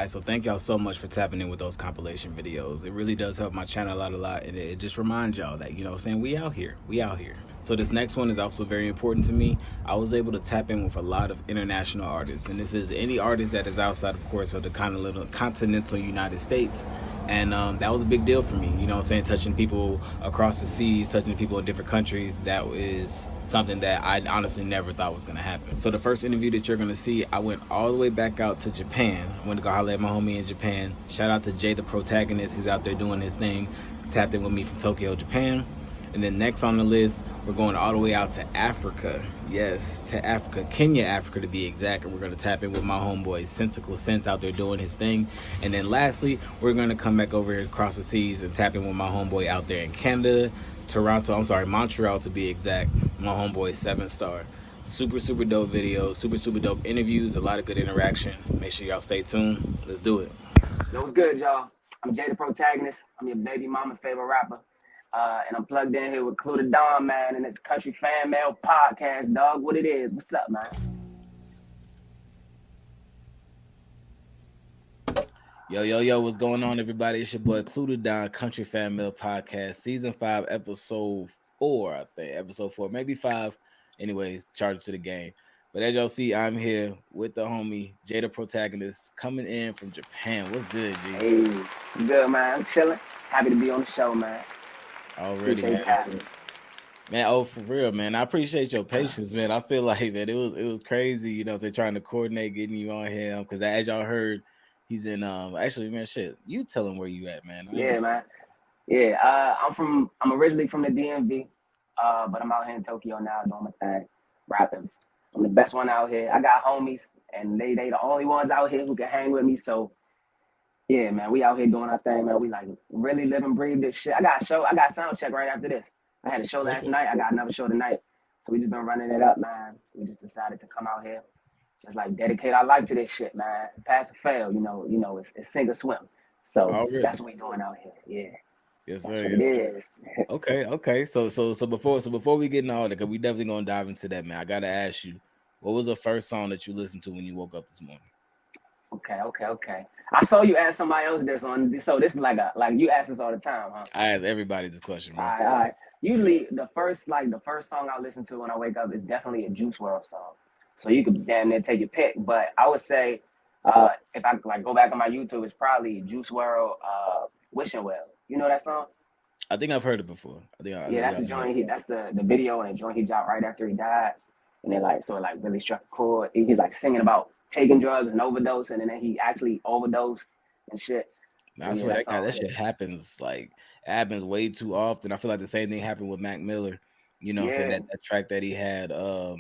guys. So thank y'all so much for tapping in with those compilation videos. It really does help my channel out a lot, and it just reminds y'all that, you know, saying we out here, we out here. So this next one is also very important to me. I was able to tap in with a lot of international artists, and this is any artist that is outside, of course, of the continental United States. And that was a big deal for me, you know what I'm saying? Touching people across the seas, touching people in different countries, that is something that I honestly never thought was going to happen. So the first interview that you're going to see, I went all the way back out to Japan. I went to go holler at my homie in Japan. Shout out to Jay, the protagonist. He's out there doing his thing. Tapped in with me from Tokyo, Japan. And then next on the list, we're going all the way out to Africa. Yes, to Africa, Kenya, Africa to be exact. And we're going to tap in with my homeboy, Sensical Sense, out there doing his thing. And then lastly, we're going to come back over here across the seas and tap in with my homeboy out there in Canada, Montreal to be exact. My homeboy, 7 Star. Super, super dope videos, super, super dope interviews, a lot of good interaction. Make sure y'all stay tuned. Let's do it. Yo, what's good, y'all? I'm Jay, the protagonist. I'm your baby mama favorite rapper. And I'm plugged in here with Clue the Don, man, and it's Country Fan Mail Podcast, dog. What it is? What's up, man? Yo, what's going on, everybody? It's your boy Clue the Don, Country Fan Mail Podcast, Season 5, Episode 4, I think. Episode 4, maybe 5. Anyways, charged to the game. But as y'all see, I'm here with the homie, Jay the protagonist, coming in from Japan. What's good, G? Hey, good, man. I'm chilling. Happy to be on the show, man. Already, man. Oh, for real, man. I appreciate your patience, man. I feel like, man, it was crazy, you know, trying to coordinate getting you on here. Because as y'all heard, he's in actually, man, shit. You tell him where you at, man. Yeah, man. Yeah, I'm originally from the DMV, but I'm out here in Tokyo now doing my thing, rapping. I'm the best one out here. I got homies, and they the only ones out here who can hang with me. So yeah, man, we out here doing our thing, man. We like really live and breathe this shit. I got sound check right after this. I had a show last night. I got another show tonight. So we just been running it up, man. We just decided to come out here, just like dedicate our life to this shit, man. Pass or fail, you know, it's sink or swim. So that's what we doing out here. Yeah. Yes, sir. Yes, sir. Okay. So before we get into all that, because we definitely gonna dive into that, man. I gotta ask you, what was the first song that you listened to when you woke up this morning? Okay. I saw you ask somebody else this on, so this is like you ask this all the time, huh? I ask everybody this question, bro. All right. Usually the first song I listen to when I wake up is definitely a Juice WRLD song. So you could damn near take your pick, but I would say if I like go back on my YouTube, it's probably Juice WRLD, Wishing Well. You know that song? I think I've heard it before. That's the joint. That's the video and the joint he dropped right after he died, and it really struck a chord. He's like singing about taking drugs and overdosing, and then he actually overdosed and shit. I swear that shit happens way too often. I feel like the same thing happened with Mac Miller. You know what I'm saying? That track that he had, I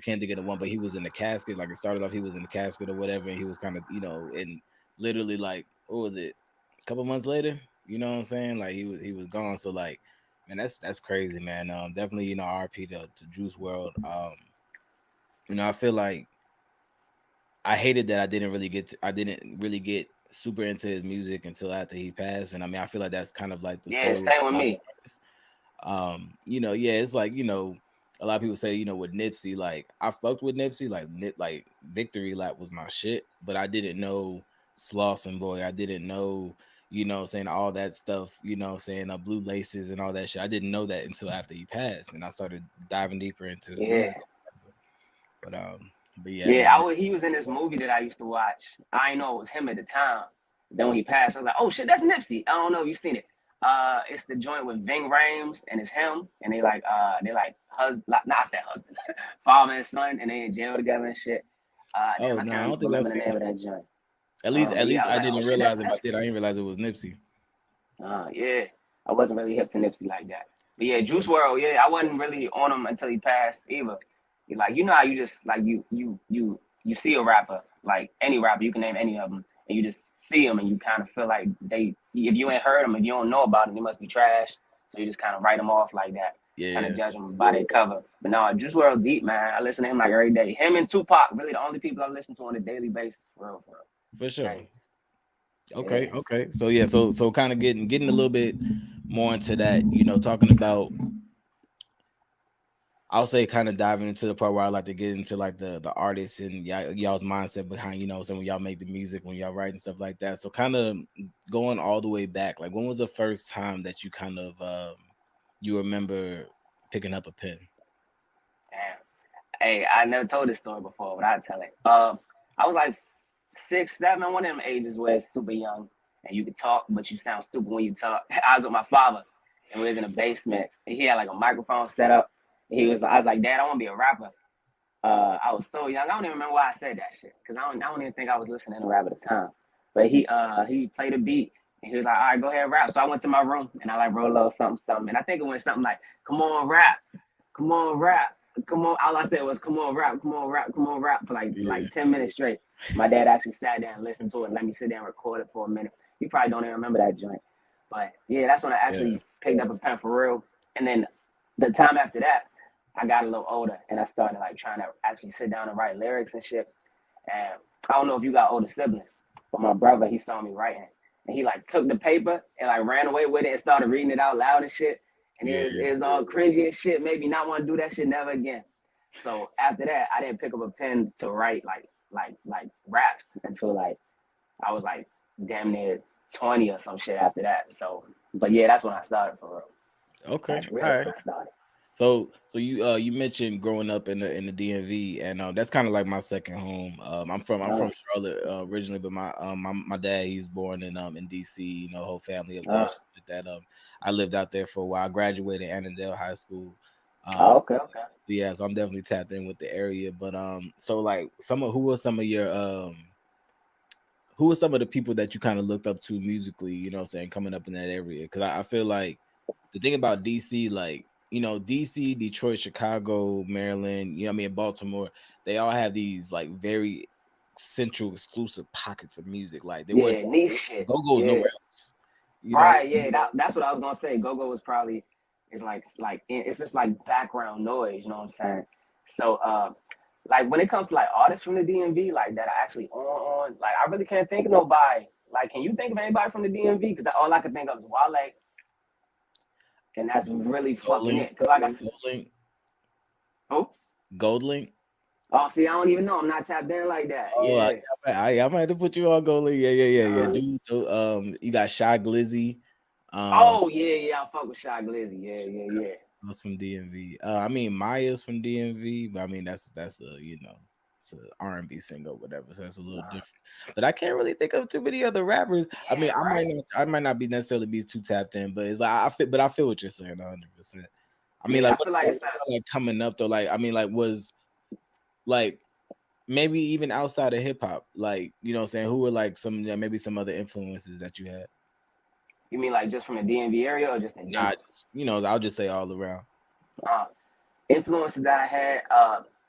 can't think of the one, but he was in the casket. Like it started off, he was in the casket or whatever, and he was kind of, you know, and literally like, what was it? A couple months later, you know what I'm saying? Like he was gone. So like, man, that's crazy, man. Definitely, you know, RP to Juice WRLD. You know, I feel like I hated that I didn't really get super into his music until after he passed. And I mean, I feel like that's kind of like the story. Same with me. You know, it's like, you know, a lot of people say, you know, with Nipsey, like I fucked with Nipsey, like Victory Lap was my shit, but I didn't know Slauson Boy. I didn't know, you know, saying all that stuff, you know, saying Blue Laces and all that shit. I didn't know that until after he passed, and I started diving deeper into his music. But yeah, he was in this movie that I used to watch. I didn't know it was him at the time. Then when he passed, I was like, oh shit, that's Nipsey. I don't know if you've seen it. It's the joint with Ving Rhames and it's him, and they like husband. I said husband, father and son, and they in jail together and shit. I don't think I've seen the name of that joint. At least I didn't realize it. I didn't realize it was Nipsey. Yeah, I wasn't really hip to Nipsey like that. But yeah, Juice WRLD, yeah, I wasn't really on him until he passed either. Like, you know how you just like you see a rapper, like any rapper, you can name any of them, and you just see them and you kind of feel like if you ain't heard them, if you don't know about them, they must be trash. So you just kind of write them off like that. Yeah. Kind of judge them by their cover. But no, Juice WRLD deep, man. I listen to him like every day. Him and Tupac, really the only people I listen to on a daily basis. For sure. Right. Okay. So yeah, so kind of getting a little bit more into that, you know, talking about. I'll say kind of diving into the part where I like to get into like the artists and y'all's mindset behind, so when y'all make the music, when y'all write and stuff like that. So kind of going all the way back, like when was the first time that you kind of you remember picking up a pen? Damn. Hey, I never told this story before, but I'll tell it. I was like 6, 7, one of them ages where it's super young and you can talk, but you sound stupid when you talk. I was with my father and we was in the basement and he had like a microphone set up. I was like, Dad, I want to be a rapper. I was so young. I don't even remember why I said that shit because I don't even think I was listening to rap at the time. But he played a beat and he was like, all right, go ahead, rap. So I went to my room and I like wrote a little something, something. And I think it went something like, come on, rap. Come on, rap. Come on. All I said was, come on, rap. Come on, rap. Come on, rap for like 10 minutes straight. My dad actually sat down and listened to it and let me sit down and record it for a minute. You probably don't even remember that joint. But yeah, that's when I Yeah. actually picked up a pen for real. And then the time after that, I got a little older and I started like trying to actually sit down and write lyrics and shit. And I don't know if you got older siblings, but my brother, he saw me writing. And he like took the paper and like ran away with it and started reading it out loud and shit. And Yeah. it was all cringy and shit. Maybe not want to do that shit never again. So after that, I didn't pick up a pen to write like raps until like I was like damn near 20 or some shit after that. So, but yeah, that's when I started for real. Okay. That's really All when right. I started. So you mentioned growing up in the DMV, and that's kind of like my second home. I'm from Uh, Charlotte originally, but my dad, he's born in DC. Whole family up there, uh, shit like that. I lived out there for a while. I graduated Annandale High School. oh, So okay, okay. yeah, so I'm definitely tapped in with the area. But so like who were some of your who were some of the people that you kind of looked up to musically, saying, coming up in that area? Because I feel like the thing about DC, like, DC, Detroit, Chicago, Maryland, Baltimore, they all have these like very central exclusive pockets of music. Like there was Yeah, niche shit. go goes Yeah. nowhere else. You know? Right, yeah, that's what I was gonna say. Go Go was probably is like it's just like background noise, you know what I'm saying? So like when it comes to like artists from the DMV like that are actually on like I really can't think of nobody. Like, can you think of anybody from the DMV? Because all I can think of is Wale, and that's really fucking Goldlink, it. Because like I said, Goldlink, oh, Goldlink. oh, see, I don't even know. I'm not tapped in like that. Oh, Yeah. I might have to put you on Goldlink. Yeah. Uh, Dude, so, you got Shy Glizzy. Um, oh yeah, I fuck with Shy Glizzy. Yeah. was from DMV. I mean Maya's from DMV, but I mean that's a it's a R&B singer, whatever. So that's a little Uh, different. But I can't really think of too many other rappers. I mean, yeah, right. I might not be necessarily be too tapped in, but it's like I feel what you're saying 100%. I mean, Yeah, like I feel like it's a like coming up though, like I mean, like was like maybe even outside of hip hop, like what I'm saying, who were like some maybe some other influences that you had? You mean like just from the DMV area or just in Nah, general? just, I'll just say all around. Uh, Influences that I had,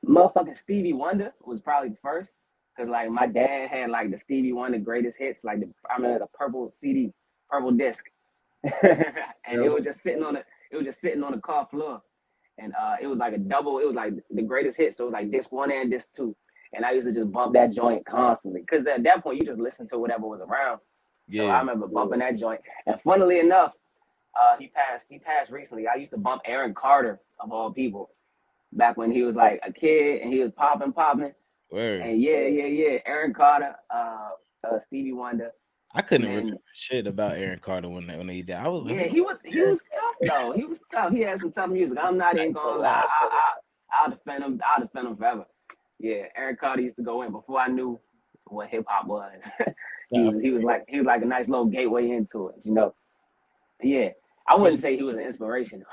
motherfucking Stevie Wonder was probably the first. Cause like my dad had like the Stevie Wonder greatest hits, like I remember the purple CD, purple disc, and Really? it was just sitting on the car floor, and it was like a double. It was like the greatest hits. So it was like disc one and disc two, and I used to just bump that joint constantly. Cause at that point you just listen to whatever was around. So I Yeah. remember bumping that joint. And funnily enough, he passed recently. I used to bump Aaron Carter of all people back when he was like a kid and he was popping. Word. And yeah. Aaron Carter, Stevie Wonder, I and couldn't remember then shit about Aaron Carter when he died. I was like, yeah, who the fuck is he Aaron was tough though. He was tough. He had some tough music. I'm not even gonna lie. Carter? I'll defend him. I'll defend him forever. Yeah, Aaron Carter used to go in before I knew what hip hop was. Nah, He was like a nice little gateway into it, you know. Yeah, I first, wouldn't say he was an inspiration,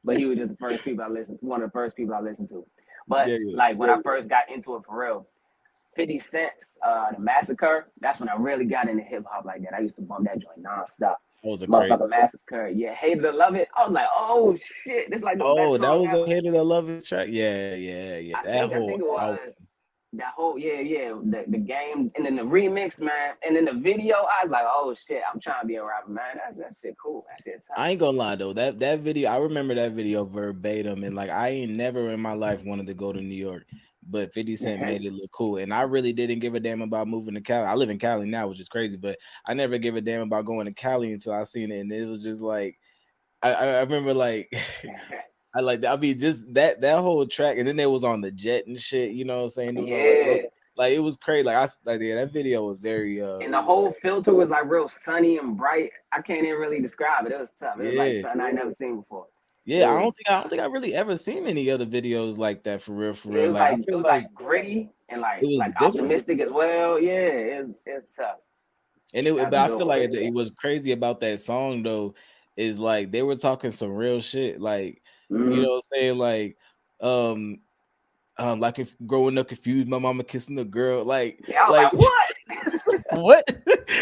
but he was just the first people I listened. One of the first people I listened to. But yeah. like when I first got into it for real, 50 Cent's The Massacre, that's when I really got into hip hop like that. I used to bump that joint nonstop. That was a crazy. Motherfucker Massacre. Yeah, Hated to Love It. I was like, oh shit, this is like the best Oh, that song was a ever. hit of the love it track. Yeah. That I whole think it was album. that whole the game and then the remix, man. And then the video, I was like, oh shit, I'm trying to be a rapper, man. That shit cool. That shit tough. I ain't gonna lie though, that video, I remember that video verbatim, and like I ain't never in my life wanted to go to New York, but 50 Cent made it look cool, and I really didn't give a damn about moving to Cali. I live in Cali now, which is crazy, but I never give a damn about going to Cali until I seen it, and it was just like I remember like I like that. I mean, just that whole track, and then they was on the jet and shit. You know what I'm saying? Them little Yeah. like it was crazy. Like like yeah, that video was very And the whole filter was like real sunny and bright. I can't even really describe it. It was tough. It was like yeah. something I never seen before. It Yeah, was I don't think I really ever seen any other videos like that for real, for it real. was Like I like it feel was like like gritty and it was like different. optimistic as well. Yeah, it's tough. And That's but a I good feel one. like it was crazy about that song though, is like they were talking some real shit. Like, you Mm-hmm. know what I'm saying? Um like if growing up confused, my mama kissing the girl, Yeah, I was like like, what? what?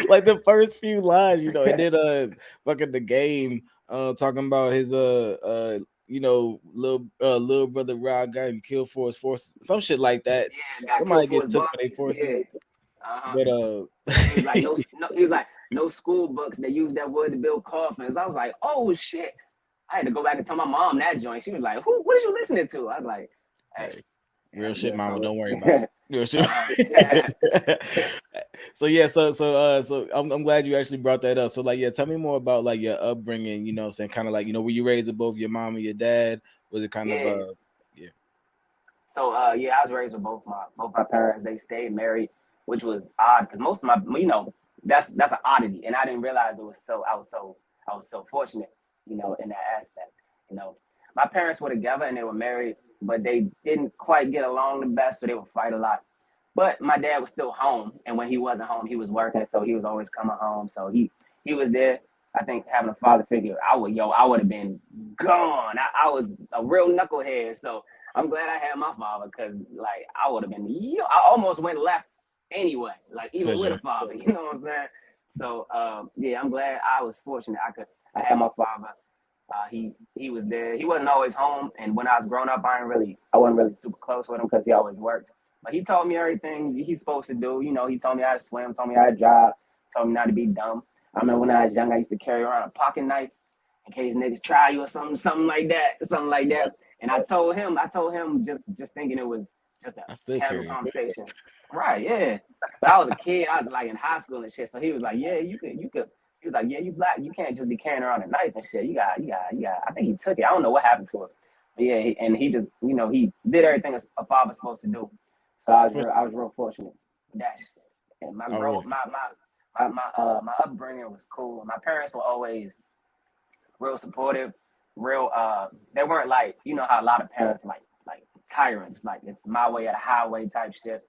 Like the first few lines, and then fucking the game, talking about his little brother Rod got him killed for his forces, some shit like that. Yeah, got Somebody killed for get his took book. for their forces, Yeah. Uh-huh. but He was like, no, he was like, no school books. They use that wood to build coffins. I was like, oh shit. I had to go back and tell my mom that joint. She was like, "Who? What is you listening to?" I was like, "Hey, hey, I real had to shit, give mama. some." Don't worry about it. Real shit. uh-huh. So yeah, so I'm glad you actually brought that up. So like, yeah, tell me more about like your upbringing. You know, what I'm saying, kind of like, were you raised with both your mom and your dad? Was it kind of Yeah. yeah, So yeah, I was raised with both my parents. They stayed married, which was odd because most of my that's an oddity, and I didn't realize it was so. I was so fortunate, in that aspect. You know, my parents were together and they were married, but they didn't quite get along the best, so they would fight a lot. But my dad was still home, and when he wasn't home, he was working, so he was always coming home. So he was there. I think having a father figure, I would have been gone. I was a real knucklehead, so I'm glad I had my father because like I would have been, I almost went left anyway, like for even with a sure. father, you know what I'm saying? So yeah, I'm glad I was fortunate. I had my father. He was there. He wasn't always home, and when I was growing up, I wasn't really super close with him because he always worked. But he taught me everything he's supposed to do. He told me how to swim, told me how to drive, told me not to be dumb. I remember when I was young, I used to carry around a pocket knife in case niggas try you or something like that, something like Yep. that. And I told him just thinking it was just a I still casual carry it. conversation. Right, yeah. But I was a kid, I was like in high school and shit. So he was like, yeah, you could. He was like, yeah, you black, you can't just be carrying around a knife and shit. You got. I think he took it. I don't know what happened to it. But yeah, and he just, he did everything a father's supposed to do. So For I was real fortunate with that shit. And my growth, already. my upbringing was cool. My parents were always real supportive, real they weren't like how a lot of parents like tyrants, like it's my way or the highway type shit.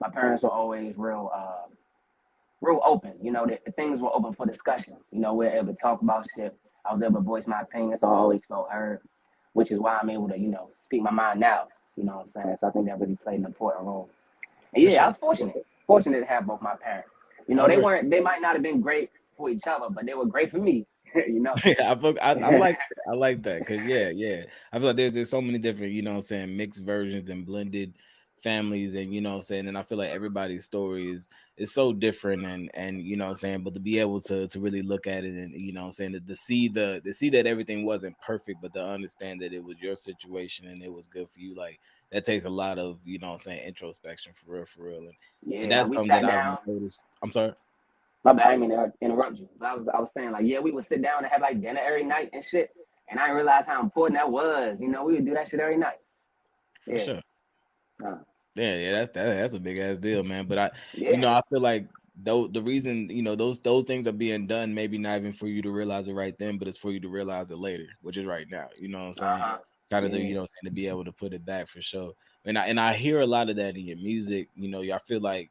My parents were always real open, the things were open for discussion. We're able to talk about shit. I was able to voice my opinion, so I always felt heard, which is why I'm able to, speak my mind now. You know what I'm saying? So I think that really played an important role. And For yeah, I sure. was fortunate to have both my parents. Already. They might not have been great for each other, but they were great for me. you know. I like that. I like that because yeah. I feel like there's so many different, what I'm saying, mixed versions and blended families, and what I'm saying, and I feel like everybody's story is so different, and what I'm saying, but to be able to really look at it, and what I'm saying, to see that everything wasn't perfect, but to understand that it was your situation and it was good for you, like that takes a lot of, what I'm saying, introspection for real, and Yeah, like that's we something sat that I've down. noticed. I'm sorry. My bad, I didn't mean to interrupt you. But I was saying like, yeah, we would sit down and have like dinner every night and shit. And I didn't realize how important that was. We would do that shit every night. For Yeah. sure. Uh, Yeah, that's a big ass deal, man. But yeah. I feel like though the reason those things are being done, maybe not even for you to realize it right then, but it's for you to realize it later, which is right now. You know what I'm Uh saying? huh. Kind of the Yeah. saying, to be able to put it back for sure. And I hear a lot of that in your music. I feel like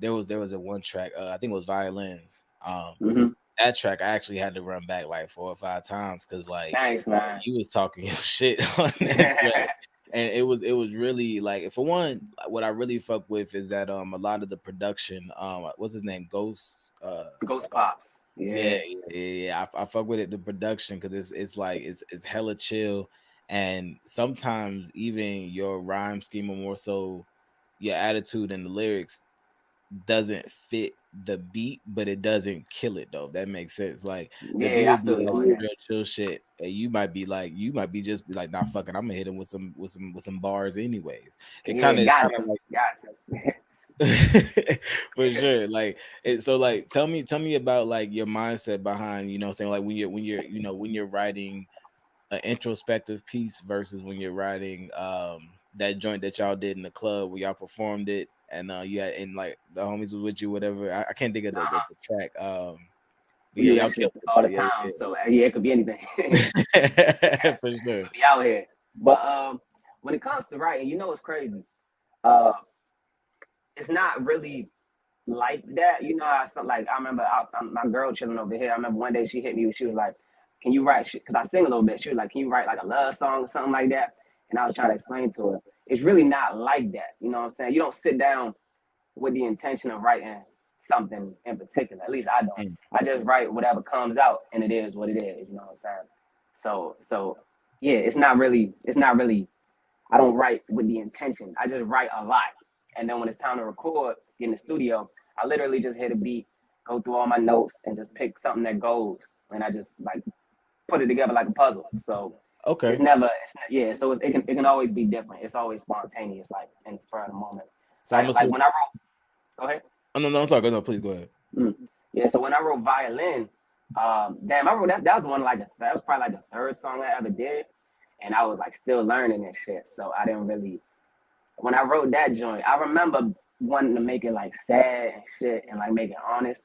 there was a one track, I think it was violins. Mhm. That track I actually had to run back like 4 or 5 times because like Thanks, man. you was talking your shit on that track. And it was really like, for one, what I really fuck with is that a lot of the production, what's his name, Ghost, Ghost pops. yeah, Yeah. yeah. I fuck with it, the production, because it's like it's hella chill, and sometimes even your rhyme scheme, or more so your attitude and the lyrics, doesn't fit the beat, but it doesn't kill it though. If that makes sense. Like the beat Yeah, will I be feel you like on some that. real chill shit, and you might be just be like, nah, fucking, I'm gonna hit him with some bars anyways. It Yeah, kind of it's kind got of to. Got to. for sure. Like so like tell me about like your mindset behind, saying, like when you're when you're writing an introspective piece versus when you're writing that joint that y'all did in the club where y'all performed it and you had and like the homies was with you, whatever. I can't think of the track. But We yeah, do y'all that shit killed it all though. the Yeah, time. So yeah, it could be anything. yeah. For sure. Be out here. But when it comes to writing, you know, it's crazy. Uh, it's not really like that. You know, like I remember my girl chilling over here. I remember one day she hit me. She was like, "Can you write shit?" Because I sing a little bit. She was like, "Can you write like a love song or something like that?" And I was trying to explain to her, it's really not like that. You know what I'm saying? You don't sit down with the intention of writing something in particular. At least I don't. Mm. I just write whatever comes out, and it is what it is. You know what I'm saying? So yeah, it's not really. It's not really. I don't write with the intention. I just write a lot, and then when it's time to record in the studio, I literally just hit a beat, go through all my notes, and just pick something that goes, and I just like put it together like a puzzle. So Okay. yeah. So it can always be different. It's always spontaneous, like in the spur of the moment. So I'm Like assuming. when I wrote. Go ahead. Oh, no, I'm sorry. No, please go ahead. Mm. Yeah, so when I wrote Violin, damn, I wrote that was one of like that was probably like the third song I ever did, and I was like still learning and shit. So I didn't really when I wrote that joint, I remember wanting to make it like sad and shit and like make it honest,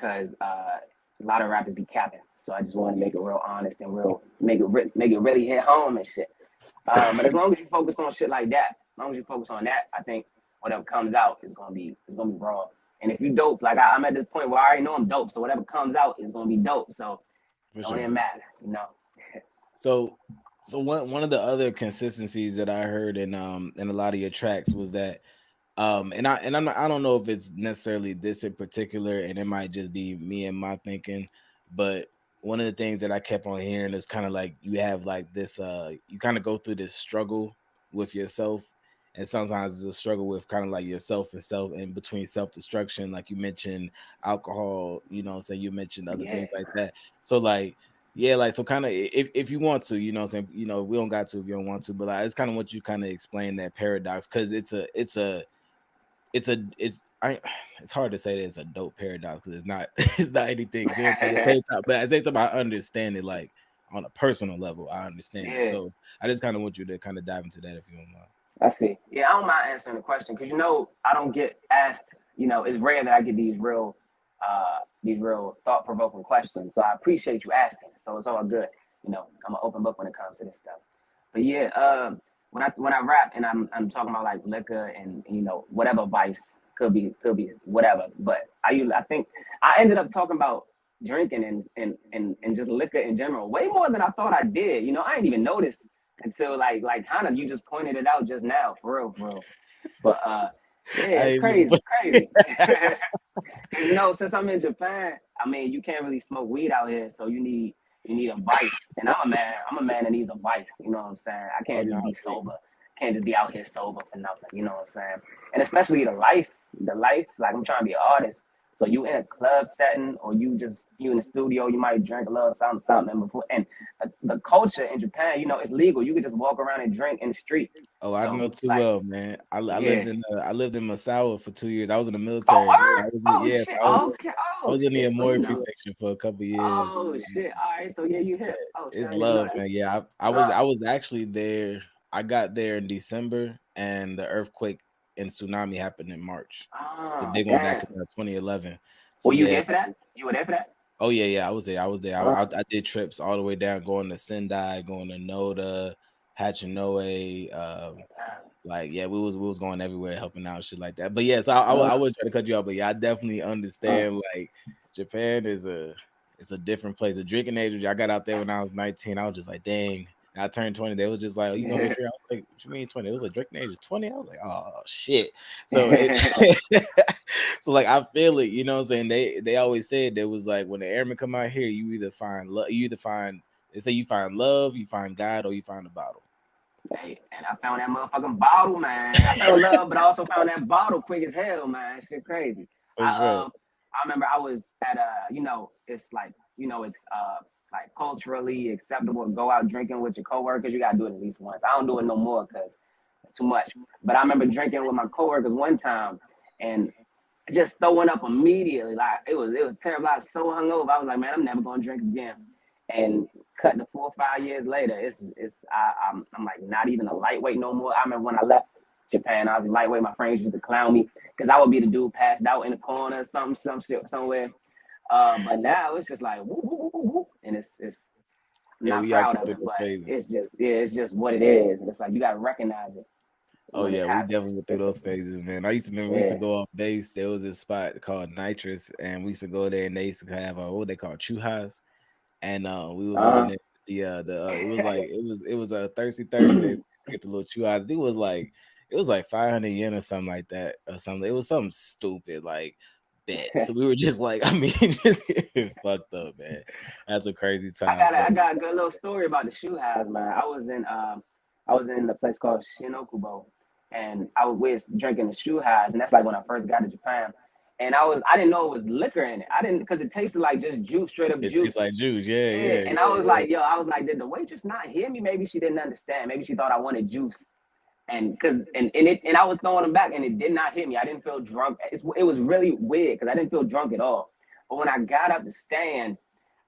cause a lot of rappers be capping. So I just wanted to make it real honest and real make it really hit home and shit. But as long as you focus on shit like that, as long as you focus on that, I think whatever comes out is gonna be raw. And if you dope, like I'm at this point where I already know I'm dope, so whatever comes out is gonna be dope. So For don't sure. even matter, you know. So one of the other consistencies that I heard in a lot of your tracks was that I don't know if it's necessarily this in particular, and it might just be me and my thinking, but one of the things that I kept on hearing is kind of like you have like this you kind of go through this struggle with yourself, and sometimes it's a struggle with kind of like yourself and self in between self-destruction, like you mentioned alcohol, you know what I'm saying, you mentioned other Yeah. things like that. So like yeah, like so kind of if you want to, you know what I'm saying, you know, we don't got to if you don't want to, but like it's kind of what you kind of explain that paradox because it's hard to say that it's a dope paradox because it's not it's not anything good, but at the same time I understand it like on a personal level. I understand it. Yeah. So I just kind of want you to kind of dive into that if you don't mind. I see. Yeah, I don't mind answering the question because you know I don't get asked. You know, it's rare that I get these real thought provoking questions. So I appreciate you asking. So it's all good. You know, I'm an open book when it comes to this stuff. But yeah, when I rap and I'm talking about like liquor and you know whatever vice could be whatever. But I think I ended up talking about drinking and just liquor in general way more than I thought I did. You know, I didn't even notice until like kind of you just pointed it out just now, for real, for real. But yeah, I it's ain't even crazy, crazy. You know, since I'm in Japan, I mean, you can't really smoke weed out here, so you need a vice. And I'm a man that needs a vice. You know what I'm saying? I oh can't no, just I be see. sober. Can't just be out here sober for nothing. You know what I'm saying? And especially the life. Like I'm trying to be an artist. So you in a club setting, or you in the studio, you might drink a little something, something and before. And the culture in Japan, you know, it's legal. You can just walk around and drink in the street. Oh, I know So too like, well, man. yeah. I lived in Masawa for 2 years. I was in the Oh, military. word? Oh Yeah, shit. so Okay. I Oh was in the shit. So you Amori know. prefecture for a couple years. Oh shit! All right, so yeah, you hip. Oh shit, It's I didn't even know love, that. man. Yeah, I was actually there. I got there in December, and the earthquake and tsunami happened in March. The Oh big one back damn. in 2011. So Were you yeah, there for that? You were there for that? oh yeah, yeah. I was there. I was there. Oh, I did trips all the way down, going to Sendai, going to Noda, Hachinoe. Like yeah, we was going everywhere, helping out, shit like that. But yes, I uh, would try to cut you off, but yeah, I definitely uh, understand. Like Japan is it's a different place. The drinking age, I got out there when I was 19. I was just like, dang. And I turned 20. They was just like, oh, you gonna be drink? I was like, what you mean 20? It was a drinking age of 20. I was like, oh shit. So it so like I feel it, you know what I'm saying? They always said there was like when the airmen come out here, you either find love, you either find they say you find love, you find God, or you find the bottle. hey, and I found that motherfucking bottle, man. I found love, but I also found that bottle quick as hell, man. Shit crazy. For sure. I remember I was at you know, it's like, you know, it's like culturally acceptable to go out drinking with your coworkers. You gotta do it at least once. I don't do it no more because it's too much. But I remember drinking with my coworkers one time and just throwing up immediately. Like it was terrible. I was so hungover. I was like, man, I'm never gonna drink again. And cut to 4 or 5 years later, I'm like not even a lightweight no more. I remember when I left Japan, I was a lightweight. My friends used to clown me because I would be the dude passed out in the corner, some shit somewhere. But now it's just like whoop, whoop, whoop, whoop, whoop. And it's I'm Yeah, not we all proud go of through it, those but phases. it's just what it is. And it's like you gotta recognize it Oh when it yeah, we happens. definitely went through It's those phases, man. I used to remember we used to yeah. go off base. There was this spot called Nitrous, and we used to go there, and they used to have what they call chuhas, and we would go in Uh-huh. there. The it was like it was a Thirsty Thursday. Get the little chuhas. I think it was like 500 yen or something like that or something. It was something stupid like bet. So we were just like, I mean, just getting fucked up, man. That's some crazy times, but I got a good little story about the shoe house, man. I was in a place called Shinokubo, and I was drinking the shoe house, and that's like when I first got to Japan. And I didn't know it was liquor in it. I didn't because it tasted like just juice, straight up it juice. tastes like juice. Yeah, Yeah, yeah, and I yeah, was yeah. like, yo, I was like, did the waitress not hear me? Maybe she didn't understand. Maybe she thought I wanted juice, and I was throwing them back, and it did not hit me. I didn't feel drunk. It was really weird because I didn't feel drunk at all. But when I got up to stand,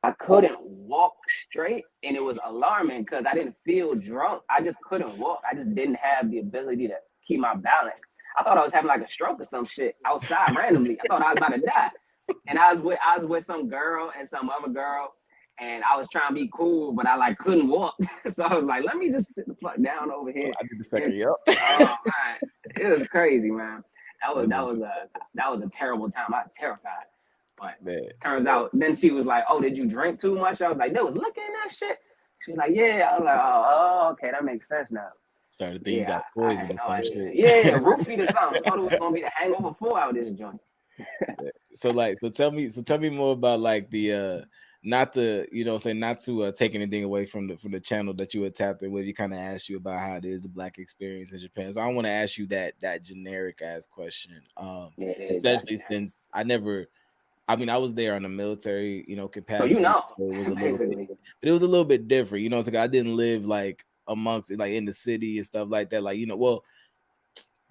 I couldn't walk straight, and it was alarming because I didn't feel drunk. I just couldn't walk. I just didn't have the ability to keep my balance. I thought I was having like a stroke or some shit outside randomly. I thought I was about to die, and I was with some girl and some other girl, and I was trying to be cool, but I like couldn't walk. So I was like, let me just sit the fuck down over Oh, here. I did the And second. Yep. oh man, it was crazy, man. That's That was a terrible time. I was terrified. But man. turns out, then she was like, "Oh, did you drink too much?" I was like, "There was liquor in that shit." She was like, "Yeah." I was like, "Oh, okay, that makes sense now." Started to think you Yeah, got I poison had or no some idea. shit. Yeah, roofied or something. I thought it was gonna be the Hangover 4 out of this joint. So tell me more about like the not the not to take anything away from the channel that you were tapped in with. You kind of asked you about how it is the black experience in Japan. So I want to ask you that generic ass question. Yeah, it is Especially definitely. since I mean, I was there on a military, So you capacity, know, so it was a little bit, basically. but it was a little bit different, It's like I didn't live like amongst it, like in the city and stuff like that. Like, well,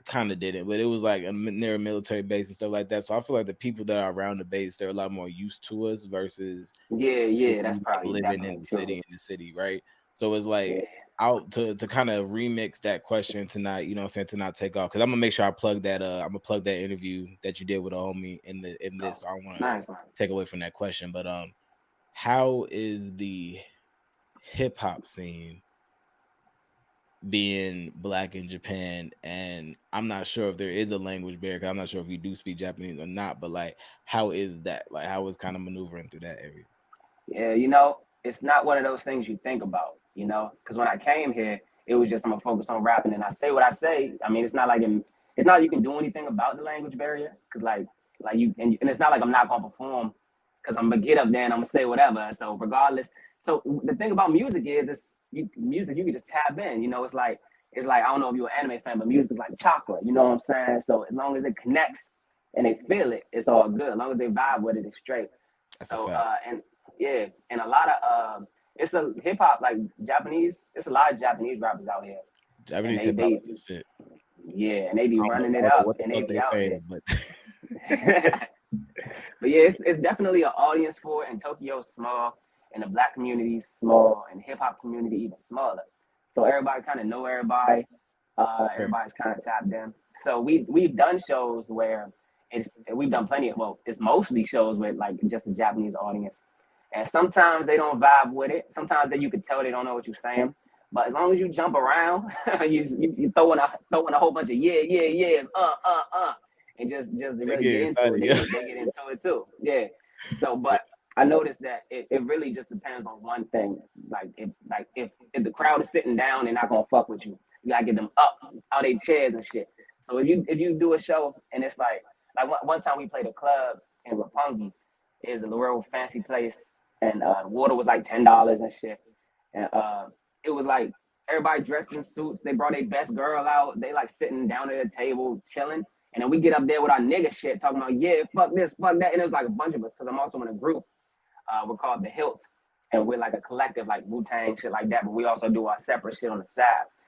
kind of didn't, but it was like near a military base and stuff like that. So I feel like the people that are around the base, they're a lot more used to us versus Yeah, yeah, that's you like probably living definitely in true. the city, right? So it's like Yeah. out to kind of remix that question tonight, what I'm saying, to not take off. Cause I'm gonna make sure I plug that I'm gonna plug that interview that you did with a homie in this. Oh, So I don't wanna nice, man. take away from that question. But how is the hip hop scene being black in Japan? And I'm not sure if there is a language barrier. 'Cause I'm not sure if you do speak Japanese or not, but like, how is that? Like, how is kind of maneuvering through that area? Yeah, it's not one of those things you think about, because when I came here, it was just I'm gonna focus on rapping and I say what I say. I mean, it's not like you can do anything about the language barrier, because like you and it's not like I'm not gonna perform because I'm gonna get up there and I'm gonna say whatever. So regardless, so the thing about music is music you can just tap in. It's like I don't know if you're an anime fan, but music is like chocolate. You know what I'm saying? So as long as it connects and they feel it, it's all good. As long as they vibe with it, it's straight. That's a So fact. and yeah, and a lot of it's a hip hop like Japanese. It's a lot of Japanese rappers out here, and Japanese they hip hop they is the shit. yeah, and they be running I it don't know up, what the and they fuck be they're out saying, here. but But yeah, it's definitely an audience for it, and Tokyo's small, and the black community is small, and hip hop community even smaller. So everybody kind of know everybody. right. Everybody's kind of tapped in. So we've done shows where we've done plenty of, well, it's mostly shows with like just a Japanese audience. And sometimes they don't vibe with it. Sometimes you can tell they don't know what you're saying. But as long as you jump around, you throwing a whole bunch of yeah, and just to They really get get into it, excited, yeah. they get into it too. Yeah. So, but I noticed that it really just depends on one thing. If the crowd is sitting down, they're not gonna fuck with you. You gotta get them up out their chairs and shit. So if you do a show and it's like one time we played a club in Rapungi, is a real fancy place, and water was like $10 and shit. And it was like everybody dressed in suits. They brought their best girl out. They like sitting down at a table chilling. And then we get up there with our nigga shit talking about, yeah, fuck this, fuck that. And it was like a bunch of us because I'm also in a group. We're called the Hilt. And we're like a collective, like Wu Tang, shit like that. But we also do our separate shit on the side.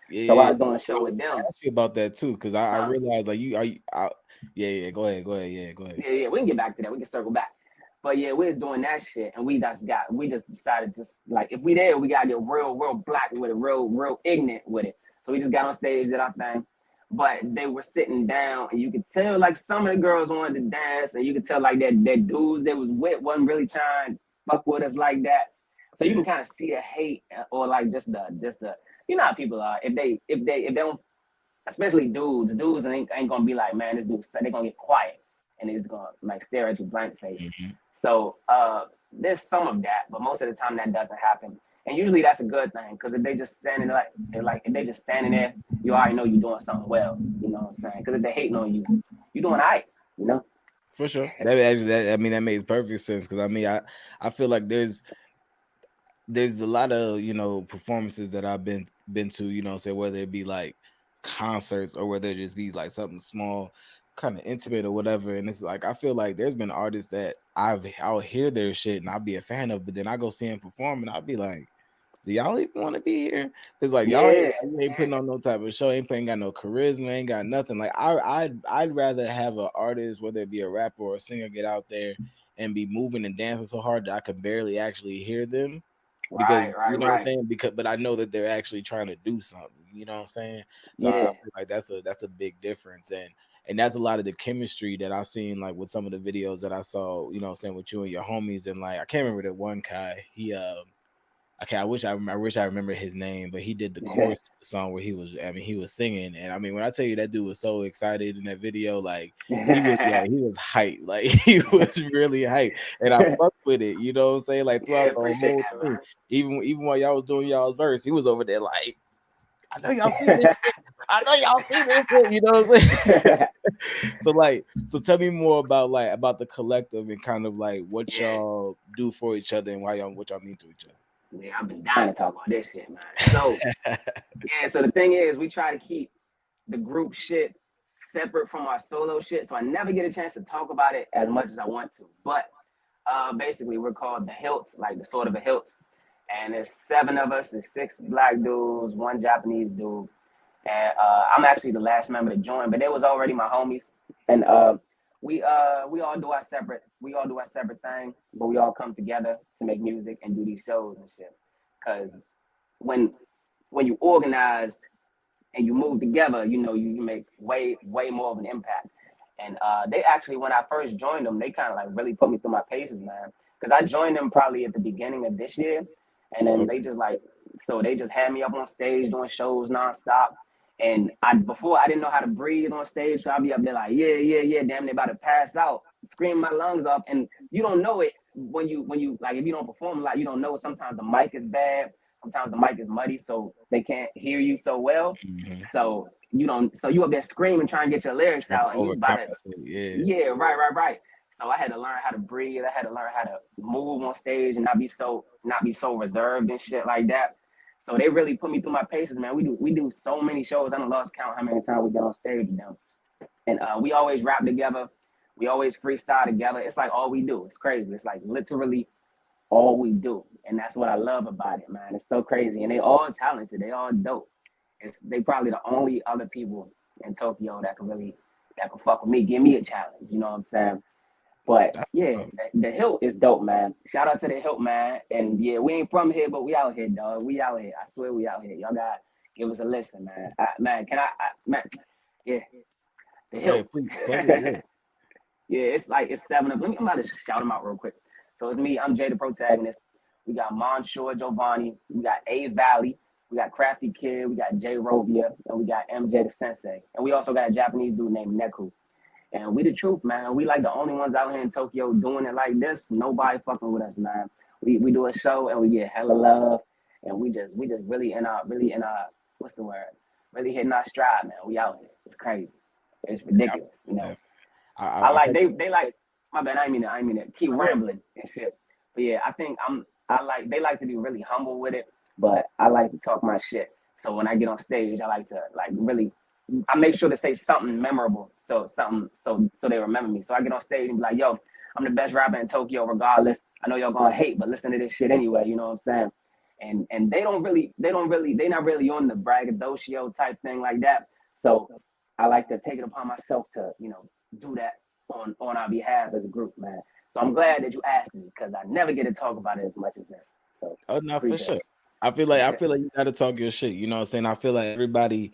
Yeah, So yeah, I yeah. was doing a I show was with gonna them. ask you about that too, because I Uh, realized like yeah, yeah. Go ahead, yeah, go ahead. yeah, we can get back to that. We can circle back. But yeah, we was doing that shit, and we just decided to like if we there, we gotta get real black with it, real ignorant with it. So we just got on stage, did our thing. But they were sitting down, and you could tell like some of the girls wanted to dance, and you could tell like that dudes they was with wasn't really trying to fuck with us like that. So you Yeah. can kind of see the hate or like just the you know how people are if they don't, especially dudes ain't gonna be like, man, this dude said they're gonna get quiet and they're just gonna like stare at you blank face. Hmm. So there's some of that, but most of the time that doesn't happen. And usually that's a good thing because if they just standing like if they just standing there, you already know you're doing something well. You know what I'm saying? Because if they hating on you, you doing all right. You know? For sure. That actually, that I mean, that makes perfect sense because I mean, I feel like there's a lot of performances that I've been to, say whether it be like concerts or whether it just be like something small, kind of intimate or whatever. And it's like I feel like there's been artists that I'll hear their shit and I'll be a fan of, but then I go see them perform and I'll be like, do y'all even want to be here? It's like Yeah, you ain't putting on no type of show, ain't got no charisma, ain't got nothing. Like I'd rather have an artist, whether it be a rapper or a singer, get out there and be moving and dancing so hard that I could barely actually hear them because what I'm right. saying, because but I know that they're actually trying to do something, what I'm saying. So I Yeah, feel like that's a big difference, and that's a lot of the chemistry that I seen like with some of the videos that I saw, what I'm saying, with you and your homies. And like I can't remember that one guy, he okay, I wish I remember his name, but he did the yeah, chorus song where he was singing, and I mean, when I tell you that dude was so excited in that video, like he was hyped, like he was really hyped, and I fucked with it, what I'm saying, like yeah. throughout the Appreciate whole that, thing, man. even while y'all was doing y'all's verse, he was over there like, I know y'all see this shit. I know y'all see this shit, what I'm saying? So tell me more about like about the collective and kind of like what Yeah, y'all do for each other and what y'all mean to each yeah. I've been dying to talk about this shit, man. So other. yeah, so the thing is, we try to keep the group shit separate from our solo shit, so I never get a chance to talk about it as much as I want to. But basically, we're called the Hilt, like the sort of a hilt, and there's seven of us. There's six black dudes, one Japanese dude, and I'm actually the last member to join, but they was already my homies, and we all do our separate thing, but we all come together to make music and do these shows and shit. Cause when you organized and you move together, you make way more of an impact. And they actually, when I first joined them, they kind of like really put me through my paces, man. Because I joined them probably at the beginning of this year, and then they Okay. just like, so they just had me up on stage doing shows nonstop. And before I didn't know how to breathe on stage, so I'd be up there like, yeah, damn, they about to pass out, screaming my lungs off, and you don't know it when you like if you don't perform a lot, you don't know. Sometimes the mic is bad, sometimes the mic is muddy, so they can't hear you so well. Hmm. So you don't. So you up there screaming, trying to get your lyrics Trying to out, and you about to. overcompensate, yeah. Yeah, right. So I had to learn how to breathe. I had to learn how to move on stage and not be so reserved and shit like that. So they really put me through my paces, man. We do so many shows. I don't lost count how many times we get on stage with them. And we always rap together. We always freestyle together. It's like all we do. It's crazy. It's like literally all we do, and that's what I love about it, man. It's so crazy, and they all talented. They all dope. They probably the only other people in Tokyo that can fuck with me, give me a challenge. You know what I'm saying? But That's what's yeah, up. the Hilt is dope, man. Shout out to the Hilt, man. And yeah, we ain't from here, but we out here, dog. We out here. I swear we out here. Y'all got to give us a listen, man. Man, man, yeah, the Go Hilt. ahead, please plug it. Yeah. Yeah, it's seven of them. I'm about to shout them out real quick. So it's me. I'm Jay, the protagonist. We got Monsieur Giovanni. We got A Valley. We got Crafty Kid. We got Jay Rovia. And we got MJ the Sensei. And we also got a Japanese dude named Neku. And we the truth, man. We like the only ones out here in Tokyo doing it like this. Nobody fucking with us, man. We do a show and we get hella love. And we just really in our what's the word? Really hitting our stride, man. We out here. It's crazy. It's Yeah, ridiculous, definitely. I I like fuck they like my bad. I ain't mean to keep with it. rambling and shit. But yeah, I think I like they like to be really humble with it, but I like to talk my shit. So when I get on stage, I like to like really I make sure to say something memorable, so they remember me. So I get on stage and be like, "Yo, I'm the best rapper in Tokyo, regardless. I know y'all gonna hate, but listen to this shit anyway." You know what I'm saying? And they're not really on the braggadocio type thing like that. So I like to take it upon myself to do that on our behalf as a group, man. So I'm glad that you asked me because I never get to talk about it as much as this. So Oh no, for appreciate sure. I feel like you gotta talk your shit. You know what I'm saying? I feel like everybody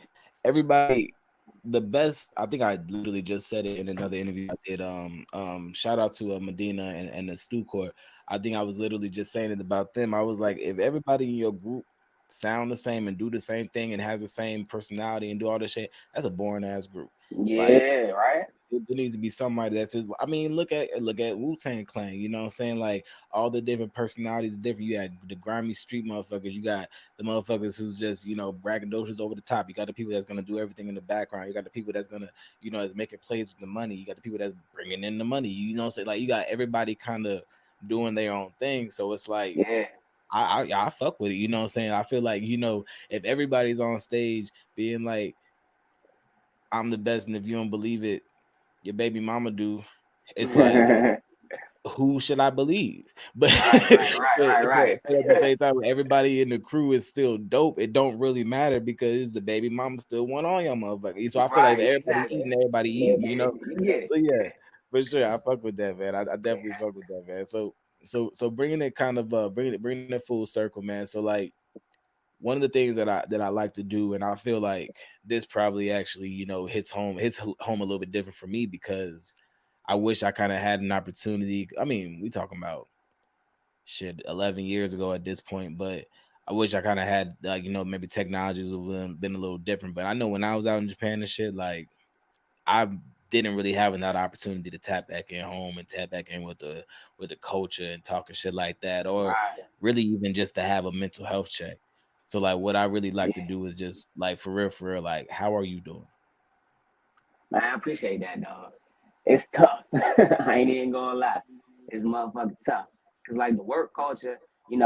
the best, I think I literally just said it in another interview I did. Shout out to Medina and the Stu Court. I think I was literally just saying it about them. I was like, if everybody in your group sound the same and do the same thing and has the same personality and do all this shit, that's a boring ass group. Like Yeah, right. there needs to be somebody that's just, I mean, look at Wu-Tang Clan, you know what I'm saying? Like all the different personalities different. You got the grimy street motherfuckers, you got the motherfuckers who's just, braggadocious over the top. You got the people that's gonna do everything in the background. You got the people that's gonna, that's making plays with the money. You got the people that's bringing in the money. You know what I'm saying? Like you got everybody kind of doing their own thing. So it's like Yeah. I fuck with it. You know what I'm saying? I feel like, if everybody's on stage being like, I'm the best, and if you don't believe it, your baby mama do. It's like, right, who should I believe? But, right, right, but, right, but at the same time, everybody in the crew is still dope. It don't really matter because the baby mama still want on y'all motherfucker. So I feel like if right. everybody Exactly. eating, everybody Yeah, eating. you get it. So yeah, for sure, I fuck with that, man. I definitely Yeah. fuck with that, man. So bringing it kind of bringing it full circle, man. So like one of the things that I like to do, and I feel like this probably actually hits home a little bit different for me because I wish I kind of had an opportunity. I mean, we talking about shit 11 years ago at this point, but I wish I kind of had like maybe technology would have been a little different. But I know when I was out in Japan and shit, like I didn't really have that opportunity to tap back in home and tap back in with the culture and talking shit like that, or Right. really even just to have a mental health check. So like what I really like to Yeah. do is just like for real, like how are you doing? Man, I appreciate that, dog. It's tough. I ain't even gonna lie. It's motherfucking tough. Cause like the work culture, you've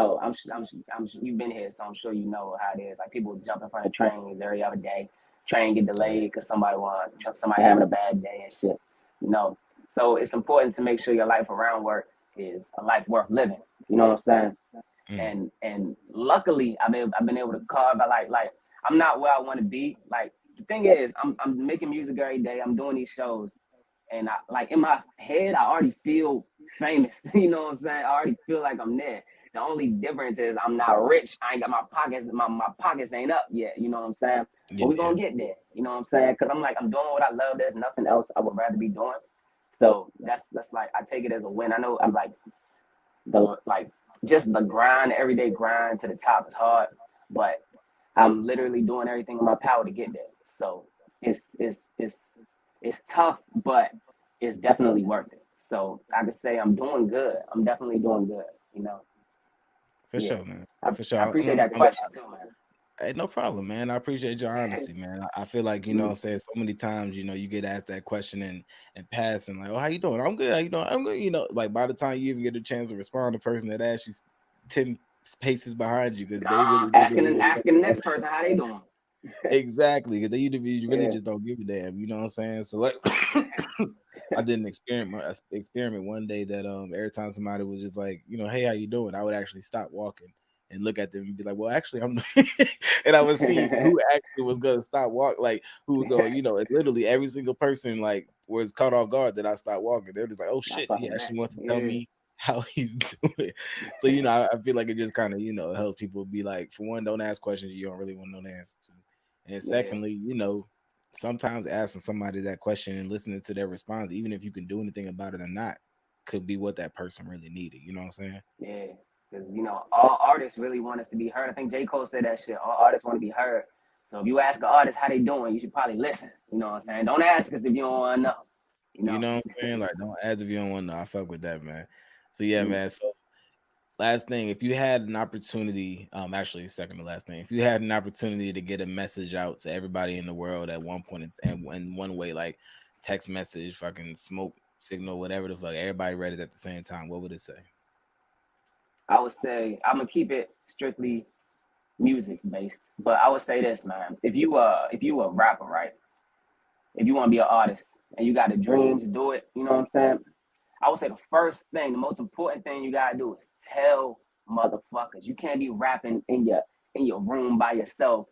been here, so I'm sure you know how it is. Like people jump in front of trains every other day. Train get Yeah, delayed because somebody having a bad day and shit. You know, so it's important to make sure your life around work is a life worth living. You know what I'm saying? mm, And luckily I've been able to carve. Like I'm not where I want to be. Like the thing is, I'm making music every day. I'm doing these shows, and I like in my head I already feel famous. You know what I'm saying? I already feel like I'm there. The only difference is I'm not rich. I ain't got my pockets. My pockets ain't up yet. You know what I'm saying? But we yeah, gonna get there. You know what I'm saying? Because I'm doing what I love. There's nothing else I would rather be doing. So that's like I take it as a win. I know I'm like just the grind, everyday grind to the top is hard, but I'm literally doing everything in my power to get there. So it's tough, but it's definitely worth it. So I could say I'm doing good. I'm definitely doing good. You know, for yeah. sure, man, I, for sure. I appreciate that question too, man. Hey, no problem, man. I appreciate your honesty, man. I feel like, I'm saying so many times, you get asked that question and pass and like, oh, how you doing? I'm good. How you doing? I'm good. Like by the time you even get a chance to respond, the person that asked you 10 paces behind you because they really just Asking don't give asking the next a person how they doing. exactly, because you really Yeah. just don't give a damn. You know what I'm saying? So like, I did an experiment one day that every time somebody was just like, hey, how you doing? I would actually stop walking and look at them and be like, well, actually, I'm, and I would see who actually was gonna stop walk, like who was going, and literally every single person like was caught off guard that I stopped walking. They're just like, oh I shit, fuck he with that. actually wants to tell Yeah. me how he's doing. So I feel like it just kind of helps people be like, for one, don't ask questions you don't really want to know the answer to, and Yeah. secondly, sometimes asking somebody that question and listening to their response, even if you can do anything about it or not, could be what that person really needed. You know what I'm saying? Yeah, because all artists really want us to be heard. I think J. Cole said that shit. All artists want to be heard. So if you ask an artist how they doing, you should probably listen. You know what I'm saying? Don't ask us if you don't want to know. You You know. know what I'm saying? Like, don't ask if you don't want to know. I fuck with that, man. So yeah, Mm. man. So last thing, if you had an opportunity, actually second to last thing, if you had an opportunity to get a message out to everybody in the world at one point in one way, like text message, fucking smoke signal, whatever the fuck, everybody read it at the same time, what would it say? I would say I'm gonna keep it strictly music based, but I would say this, man. If you a rapper, right? If you want to be an artist and you got the dream to do it, you know what I'm saying? I would say the first thing, the most important thing you gotta do is tell motherfuckers. You can't be rapping in your room by yourself,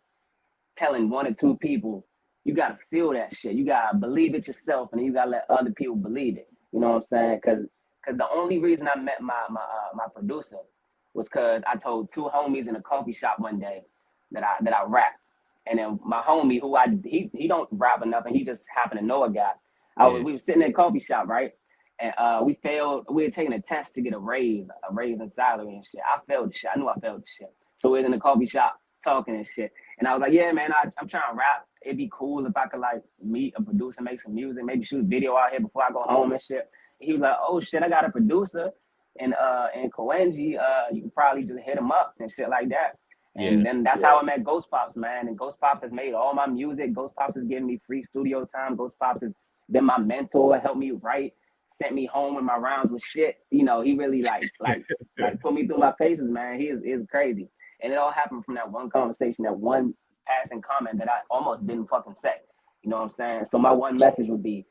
telling one or two people. You gotta feel that shit. You gotta believe it yourself, and you gotta let other people believe it. You know what I'm saying? Because Because the only reason I met my producer was because I told two homies in a coffee shop one day that I rap. And then my homie, who he don't rap or nothing, he just happened to know a guy. Yeah. We were sitting in a coffee shop, right? And we failed. We had taken a test to get a raise in salary and shit. I failed the shit. I knew I failed the shit. So we was in the coffee shop talking and shit. And I was like, yeah, man, I'm trying to rap. It'd be cool if I could like meet a producer, make some music, maybe shoot a video out here before I go home and shit. And he was like, oh shit, I got a producer in Koenji. You can probably just hit him up and shit like that. And Yeah. then that's how I met Ghost Pops, man. And Ghost Pops has made all my music. Ghost Pops has given me free studio time. Ghost Pops has been my mentor, helped me write, sent me home with my rounds with shit. You know, he really like put me through my paces, man. He is crazy. And it all happened from that one conversation, that one passing comment that I almost didn't fucking say. You know what I'm saying? So my one message would be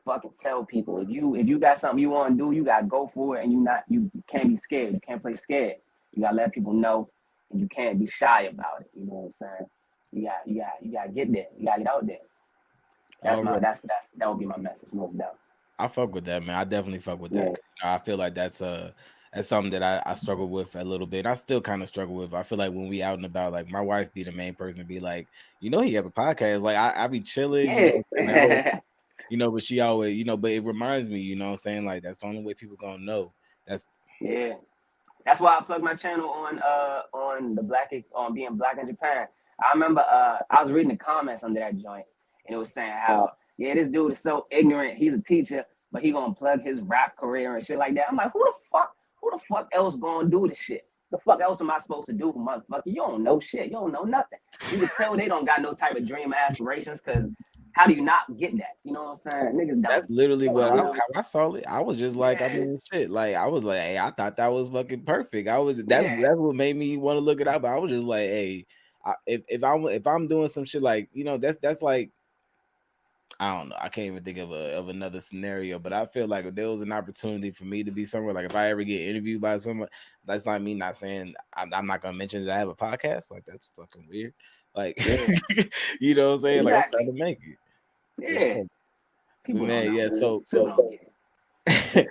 fucking tell people if you got something you want to do, you gotta go for it, and you can't be scared. You can't play scared. You gotta let people know, and you can't be shy about it. You know what I'm saying? You gotta get there. You gotta get out there. That would be my message, most definitely. I fuck with that, man. I definitely fuck with that. Yeah. You know, I feel like that's something that I struggle with a little bit. I still kind of struggle with. I feel like when we out and about, like my wife be the main person, be like, he has a podcast. Like I be chilling, Yeah. but she always, but it reminds me, you know what I'm saying? Like that's the only way people gonna know. That's Yeah. That's why I plugged my channel on the on being black in Japan. I remember I was reading the comments under that joint, and it was saying how this dude is so ignorant. He's a teacher, but he gonna plug his rap career and shit like that. I'm like, who the fuck else gonna do this shit? The fuck else am I supposed to do, motherfucker? You don't know shit. You don't know nothing. You can tell they don't got no type of dream or aspirations, because how do you not get that? You know what I'm saying? Niggas That's don't. literally how I saw it. I was just like, I Yeah, mean, shit. Like I was like, hey, I thought that was fucking perfect. That's yeah, what made me want to look it up. But I was just like, hey, if I'm doing some shit like that's like I don't know. I can't even think of another scenario, but I feel like if there was an opportunity for me to be somewhere, like if I ever get interviewed by someone, that's not me not saying I'm not gonna mention that I have a podcast. Like that's fucking weird. Like yeah. you know what I'm saying? Like I'm trying Exactly. to make it for Yeah. sure. But People don't man, know. yeah. So People don't get it.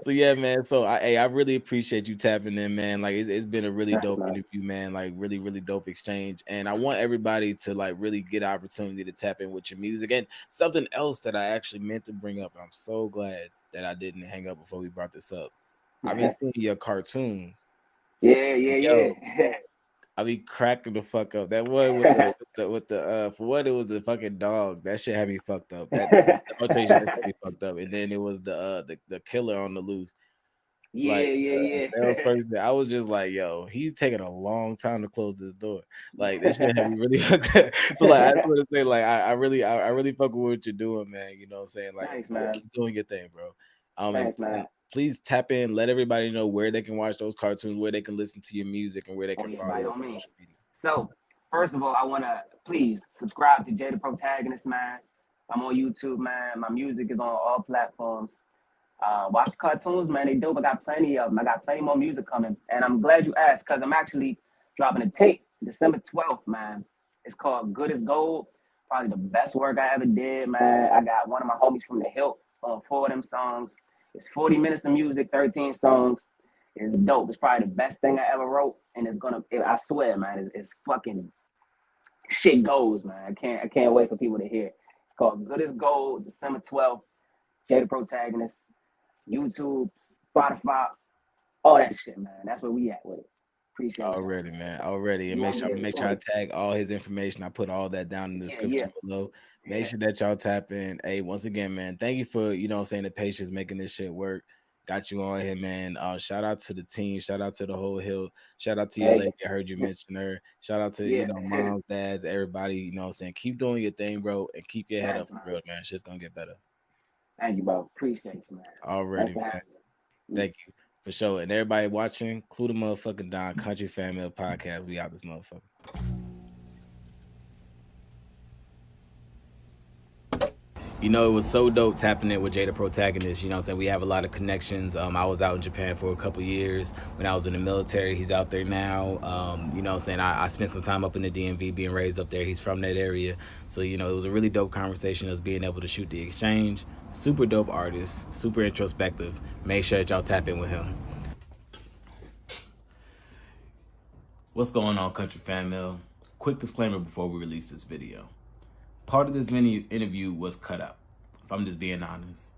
so yeah, man. So I really appreciate you tapping in, man. Like it's been a really Thanks, dope man. interview, man. Like really, really dope exchange. And I want everybody to like really get an opportunity to tap in with your music. And something else that I actually meant to bring up, and I'm so glad that I didn't hang up before we brought this up. I've been seeing your cartoons. Yeah, Yo, yeah. I be cracking the fuck up. That one with the for what it was the fucking dog. That shit had me fucked up. The rotation that shit me fucked up. And then it was the killer on the loose. Yeah, Like yeah, salesperson, I was just like, yo, he's taking a long time to close this door. Like this shit had me really so like I just yeah. want to say, like, I really fuck with what you're doing, man. You know what I'm saying? Like Thanks, man. keep doing your thing, bro. And Thanks, man. please tap in, let everybody know where they can watch those cartoons, where they can listen to your music, and where they Oh can yeah, follow by you all on means. social media. So, first of all, I wanna please subscribe to Jay the Protagonist, man. I'm on YouTube, man. My music is on all platforms. Watch the cartoons, man. They dope. I got plenty of them. I got plenty more music coming. And I'm glad you asked, because I'm actually dropping a tape December 12th, man. It's called Good as Gold. Probably the best work I ever did, man. I got one of my homies from the Hilt on 4 of them songs. It's 40 minutes of music, 13 songs. It's dope. It's probably the best thing I ever wrote. And I swear, man, it's fucking shit goes, man. I can't wait for people to hear it. It's called Good as Gold, December 12th. Jay the Protagonist. YouTube, Spotify, all that shit, man. That's where we at with it. Appreciate y'all. Already, man. Already. And Yeah, make sure I tag all his information. I put all that down in the yeah, description below. Make yeah. sure that y'all tap in. Hey, once again, man, thank you for, saying the patience making this shit work. Got you on here, man. Shout out to the team. Shout out to the whole hill. Shout out to your Hey, lady. I heard you mention her. Shout out to, yeah. moms, dads, everybody, keep doing your thing, bro, and keep your head up Thanks, for man. real, man. Shit's gonna get better. Thank you, bro. Appreciate you, man. Already, Thanks for man. having me. Thank you for sure. And everybody watching, include the motherfucking Don Country Family Podcast. We out this motherfucker. It was so dope tapping in with Jada Protagonist. I'm saying? We have a lot of connections. I was out in Japan for a couple years when I was in the military. He's out there now. I'm saying? I spent some time up in the DMV being raised up there. He's from that area. So, it was a really dope conversation, us being able to shoot the exchange. Super dope artist, super introspective. Make sure that y'all tap in with him. What's going on, Country Fan Mail? Quick disclaimer before we release this video. Part of this interview was cut out, if I'm just being honest.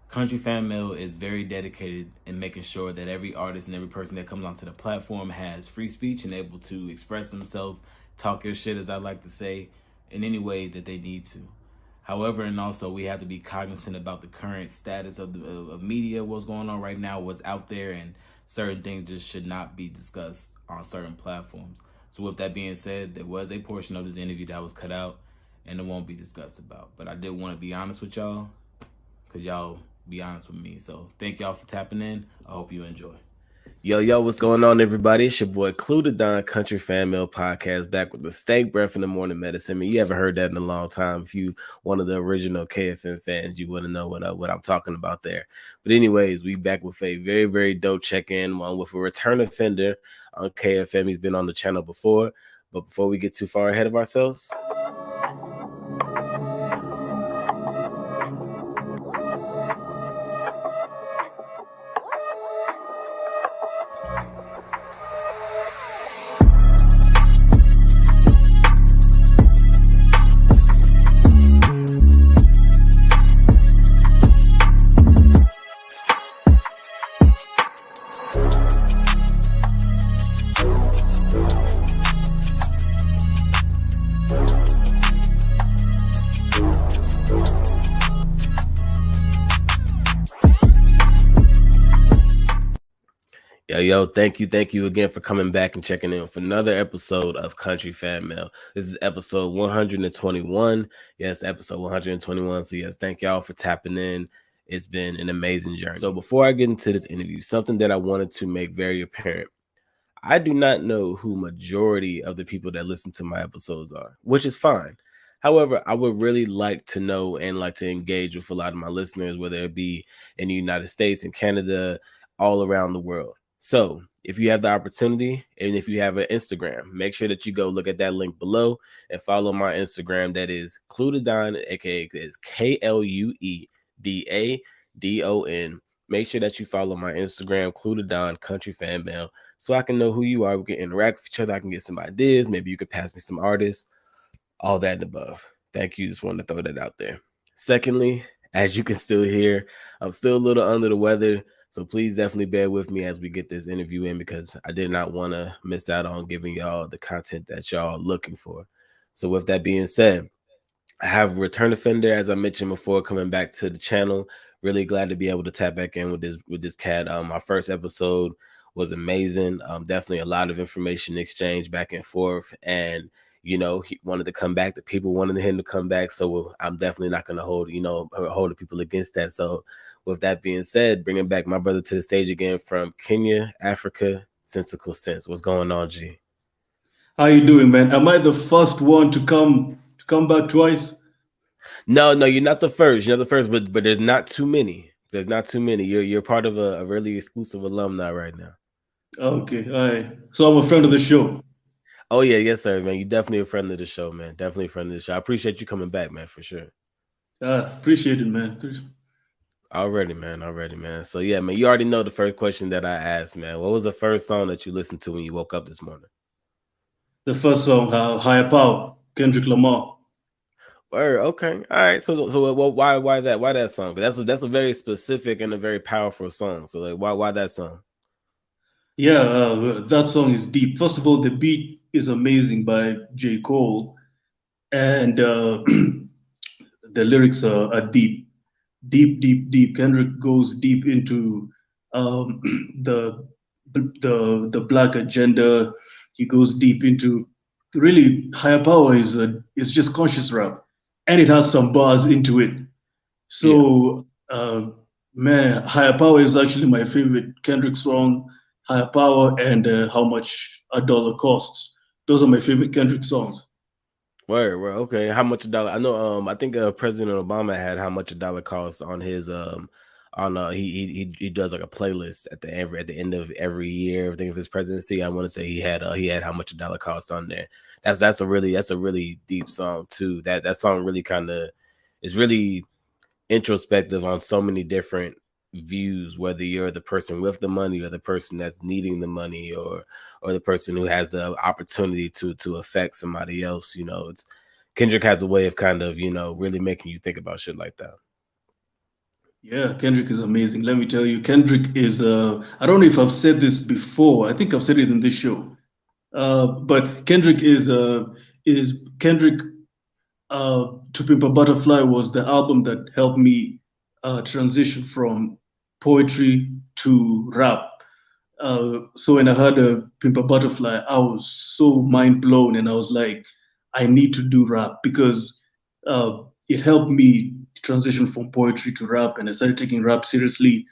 Country Fan Mail is very dedicated in making sure that every artist and every person that comes onto the platform has free speech and able to express themselves, talk your shit, as I like to say, in any way that they need to. However, and also we have to be cognizant about the current status of media, what's going on right now, what's out there, and certain things just should not be discussed on certain platforms. So with that being said, there was a portion of this interview that was cut out and it won't be discussed about. But I did want to be honest with y'all because y'all be honest with me. So thank y'all for tapping in. I hope you enjoy. Yo, what's going on, everybody? It's your boy Clue the Don, Country Fan Mail Podcast, back with the stank breath in the morning medicine. I mean, you haven't heard that in a long time. If you one of the original KFM fans, you wouldn't know what I'm talking about there. But anyways, we back with a very, very dope check-in, one with a return offender on KFM. He's been on the channel before. But before we get too far ahead of ourselves, Yo, thank you again for coming back and checking in for another episode of Country Fan Mail. This is episode 121. Yes, episode 121. So yes, thank y'all for tapping in. It's been an amazing journey. So before I get into this interview, something that I wanted to make very apparent. I do not know who majority of the people that listen to my episodes are, which is fine. However, I would really like to know and like to engage with a lot of my listeners, whether it be in the United States and Canada, all around the world. So if you have the opportunity and if you have an Instagram, make sure that you go look at that link below and follow my Instagram. That is Cluedadon, aka is KLUEDADON. Make sure that you follow my Instagram, Cluedadon Country Fan Mail, so I can know who you are. We can interact with each other. I can get some ideas. Maybe you could pass me some artists, all that and above. Thank you. Just wanted to throw that out there. Secondly, as you can still hear, I'm still a little under the weather. So please definitely bear with me as we get this interview in because I did not want to miss out on giving y'all the content that y'all are looking for. So with that being said, I have Return Offender, as I mentioned before, coming back to the channel. Really glad to be able to tap back in with this cat. My first episode was amazing. Definitely a lot of information exchange back and forth. And he wanted to come back. The people wanted him to come back. So I'm definitely not going to hold the people against that. So with that being said, bringing back my brother to the stage again from Kenya, Africa, Sensical Sense. What's going on, G? How you doing, man? Am I the first one to come back twice? No, you're not the first. You're not the first, but there's not too many. There's not too many. You're part of a really exclusive alumni right now. Okay, all right. So I'm a friend of the show. Oh yeah, yes sir, man. You're definitely a friend of the show, man. Definitely a friend of the show. I appreciate you coming back, man, for sure. Appreciate it, man. Already, man. So yeah, man, you already know the first question that I asked, man. What was the first song that you listened to when you woke up this morning? The first song, Higher Power, Kendrick Lamar. Word, okay. All right. So why that? Why that song? That's a very specific and a very powerful song. So like why that song? Yeah, that song is deep. First of all, the beat is amazing by J. Cole, and the lyrics are deep. Kendrick goes deep into the black agenda. He goes deep into really Higher Power is just conscious rap, and it has some bars into it. So man, Higher Power is actually my favorite Kendrick song. Higher Power and How Much a Dollar Costs. Those are my favorite Kendrick songs. Word. Okay. How much a dollar? I know. I think President Obama had how much a dollar costs on his on he does like a playlist at the end of every year, everything of his presidency. I want to say he had how much a dollar costs on there. That's a really deep song too. That song really kind of is really introspective on so many different views, whether you're the person with the money or the person that's needing the money, or the person who has the opportunity to affect somebody else. It's Kendrick has a way of kind of really making you think about shit like that. Yeah, Kendrick is amazing. Let me tell you, Kendrick is. I don't know if I've said this before. I think I've said it in this show. But Kendrick is Kendrick. To Pimp a Butterfly was the album that helped me transition from poetry to rap. So when I heard Pimp a Butterfly, I was so mind blown, and I was like, I need to do rap because it helped me transition from poetry to rap, and I started taking rap seriously.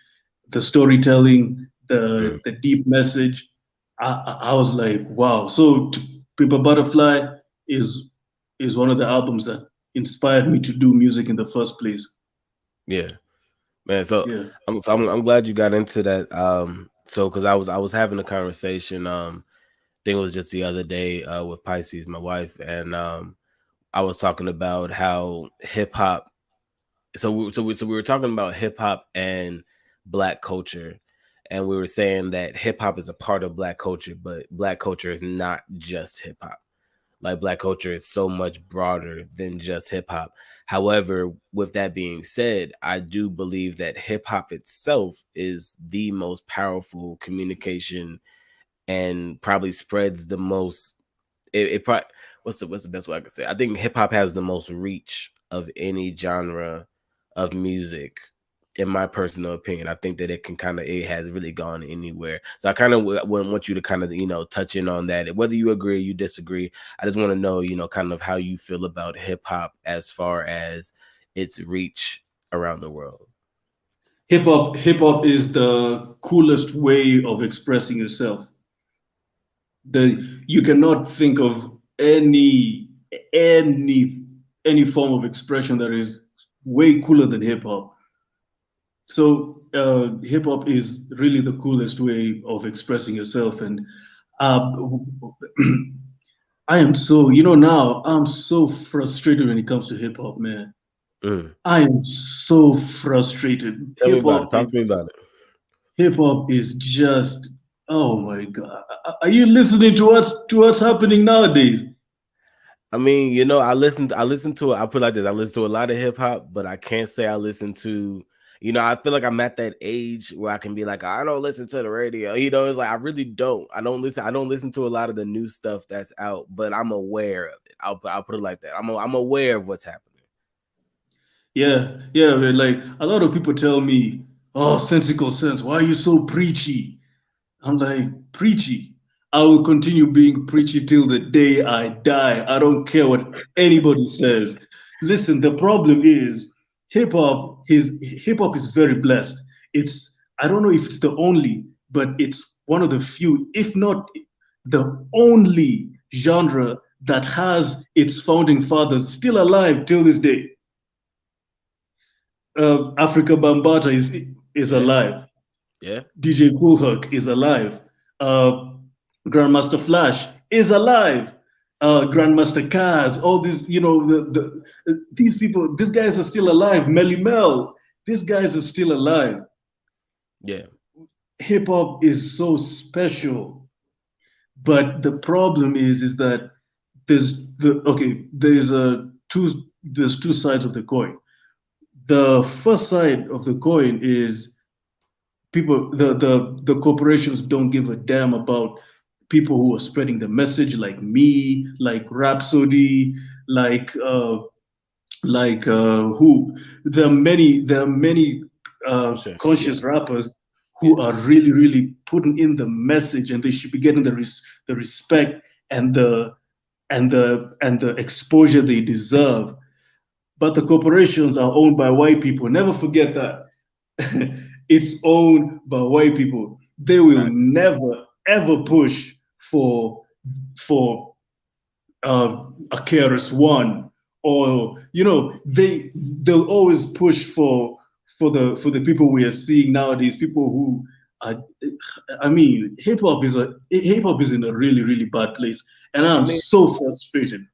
The storytelling, Mm. the deep message. I was like, wow. So Pimp a Butterfly is is one of the albums that inspired me to do music in the first place. Yeah, man. So Yeah. I'm glad you got into that. So because I was having a conversation. I think it was just the other day with Pisces, my wife, and I was talking about how hip hop. So we were talking about hip hop and black culture, and we were saying that hip hop is a part of black culture, but black culture is not just hip hop. Like black culture is so much broader than just hip hop. However, with that being said, I do believe that hip hop itself is the most powerful communication and probably spreads the most. It probably what's the best way I could say? I think hip hop has the most reach of any genre of music. In my personal opinion, I think that it has really gone anywhere. So I kind of want you to kind of touch in on that. Whether you agree or you disagree, I just want to know kind of how you feel about hip hop as far as its reach around the world. Hip hop is the coolest way of expressing yourself. You cannot think of any any form of expression that is way cooler than hip hop. So hip hop is really the coolest way of expressing yourself. And uh, I am so, now I'm so frustrated when it comes to hip hop, man. Mm. I am so frustrated. Tell me about it. Talk to me about it. Hip hop is just, oh my god. Are you listening to what's happening nowadays? I mean, I listen to it. I put it like this. I listen to a lot of hip hop, but I can't say I listen to, I feel like I'm at that age where I can be like, I don't listen to the radio. It's like I really don't. I don't listen to a lot of the new stuff that's out, but I'm aware of it. I'll put it like that. I'm aware of what's happening. Yeah, yeah, man, like a lot of people tell me, "Oh, sensical sense, why are you so preachy?" I'm like, "Preachy. I will continue being preachy till the day I die. I don't care what anybody says." Listen, the problem is hip hop is very blessed. It's I don't know if it's the only, but it's one of the few, if not the only genre that has its founding fathers still alive till this day. Africa Bambata is Yeah, alive. yeah, DJ Kool Herc is alive. Uh, Grandmaster Flash is alive. Grandmaster Kaz, all these, these people, these guys are still alive. Melly Mel, these guys are still alive. yeah. Hip hop is so special, but the problem is that there's two sides of the coin. The first side of the coin is the corporations don't give a damn about people who are spreading the message, like me, like Rhapsody, like who there are many Conscious. Yeah, conscious rappers yeah. who are really really putting in the message, and they should be getting the respect and the exposure they deserve. But the corporations are owned by white people. Never forget that. It's owned by white people. They will Fact. never ever push for for a KRS-One, or they'll always push for the people we are seeing nowadays, people who are, I mean, hip hop is in a really really bad place, and I I'm mean, so frustrated.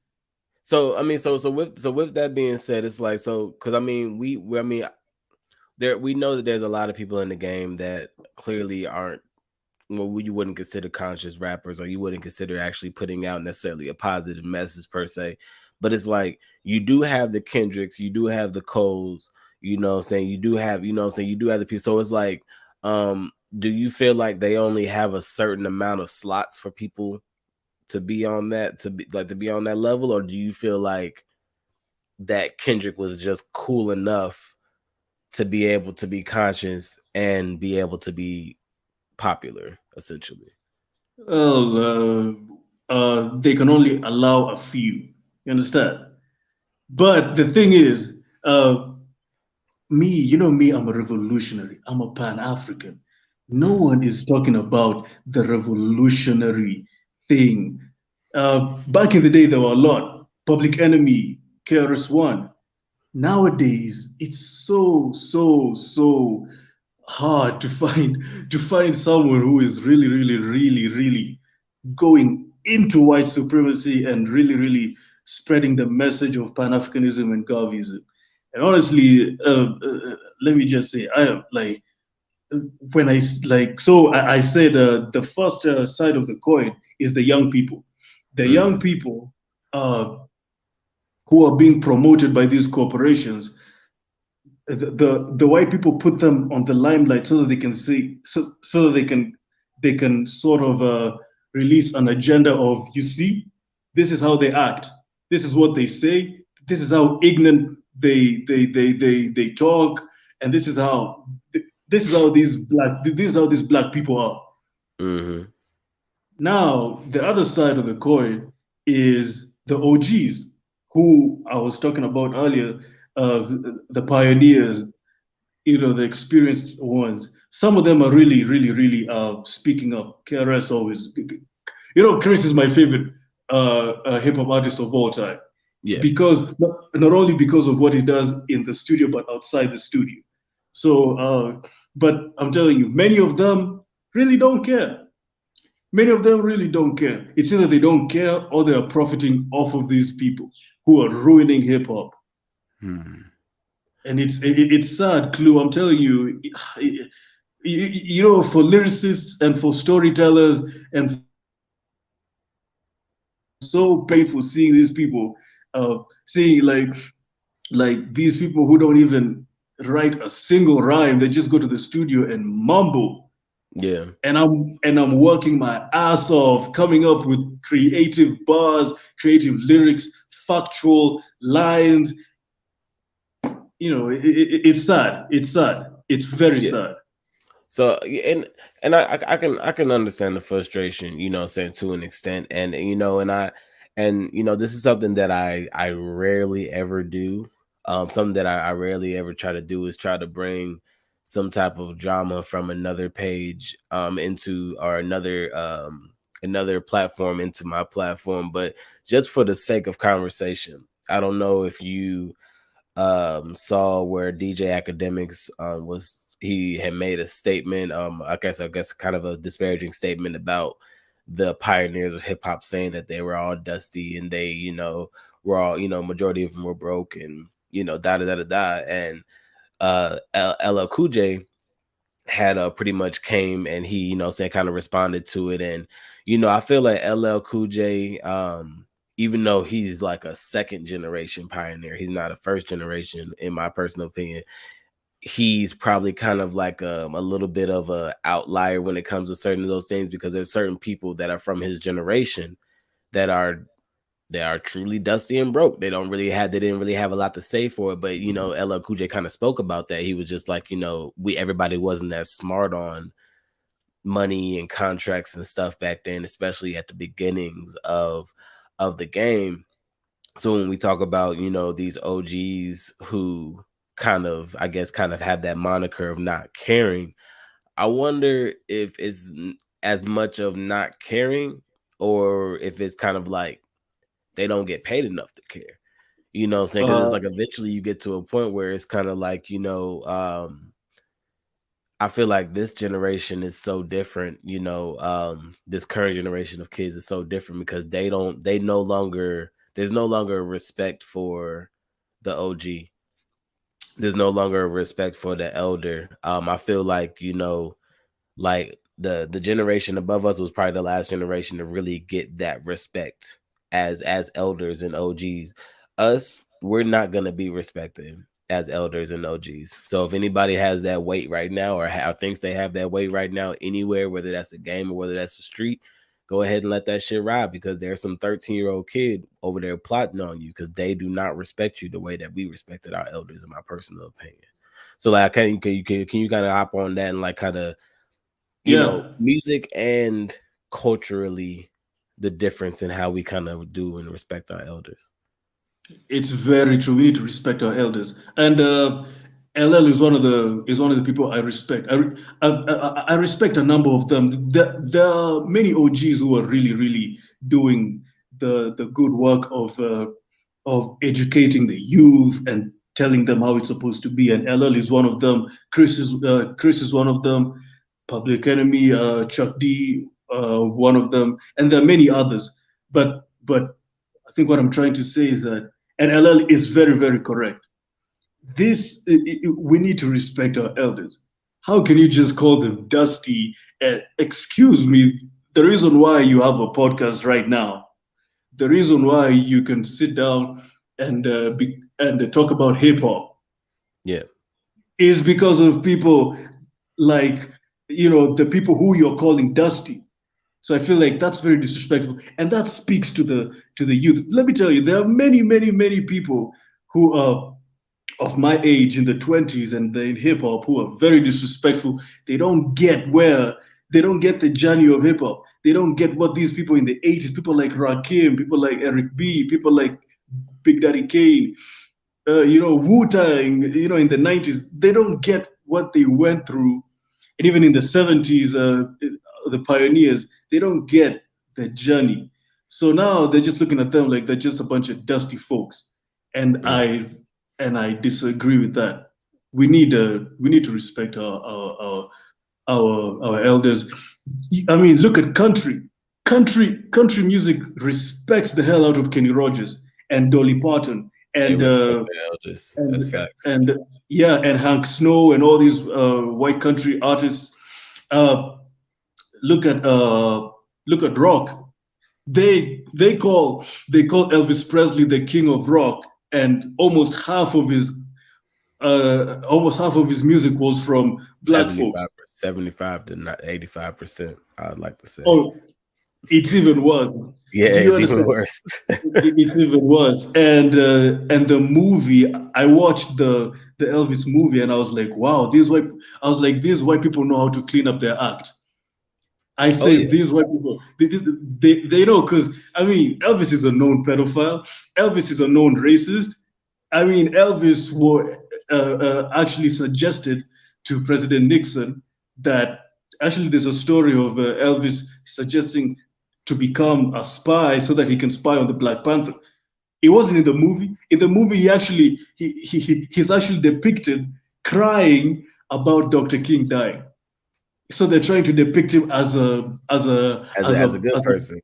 so I mean, so with that being said, it's like, so because I mean, I mean, we know that there's a lot of people in the game that clearly aren't, well, you wouldn't consider conscious rappers, or you wouldn't consider actually putting out necessarily a positive message per se. But it's like, you do have the Kendricks, you do have the Coles, you know what I'm saying? You do have, you know what I'm saying? You do have the people. So it's like, do you feel like they only have a certain amount of slots for people to be on that, to be on that level? Or do you feel like that Kendrick was just cool enough to be able to be conscious and be able to be popular, essentially? Well, they can only allow a few. You understand? But the thing is, me, I'm a revolutionary. I'm a Pan African. No one is talking about the revolutionary thing. Back in the day, there were a lot. Public Enemy, KRS-One. Nowadays, it's so hard to find someone who is really, really, really, really going into white supremacy and really, really spreading the message of Pan Africanism and Garveyism. And honestly, let me just say, I am like, when I said, the first side of the coin is the young people. The young people uh, who are being promoted by these corporations, the white people put them on the limelight so that they can see, so that they can sort of release an agenda of, you see, this is how they act, this is what they say, this is how ignorant they talk, and this is how these black people are. Mm-hmm. Now, the other side of the coin is the OGs, who I was talking about earlier, uh, the pioneers, the experienced ones. Some of them are really, really, really speaking up. KRS always, Chris is my favorite hip hop artist of all time, Yeah. because not only because of what he does in the studio, but outside the studio. So, but I'm telling you, many of them really don't care. Many of them really don't care. It's either they don't care or they are profiting off of these people who are ruining hip hop. Hmm. And it's sad, Clue. I'm telling you, for lyricists and for storytellers and so painful seeing these people, seeing like these people who don't even write a single rhyme. They just go to the studio and mumble. Yeah. And I'm working my ass off, coming up with creative bars, creative lyrics, factual lines. It's sad. It's sad. It's very Yeah. sad. So, and I can understand the frustration, saying, to an extent, and this is something that I rarely ever do. Something that I rarely ever try to do is try to bring some type of drama from another page into, or another platform into my platform, but just for the sake of conversation. I don't know if you saw where DJ Academics he had made a statement, I guess kind of a disparaging statement about the pioneers of hip hop, saying that they were all dusty and they, were all, majority of them were broke, and da da da da da. And LL Cool J had pretty much came, and he, saying, kind of responded to it. And I feel like LL Cool J, even though he's like a second generation pioneer, he's not a first generation, in my personal opinion. He's probably kind of like a little bit of a outlier when it comes to certain of those things, because there's certain people that are from his generation that are truly dusty and broke. They didn't really have a lot to say for it. But LL Cool J kind of spoke about that. He was just like, everybody wasn't as smart on money and contracts and stuff back then, especially at the beginnings of the game. So when we talk about, these OGs who kind of, I guess, kind of have that moniker of not caring, I wonder if it's as much of not caring, or if it's kind of like they don't get paid enough to care. You know what I'm saying? Because it's like eventually you get to a point where it's kind of like, I feel like this generation is so different, this current generation of kids is so different because there's no longer respect for the OG. There's no longer respect for the elder. I feel like, like the generation above us was probably the last generation to really get that respect as elders and OGs. Us, we're not gonna be respected as elders and OGs. So if anybody has that weight right now or thinks they have that weight right now anywhere, whether that's a game or whether that's the street, go ahead and let that shit ride because there's some 13-year-old kid over there plotting on you because they do not respect you the way that we respected our elders, in my personal opinion. So like, can you kind of hop on that and like kind of music and culturally the difference in how we kind of do and respect our elders? It's very true. We need to respect our elders, and LL is one of the people I respect. I respect a number of them. There are many OGs who are really really doing the good work of educating the youth and telling them how it's supposed to be. And LL is one of them. Chris is one of them. Public Enemy, Chuck D, one of them, and there are many others. But I think what I'm trying to say is that, and LL is very, very correct. We need to respect our elders. How can you just call them dusty? Excuse me, the reason why you have a podcast right now, the reason why you can sit down and talk about hip hop, is because of people like the people who you're calling dusty. So I feel like that's very disrespectful, and that speaks to the youth. Let me tell you, there are many, many, many people who are of my age in the 20s and in hip hop who are very disrespectful. They don't get the journey of hip hop. They don't get what these people in the 80s, people like Rakim, people like Eric B, people like Big Daddy Kane, Wu-Tang, in the 90s, they don't get what they went through. And even in the 70s, the pioneers, they don't get the journey. So now they're just looking at them like they're just a bunch of dusty folks. And I disagree with that. We need to respect our elders. I mean, look at country. Country music respects the hell out of Kenny Rogers and Dolly Parton and elders. That's facts. And Hank Snow and all these white country artists. Look at rock. They call Elvis Presley the king of rock, and almost half of his music was from black folks. 75 to 85%, I'd like to say. Oh, it's even worse. Yeah, it's even worse. It's even worse. And the movie, I watched the Elvis movie, and I was like, wow, these white people know how to clean up their act. I say these white people, they know, because I mean, Elvis is a known pedophile. Elvis is a known racist. I mean, Elvis actually suggested to President Nixon that actually there's a story of Elvis suggesting to become a spy so that he can spy on the Black Panther. It wasn't in the movie. In the movie, he's actually depicted crying about Dr. King dying. So they're trying to depict him as a good person.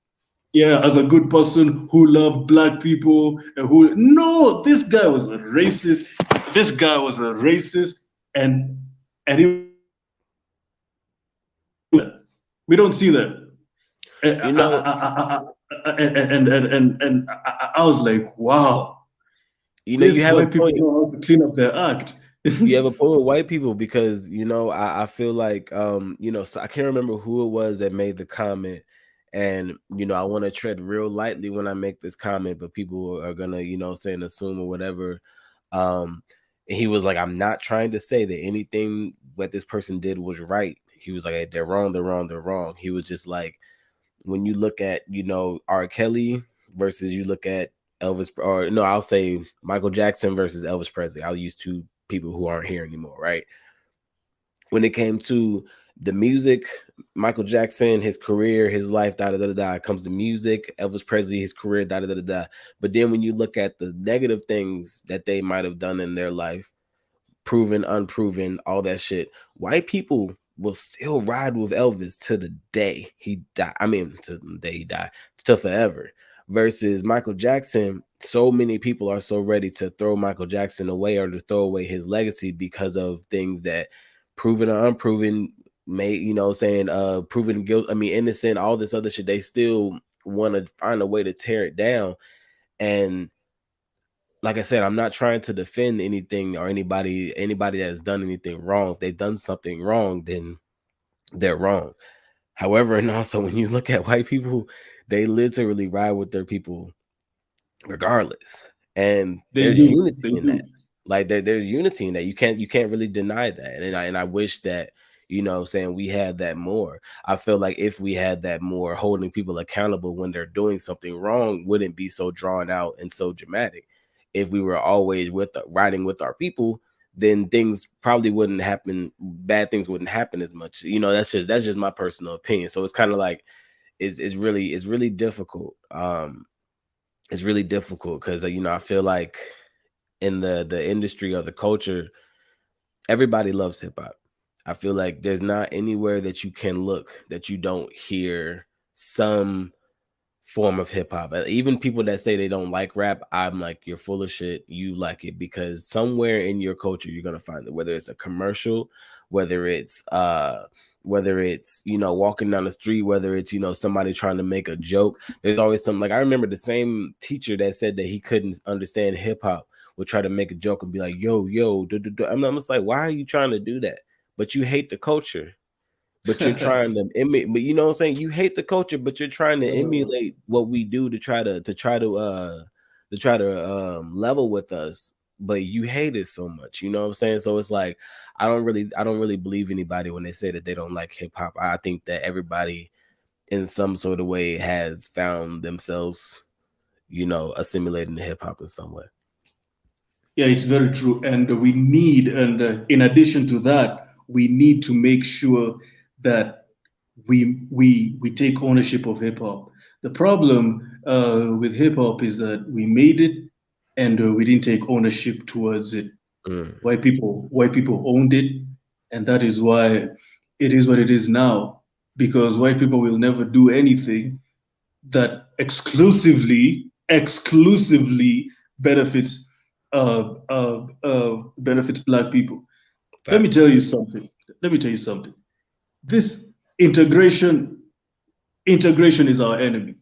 As a good person who loved black people. No, this guy was a racist. This guy was a racist, and we don't see that. And I was like, wow. You have white people know how to clean up their act. You have a point with white people because I feel like so I can't remember who it was that made the comment, and I want to tread real lightly when I make this comment, but people are gonna assume or whatever. And he was like, I'm not trying to say that anything what this person did was right. He was like, hey, they're wrong. He was just like, when you look at R. Kelly versus you look at Elvis, or no, I'll say Michael Jackson versus Elvis Presley. I'll use two people who aren't here anymore, right? When it came to The music, Michael Jackson, his career, his life, da da da da. Comes to music, Elvis Presley, his career, da da da da. But then when you look at the negative things that they might have done in their life, proven, unproven, all that shit, white people will still ride with Elvis to the day he died. I mean, to the day he died, to forever. Versus Michael Jackson, so many people are so ready to throw Michael Jackson away or to throw away his legacy because of things that proven or unproven, may saying proven guilt. I mean, innocent, all this other shit. They still want to find a way to tear it down. And like I said, I'm not trying to defend anything or anybody that has done anything wrong. If they've done something wrong, then they're wrong. However, and also when you look at white people, they literally ride with their people regardless. And They there's do. unity They in that. do. Like there's unity in that. You can't really deny that. And I wish that, saying we had that more. I feel like if we had that more, holding people accountable when they're doing something wrong wouldn't be so drawn out and so dramatic. If we were always riding with our people, then things probably wouldn't happen. Bad things wouldn't happen as much. That's just my personal opinion. So it's kind of like it's really difficult. It's really difficult because I feel like in the industry or the culture, everybody loves hip hop. I feel like there's not anywhere that you can look that you don't hear some form of hip hop. Even people that say they don't like rap, I'm like, you're full of shit. You like it because somewhere in your culture you're gonna find it. Whether it's a commercial, whether it's walking down the street, whether it's somebody trying to make a joke. There's always something. Like I remember the same teacher that said that he couldn't understand hip hop would try to make a joke and be like, yo, I'm just like, why are you trying to do that? But you hate the culture. But you're trying to emulate, but you know what I'm saying? You hate the culture, but you're trying to emulate what we do to try to level with us. But you hate it so much, you know what I'm saying? So it's like I don't really believe anybody when they say that they don't like hip hop. I think that everybody in some sort of way has found themselves, assimilating to hip hop in some way. Yeah, it's very true. And we need, and in addition to that, we need to make sure that we take ownership of hip hop. The problem with hip hop is that we made it and we didn't take ownership towards it. Mm. White people owned it, and that is why it is what it is now. Because white people will never do anything that exclusively benefits benefits black people. Let me Facts. tell you something. This integration is our enemy.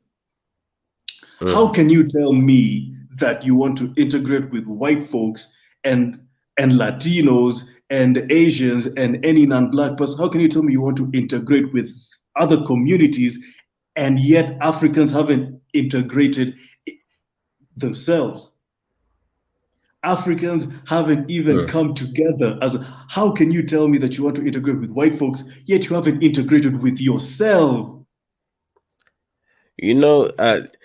How can you tell me that you want to integrate with white folks and Latinos and Asians and any non-black person? How can you tell me you want to integrate with other communities and yet Africans haven't integrated themselves? Africans haven't even come together how can you tell me that you want to integrate with white folks yet you haven't integrated with yourself? That's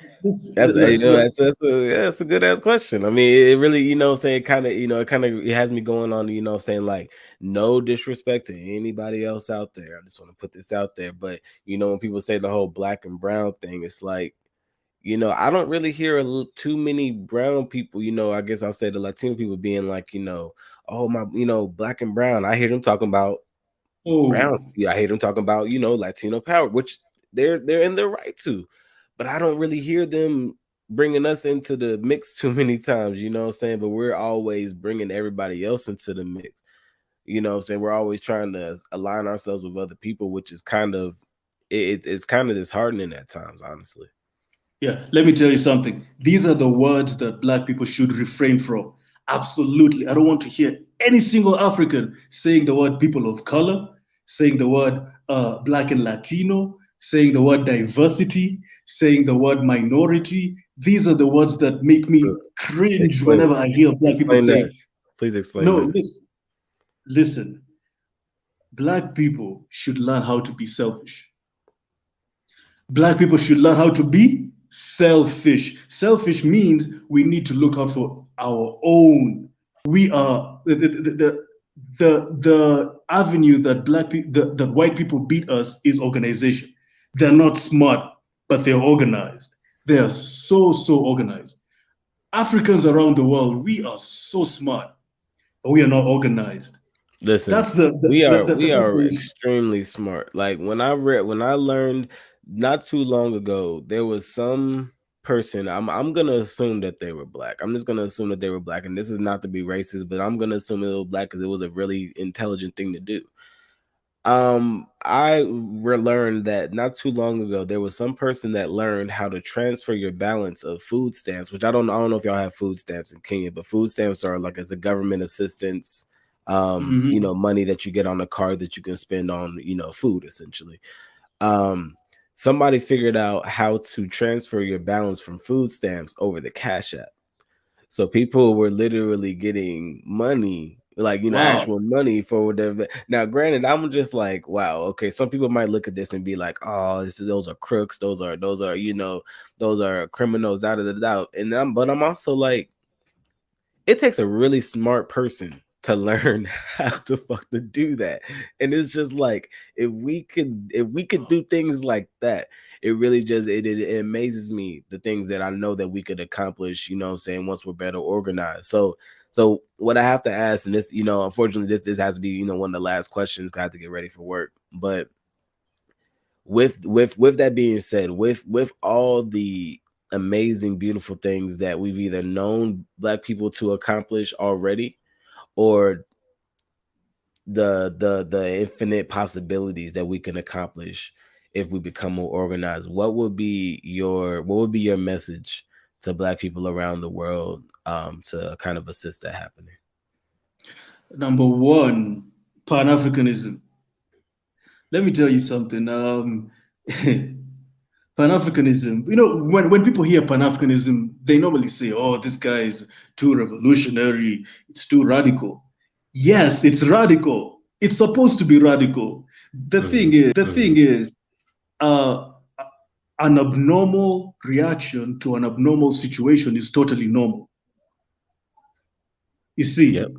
a good ass question. I mean, it really, saying it has me going on, saying like no disrespect to anybody else out there. I just want to put this out there. But when people say the whole black and brown thing, it's like, I don't really hear too many brown people, I guess I'll say the Latino people being like, oh my, black and brown. I hear them talking about brown. Yeah, I hear them talking about, Latino power, which they're in their right to. But I don't really hear them bringing us into the mix too many times, you know what I'm saying? But we're always bringing everybody else into the mix. You know what I'm saying? We're always trying to align ourselves with other people, which is kind of, it's kind of disheartening at times, honestly. Yeah, let me tell you something. These are the words that black people should refrain from. Absolutely. I don't want to hear any single African saying the word people of color, saying the word black and Latino, saying the word diversity, saying the word minority. These are the words that make me cringe whenever I hear black people say. Please explain No, that. listen. Black people should learn how to be selfish. Black people should learn how to be selfish. Selfish means we need to look out for our own. We are the avenue that black people that white people beat us is organization. They're not smart, but they're organized. They are so organized. Africans around the world, we are so smart, but we are not organized. Listen, That's the, we are we that's are the issue. extremely smart. Like when I learned not too long ago, there was some person. I'm gonna assume that they were black. I'm just gonna assume that they were black, and this is not to be racist, but I'm gonna assume they were black because it was a really intelligent thing to do. I learned that not too long ago there was some person that learned how to transfer your balance of food stamps, which I don't know if y'all have food stamps in Kenya, but food stamps are like as a government assistance, money that you get on a card that you can spend on, food essentially. Somebody figured out how to transfer your balance from food stamps over the Cash App. So people were literally getting money, like, Wow. actual money for whatever. Now, granted, I'm just like, wow, okay. Some people might look at this and be like, oh, those are crooks, those are those are criminals, And but I'm also like, it takes a really smart person to learn how to fucking do that. And it's just like, if we could do things like that, it really just it amazes me the things that I know that we could accomplish, what I'm saying, once we're better organized. So what I have to ask, and this, unfortunately this has to be, one of the last questions, 'cause I have to get ready for work. But with that being said, with all the amazing, beautiful things that we've either known black people to accomplish already, or the infinite possibilities that we can accomplish if we become more organized, what would be your message to black people around the world, to kind of assist that happening? Number one, Pan-Africanism. Let me tell you something. Pan-Africanism, when people hear Pan-Africanism, they normally say, oh, this guy is too revolutionary, it's too radical. Yes, it's radical. It's supposed to be radical. The thing is, an abnormal reaction to an abnormal situation is totally normal. You see, Yep.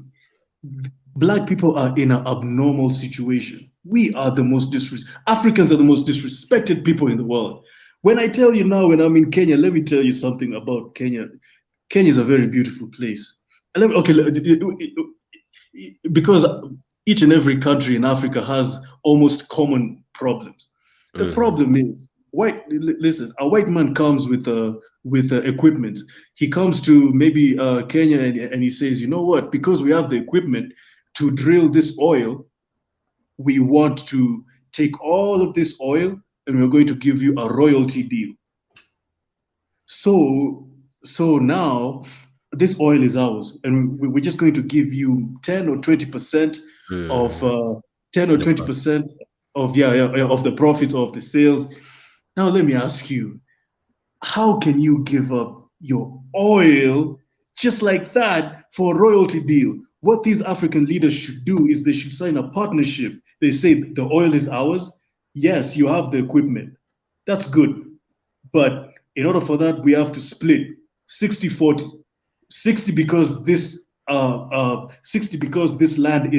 Black people are in an abnormal situation. We are the most Africans are the most disrespected people in the world. When I tell you now, when I'm in Kenya, let me tell you something about Kenya. Kenya is a very beautiful place. And because each and every country in Africa has almost common problems. The problem is, a white man comes with equipment. He comes to maybe Kenya and he says, you know what? Because we have the equipment to drill this oil, we want to take all of this oil and we're going to give you a royalty deal. So now this oil is ours, and we're just going to give you 10 or 20% of 10 or 20% of of the profits of the sales. Now let me ask you, how can you give up your oil just like that for a royalty deal? What these African leaders should do is they should sign a partnership. They say the oil is ours. Yes, you have the equipment. That's good. But in order for that, we have to split 60-40. 60 because this 60 because this land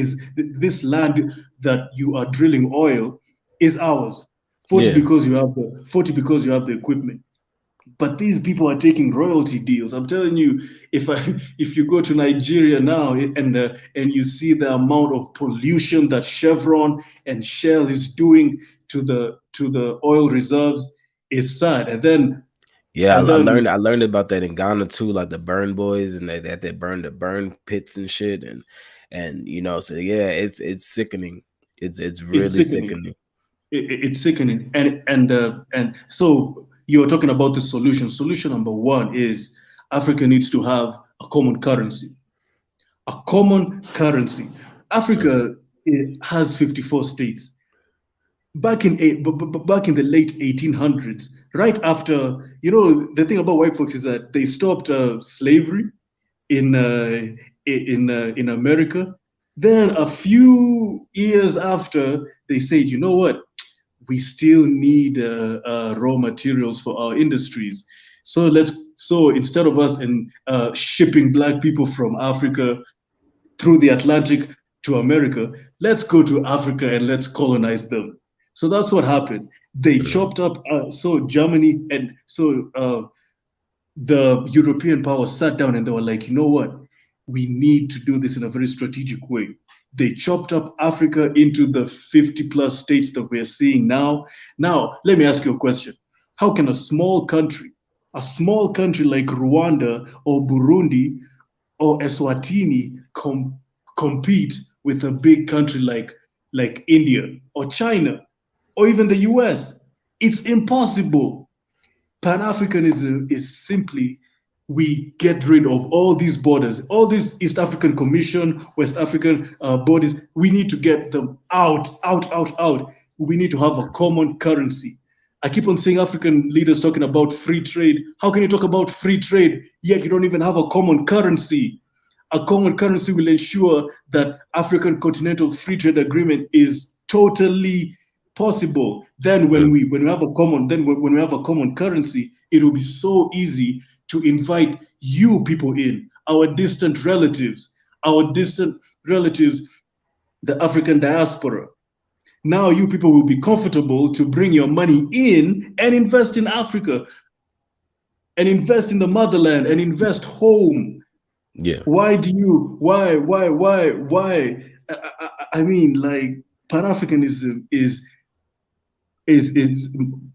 that you are drilling oil is ours. 40 because you have the equipment. But these people are taking royalty deals. I'm telling you, if you go to Nigeria now and you see the amount of pollution that Chevron and Shell is doing to the oil reserves, it's sad. And then I learned about that in Ghana too, like the burn boys, and they burn the burn pits and shit, and so yeah, it's sickening. It's really sickening. It's sickening, and so you're talking about the solution. Solution number one is Africa needs to have a common currency. A common currency. Africa has 54 states. Back in the late 1800s, right after, the thing about white folks is that they stopped slavery in America. Then a few years after, they said, you know what? We still need raw materials for our industries. So instead of us shipping black people from Africa through the Atlantic, to America. Let's go to Africa and let's colonize them. So that's what happened. They chopped up. So Germany and the European powers sat down and they were like, you know what? We need to do this in a very strategic way. They chopped up Africa into the 50 plus states that we're seeing now. Now, let me ask you a question. How can a small country like Rwanda or Burundi or Eswatini compete with a big country like India or China or even the US? It's impossible. Pan-Africanism is simply we get rid of all these borders, all these East African Commission, West African bodies. We need to get them out. We need to have a common currency. I keep on seeing African leaders talking about free trade. How can you talk about free trade yet you don't even have a common currency? A common currency will ensure that African Continental Free Trade Agreement is totally possible. Then when we have a common currency, it will be so easy to invite you people in, our distant relatives, the African diaspora. Now you people will be comfortable to bring your money in and invest in Africa and invest in the motherland and invest home. Yeah. Why? I mean, like, Pan-Africanism is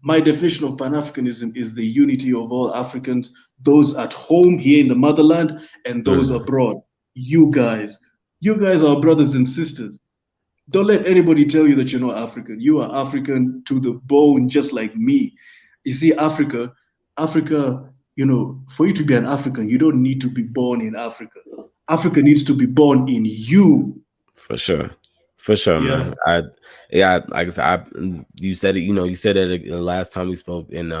my definition of Pan-Africanism is the unity of all Africans, those at home here in the motherland and those abroad. You guys are brothers and sisters. Don't let anybody tell you that you're not African. You are African to the bone, just like me. You see, Africa, you know, for you to be an African, you don't need to be born in Africa. Africa needs to be born in you. For sure, man. Like I said, you said it. You said it the last time we spoke, and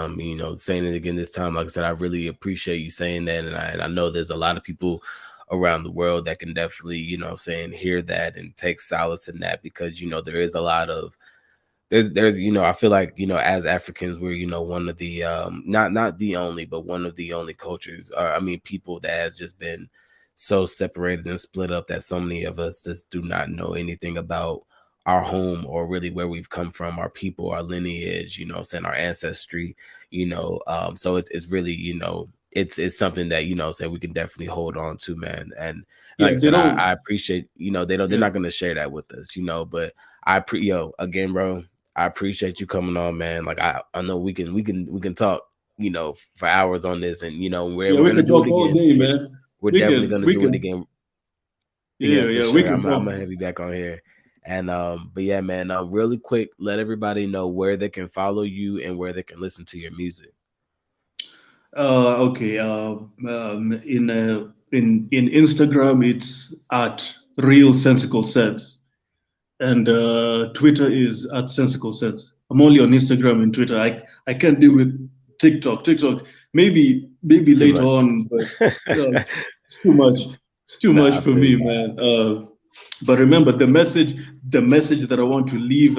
saying it again this time. Like I said, I really appreciate you saying that, and I know there's a lot of people around the world that can definitely, hear that and take solace in that, because there is a lot of there's I feel like as Africans we're one of the not the only, but one of the only cultures, people that has just been so separated and split up that so many of us just do not know anything about our home or really where we've come from, our people, our lineage, our ancestry, so it's really, it's something that, say we can definitely hold on to, man. And like I said, I appreciate, they're not going to share that with us, but again, bro, I appreciate you coming on, man. Like I know we can talk, for hours on this, and we're going to do it again. All day, man. We're definitely going to do it again. Yeah, sure. I'm going to have you back on here. And but yeah, man, really quick, let everybody know where they can follow you and where they can listen to your music. Okay. In Instagram, it's at Real Sensical Sense, and Twitter is at Sensical Sense. I'm only on Instagram and Twitter. I can't deal with TikTok. Maybe later on, but it's too much. It's too much for me, man. But remember, the message that I want to leave,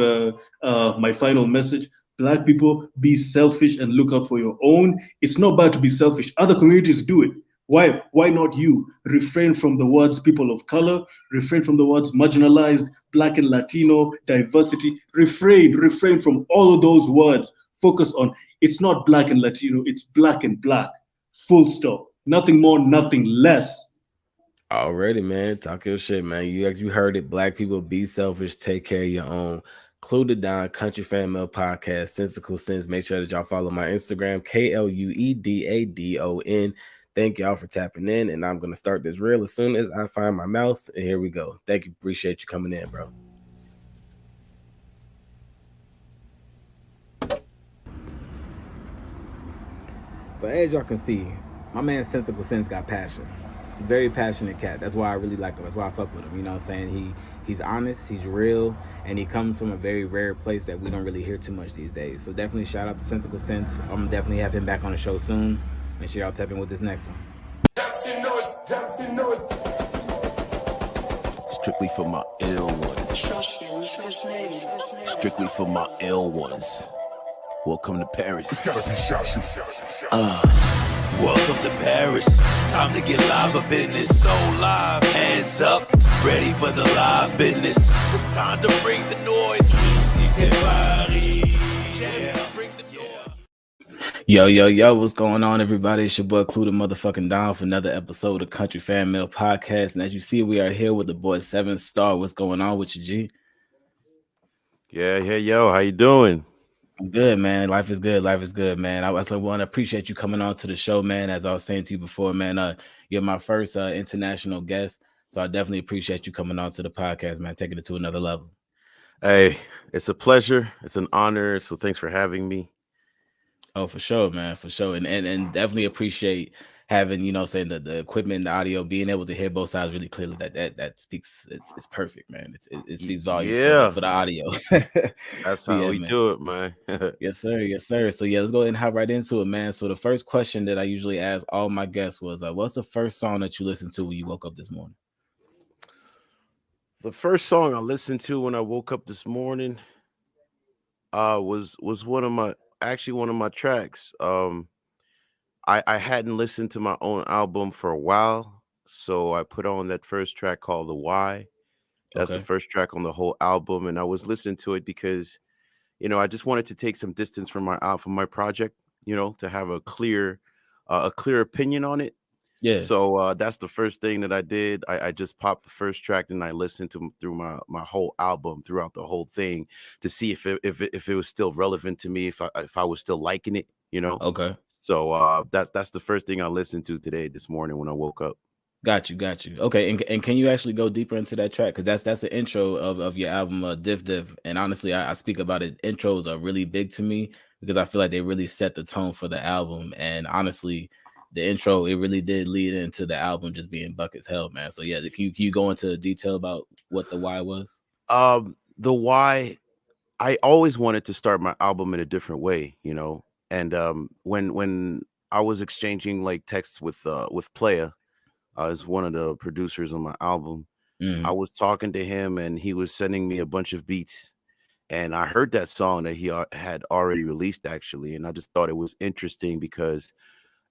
my final message: Black people, be selfish and look out for your own. It's not bad to be selfish. Other communities do it. Why not you? Refrain from the words people of color. Refrain from the words marginalized, Black and Latino, diversity. Refrain from all of those words. Focus on, it's not Black and Latino, it's Black and Black. Full stop. Nothing more, nothing less. Already, man. Talk your shit, man. You heard it. Black people, be selfish. Take care of your own. Clued Down, Country Fan Mail Podcast, Sensical Sense. Make sure that y'all follow my Instagram, KLUEDADON. Thank y'all for tapping in, and I'm going to start this reel as soon as I find my mouse, and here we go. Thank you. Appreciate you coming in, bro. So as y'all can see, my man Sensical Sense got passion. Very passionate cat. That's why I really like him. That's why I fuck with him. You know what I'm saying? He's honest, he's real, and he comes from a very rare place that we don't really hear too much these days. So definitely shout out to Sensical Sense. I'm gonna definitely have him back on the show soon. Make sure y'all tap in with this next one. Strictly for my ill ones. Strictly for my ill ones. Welcome to Paris. Welcome to Paris. Time to get live. I've been this so live. Hands up. Ready for the live business. It's time to bring the noise. C'est Paris. Bring the noise. Yo, what's going on, everybody? It's your boy Clue the motherfucking Don for another episode of Country Fan Mail Podcast. And as you see, we are here with the boy 7 Star. What's going on with you, G? Yo, how you doing? I'm good, man. Life is good, man. I want to appreciate you coming on to the show, man. As I was saying to you before, man, you're my first international guest. So I definitely appreciate you coming on to the podcast, man, taking it to another level. Hey, it's a pleasure. It's an honor. So thanks for having me. Oh, for sure, man, for sure. And definitely appreciate having, saying the equipment and the audio, being able to hear both sides really clearly. That speaks, it's perfect, man. It speaks volumes for the audio. That's how we do it, man. Yes, sir. So yeah, let's go ahead and hop right into it, man. So the first question that I usually ask all my guests was, what's the first song that you listened to when you woke up this morning? The first song I listened to when I woke up this morning was one of my tracks. I hadn't listened to my own album for a while, so I put on that first track called The Why. That's the first track on the whole album, and I was listening to it because, I just wanted to take some distance from my project, to have a clear opinion on it. Yeah. So that's the first thing that I did. I just popped the first track and I listened to through my whole album throughout the whole thing to see if it was still relevant to me, if I was still liking it, Okay. So that's the first thing I listened to this morning when I woke up. Got you. Okay, and can you actually go deeper into that track? Because that's the intro of your album, Diff Diff. And honestly, I speak about it. Intros are really big to me because I feel like they really set the tone for the album. And honestly, the intro, it really did lead into the album just being buckets hell, man. So yeah, can you go into detail about what The Why was? The Why, I always wanted to start my album in a different way, And when I was exchanging like texts with Playa, is one of the producers on my album. I was talking to him and he was sending me a bunch of beats. And I heard that song that he had already released, actually. And I just thought it was interesting because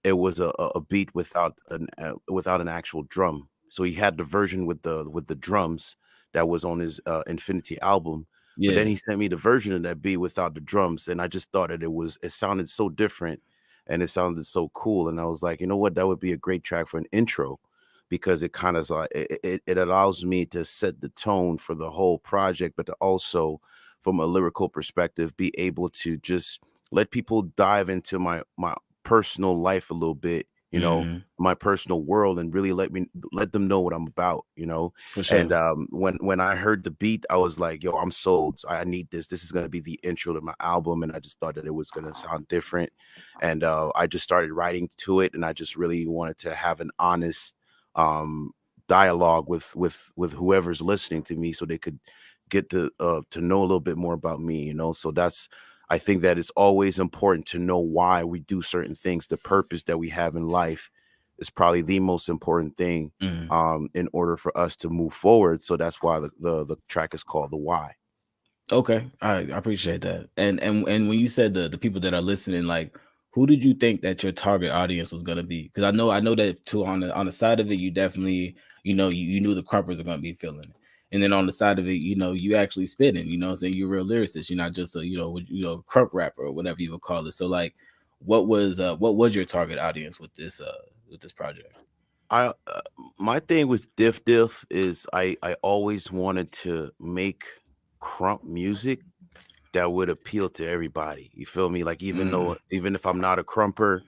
it was a beat without an actual drum. So he had the version with the drums that was on his Infinity album. Yeah. But then he sent me the version of that beat without the drums. And I just thought that it sounded so different and it sounded so cool. And I was like, you know what, that would be a great track for an intro, because it kind of like it allows me to set the tone for the whole project, but to also, from a lyrical perspective, be able to just let people dive into my personal life a little bit, my personal world, and really let them know what I'm about, For sure. And when I heard the beat, I was like, yo, I'm sold. I need this. This is going to be the intro to my album. And I just thought that it was going to sound different. And I just started writing to it. And I just really wanted to have an honest dialogue with whoever's listening to me, so they could get to know a little bit more about me, So I think that it's always important to know why we do certain things. The purpose that we have in life is probably the most important thing in order for us to move forward. So that's why the track is called The Why. Okay, I appreciate that. And when you said the people that are listening, like, who did you think that your target audience was going to be? Because I know that too, on the side of it, you definitely, you knew the crumpers are going to be feeling it. And then on the side of it, you actually spitting, saying you're a real lyricist. You're not just a, crump rapper or whatever you would call it. So like, what was your target audience with this project? My thing with Diff Diff is I always wanted to make crump music that would appeal to everybody. You feel me? Like, even if I'm not a crumper,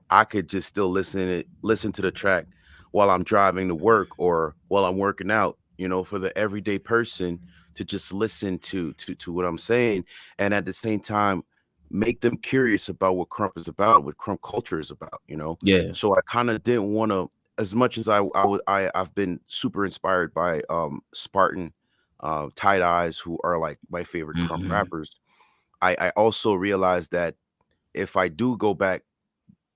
I could just still listen to the track while I'm driving to work or while I'm working out, for the everyday person to just listen to what I'm saying, and at the same time make them curious about what crump is about, what crump culture is about, Yeah. So I kind of didn't want to, as much as I've been super inspired by Spartan, Tight Eyes, who are like my favorite crump rappers. I also realized that if I do go back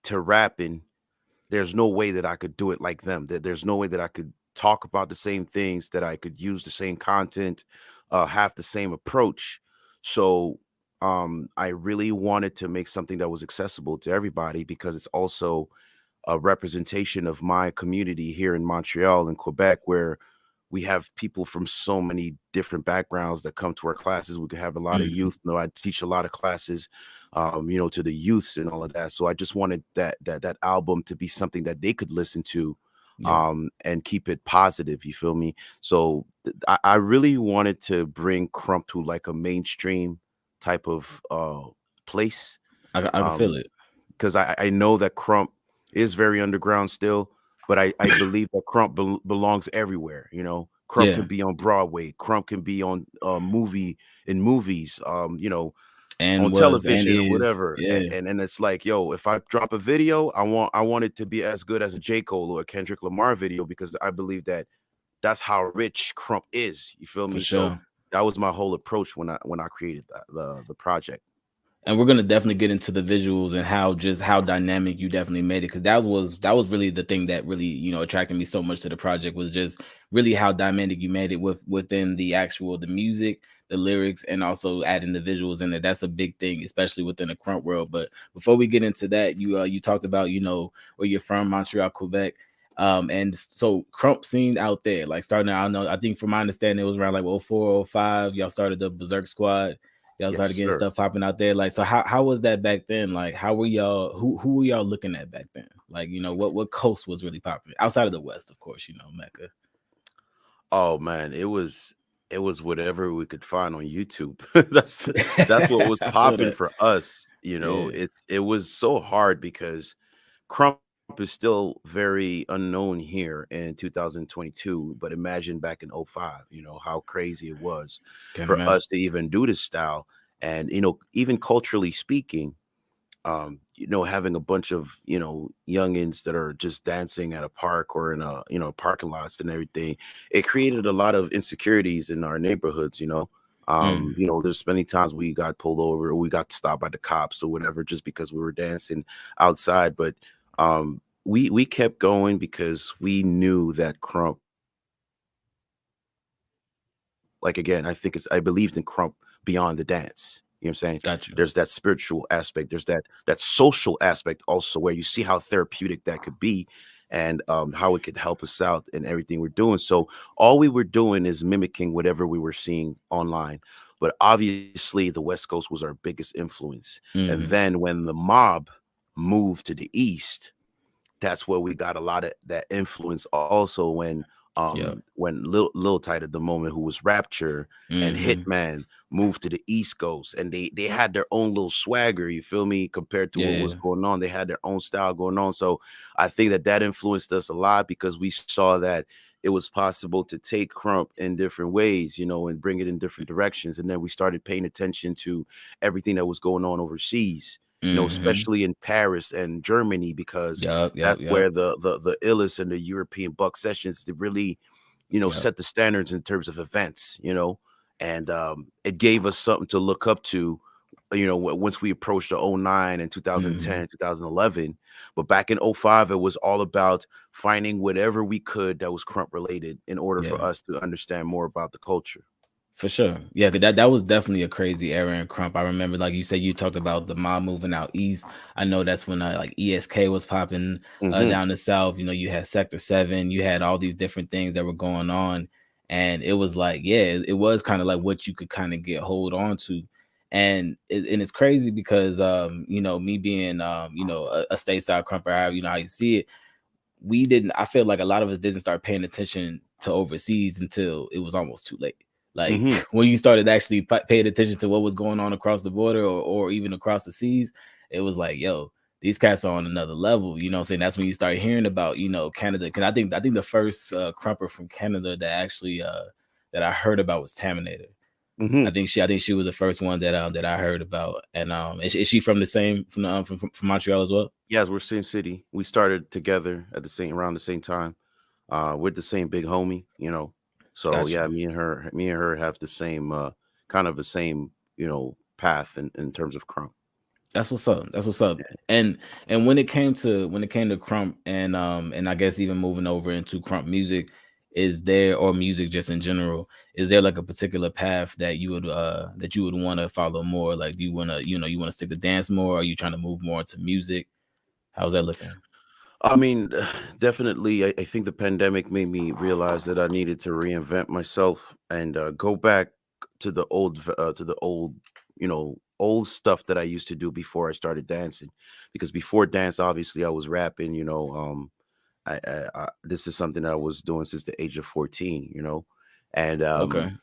to rapping, there's no way that I could do it like them. That there's no way that I could talk about the same things, that I could use the same content, have the same approach. So I really wanted to make something that was accessible to everybody, because it's also a representation of my community here in Montreal and Quebec, where we have people from so many different backgrounds that come to our classes. We could have a lot of youth. You know, I teach a lot of classes, you know, to the youths and all of that. So I just wanted that album to be something that they could listen to, and keep it positive. You feel me? So I really wanted to bring Crump to like a mainstream type of place. I can feel it. Because I know that Crump is very underground still, but I believe that Crump belongs everywhere. You know, Crump Yeah. can be on Broadway, Crump can be on movies, you know, And on was and television or is. whatever. Yeah. And it's like, yo, if I drop a video, I want it to be as good as a J. Cole or a Kendrick Lamar video, because I believe that that's how rich Crump is. You feel For me? So sure. that was my whole approach when I created the project. And we're gonna definitely get into the visuals and how dynamic you definitely made it, because that was really the thing that really, you know, attracted me so much to the project, was just really how dynamic you made it within the music, the lyrics, and also adding the visuals in it. That's a big thing, especially within the Crunk world. But before we get into that, you talked about, you know, where you're from, Montreal, Quebec. And so Crump scene out there, like starting out, I think from my understanding, it was around like 04, 05, y'all started the Berserk Squad. Y'all Yes, started getting sir. stuff popping out there. Like, so how was that back then? Like, how were y'all? Who were y'all looking at back then? Like, you know, what coast was really popular outside of the West, of course, you know, Mecca. Oh man, it was whatever we could find on YouTube. That's what was I feel popping that. for us. You know, Yeah. it was so hard because Crump is still very unknown here in 2022. But imagine back in '05, you know, how crazy it was Can't for imagine. us to even do this style. And you know, even culturally speaking, you know, having a bunch of, you know, youngins that are just dancing at a park or in a, you know, parking lots and everything, it created a lot of insecurities in our neighborhoods, you know. Mm. You know, there's many times we got pulled over or we got stopped by the cops or whatever just because we were dancing outside. But we kept going because we knew that Crump, like again, I believed in Crump beyond the dance. You know what I'm saying? Got you. There's that spiritual aspect, there's that social aspect also, where you see how therapeutic that could be, and how it could help us out in everything we're doing. So all we were doing is mimicking whatever we were seeing online. But obviously the West Coast was our biggest influence. And Hmm. then when the mob moved to the East, that's where we got a lot of that influence also, Yeah. when Lil Tight at the moment, who was Rapture, and Hmm. Hitman moved to the East Coast, and they had their own little swagger, you feel me, compared to Yeah. what was Yeah. going on. They had their own style going on. So I think that influenced us a lot, because we saw that it was possible to take Crump in different ways, you know, and bring it in different directions. And then we started paying attention to everything that was going on overseas, you know, Hmm. especially in Paris and Germany, because Yup. Yup. that's where Yup. the illest and the European buck sessions to really, you know, Yup. set the standards in terms of events, you know. And it gave us something to look up to, you know, once we approached the '09 and Hmm. 2010, 2011. But back in '05, it was all about finding whatever we could that was Crump related in order for Yeah. us to understand more about the culture. For sure. Yeah, 'cause that was definitely a crazy era in Crump. I remember, like you said, you talked about the mob moving out east. I know that's when like ESK was popping Hmm. down the south. You know, you had Sector 7, you had all these different things that were going on. And it was like, yeah, it was kind of like what you could kind of get hold on to. And it's crazy because you know, me being you know, a stateside crumper, how you know how you see it, we didn't I feel like a lot of us didn't start paying attention to overseas until it was almost too late. Like Hmm. when you started actually paying attention to what was going on across the border, or even across the seas, it was like, yo, these cats are on another level. You know what I'm saying? That's when you start hearing about, you know, Canada. Cause I think the first crumper from Canada that actually that I heard about was Taminator. Hmm. I think she was the first one that I heard about. And is she from the same from Montreal as well? Yes, we're same city. We started together at the same around the same time. With the same big homie, you know. So Got yeah, you. me and her have the same kind of the same, you know, path in terms of Crump. That's what's up. That's what's up. And when it came to Crump, and I guess even moving over into Crump music, is there, or music just in general, is there like a particular path that you would want to follow more? Like, do you want to, you want to stick to dance more? Or are you trying to move more into music? How's that looking? I mean, definitely. I think the pandemic made me realize that I needed to reinvent myself and go back to the old, old stuff that I used to do before I started dancing. Because before dance, obviously, I was rapping. This is something that I was doing since the age of 14. And Okay.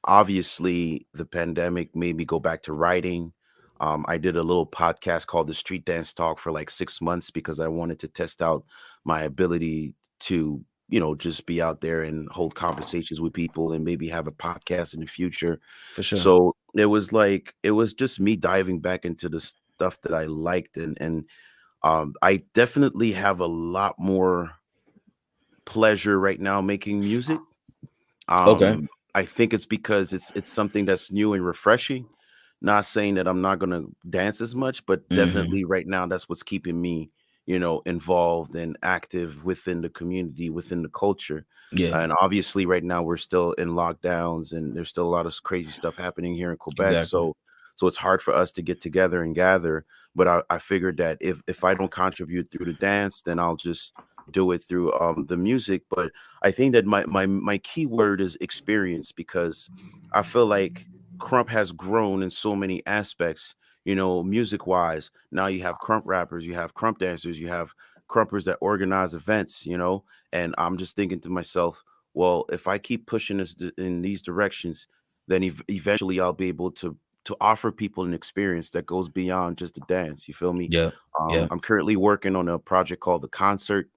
obviously the pandemic made me go back to writing. I did a little podcast called the Street Dance Talk for like 6 months because I wanted to test out my ability to, just be out there and hold conversations with people and maybe have a podcast in the future. For sure. So it was just me diving back into the stuff that I liked, and I definitely have a lot more pleasure right now making music. Okay. I think it's because it's something that's new and refreshing. Not saying that I'm not gonna dance as much, but Hmm. definitely right now that's what's keeping me, involved and active within the community, within the culture. Yeah. And obviously, right now we're still in lockdowns, and there's still a lot of crazy stuff happening here in Quebec. Exactly. So it's hard for us to get together and gather. But I figured that if I don't contribute through the dance, then I'll just do it through the music. But I think that my key word is experience, because I feel like Crump has grown in so many aspects, music wise. Now you have Crump rappers, you have Crump dancers, you have Crumpers that organize events, and I'm just thinking to myself, well, if I keep pushing this in these directions, then eventually I'll be able to offer people an experience that goes beyond just a dance. You feel me? Yeah. Yeah. I'm currently working on a project called The Concert,